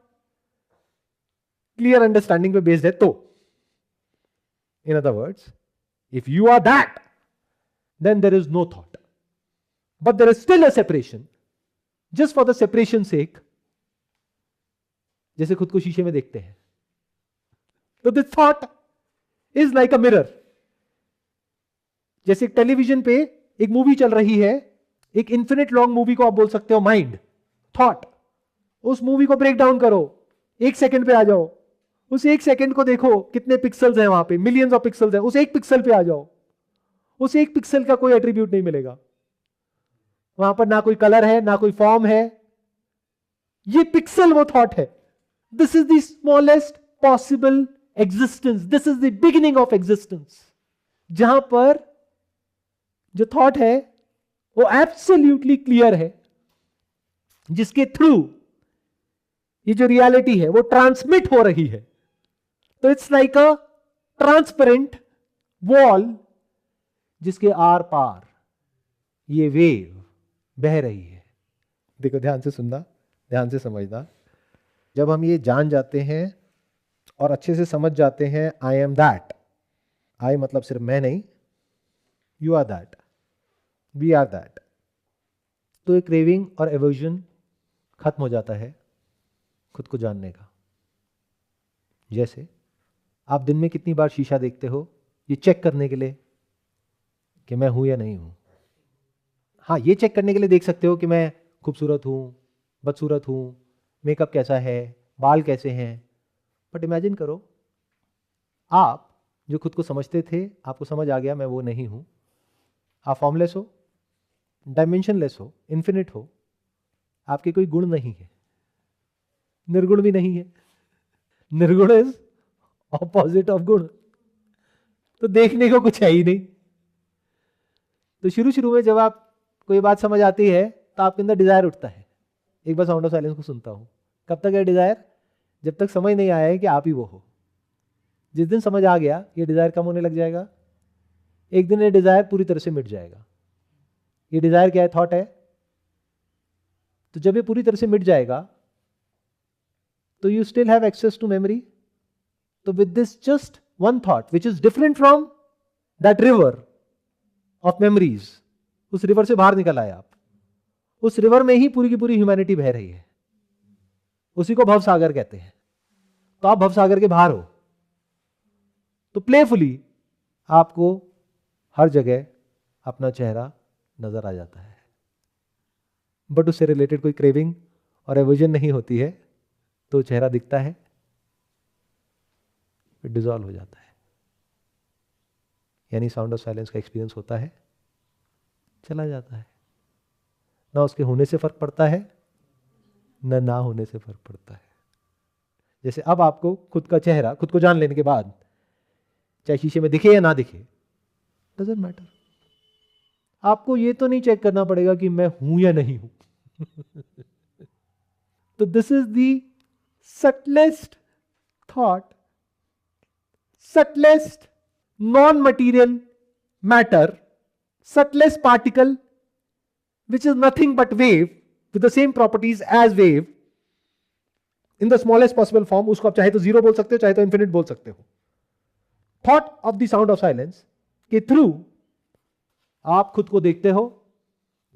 clear understanding पे based है तो, in other words, if you are that, then there is no thought. But there is still a separation, just for the separation sake. जैसे खुद को शीशे में देखते हैं, तो this thought is like a mirror. जैसे टेलीविजन पे एक मूवी चल रही है, एक इंफिनिट लॉन्ग मूवी को आप बोल सकते हो माइंड, थॉट। उस मूवी को ब्रेक डाउन करो, एक सेकंड पे आ जाओ, उस एक सेकंड को देखो कितने पिक्सल्स हैं वहां पे, मिलियंस ऑफ पिक्सल्स हैं, उस एक पिक्सल पे आ जाओ, उस एक पिक्सल का कोई एट्रीब्यूट नहीं मिलेगा वहां पर, ना कोई कलर है, ना कोई फॉर्म है, ये पिक्सल वो थॉट है। This is the smallest possible existence, this is the beginning of existence, जहां पर जो थॉट है वो एब्सोल्युटली क्लियर है, जिसके थ्रू ये जो रियलिटी है वो ट्रांसमिट हो रही है। तो it's like a transparent wall जिसके आर पार ये वेव बह रही है। देखो ध्यान से सुनना, ध्यान से समझना। जब हम ये जान जाते हैं और अच्छे से समझ जाते हैं आई एम दैट, आई मतलब सिर्फ मैं नहीं, you are that, we are that, तो एक क्रेविंग और एवर्जन खत्म हो जाता है खुद को जानने का। जैसे आप दिन में कितनी बार शीशा देखते हो ये चेक करने के लिए कि मैं हूं या नहीं हूं। हाँ, ये चेक करने के लिए देख सकते हो कि मैं खूबसूरत हूं, बदसूरत हूं, मेकअप कैसा है, बाल कैसे हैं, बट इमेजिन करो आप जो खुद को समझते थे, आपको समझ आ गया मैं वो नहीं हूं, आप फॉर्मलेस हो, डायमेंशनलेस हो, इन्फिनिट हो, आपके कोई गुण नहीं है, निर्गुण भी नहीं है। निर्गुण इज ऑपोजिट ऑफ गुण, तो देखने को कुछ है ही नहीं। तो शुरू शुरू में जब आप कोई बात समझ आती है तो आपके अंदर डिजायर उठता है। एक बार साउंड ऑफ साइलेंस को सुनता हूं, कब तक है डिजायर? जब तक समझ नहीं आया है कि आप ही वो हो। जिस दिन समझ आ गया ये डिजायर कम होने लग जाएगा, एक दिन ये डिजायर पूरी तरह से मिट जाएगा। ये डिजायर क्या है? थॉट है। तो जब ये पूरी तरह से मिट जाएगा तो you still have access to memory. तो with this just one thought which is different from that river of memories, उस रिवर से बाहर निकल आए आप। उस रिवर में ही पूरी की पूरी ह्यूमैनिटी बह रही है, उसी को भवसागर कहते हैं। तो आप भवसागर के बाहर हो, तो प्लेफुली आपको हर जगह अपना चेहरा नजर आ जाता है, बट उससे रिलेटेड कोई क्रेविंग और एवर्जन नहीं होती है, तो चेहरा दिखता है, फिर डिसॉल्व हो जाता है। यानी साउंड ऑफ साइलेंस का एक्सपीरियंस होता है, चला जाता है। ना उसके होने से फर्क पड़ता है, ना होने से फर्क पड़ता है। जैसे अब आपको खुद का चेहरा, खुद को जान लेने के बाद, चाहे शीशे में दिखे या ना दिखे, डजंट मैटर। आपको ये तो नहीं चेक करना पड़ेगा कि मैं हूं या नहीं हूं। तो this is the subtlest thought, subtlest non material matter, subtlest particle which is nothing but wave with the same properties as wave in the smallest possible form। उसको आप चाहे तो जीरो बोल सकते हो, चाहे तो इंफिनिट बोल सकते हो। Thought of the sound of silence के थ्रू आप खुद को देखते हो,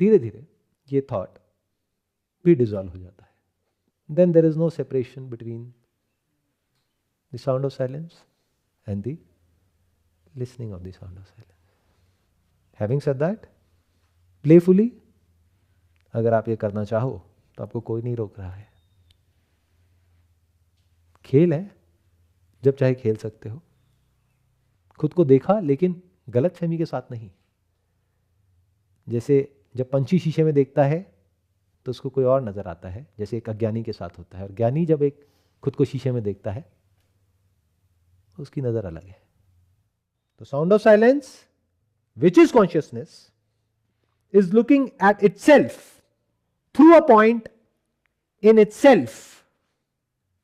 धीरे धीरे ये थॉट भी डिसॉल्व हो जाता है। Then there is no separation between the sound of silence and the listening of the sound of silence. Having said that, playfully अगर आप ये करना चाहो तो आपको कोई नहीं रोक रहा है। खेल है, जब चाहे खेल सकते हो। खुद को देखा लेकिन गलत फहमी के साथ नहीं। जैसे जब पंछी शीशे में देखता है तो उसको कोई और नजर आता है, जैसे एक अज्ञानी के साथ होता है। और ज्ञानी जब एक खुद को शीशे में देखता है उसकी नजर अलग है। तो sound of silence, which is consciousness, is looking at itself through a point in itself,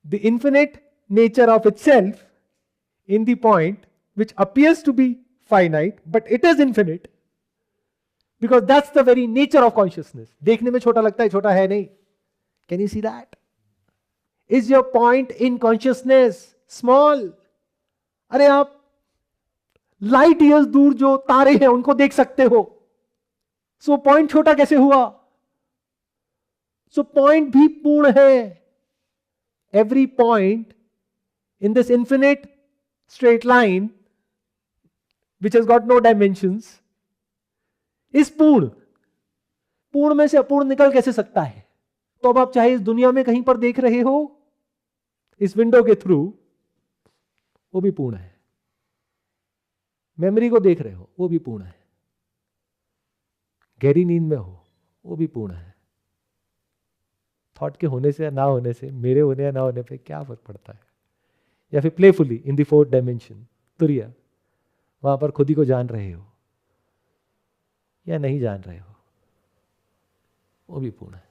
the infinite nature of itself in the point which appears to be finite, but it is infinite, because that's the very nature of consciousness. देखने में छोटा लगता है, छोटा है नहीं। Can you see that? Is your point in consciousness small? अरे आप लाइट ईयर्स दूर जो तारे हैं उनको देख सकते हो, सो पॉइंट छोटा कैसे हुआ? सो पॉइंट भी पूर्ण है। Every point in this infinite straight line which has got no dimensions is पूर्ण। पूर्ण में से अपूर्ण निकल कैसे सकता है? तो अब आप चाहे इस दुनिया में कहीं पर देख रहे हो, इस विंडो के थ्रू, वो भी पूर्ण है। मेमोरी को देख रहे हो, वो भी पूर्ण है। गहरी नींद में हो, वो भी पूर्ण है। थॉट के होने से या ना होने से, मेरे होने या ना होने पे क्या फर्क पड़ता है? या फिर playfully in the fourth dimension, तुरिया, वहां पर खुद ही को जान रहे हो या नहीं जान रहे हो, वो भी पूर्ण है।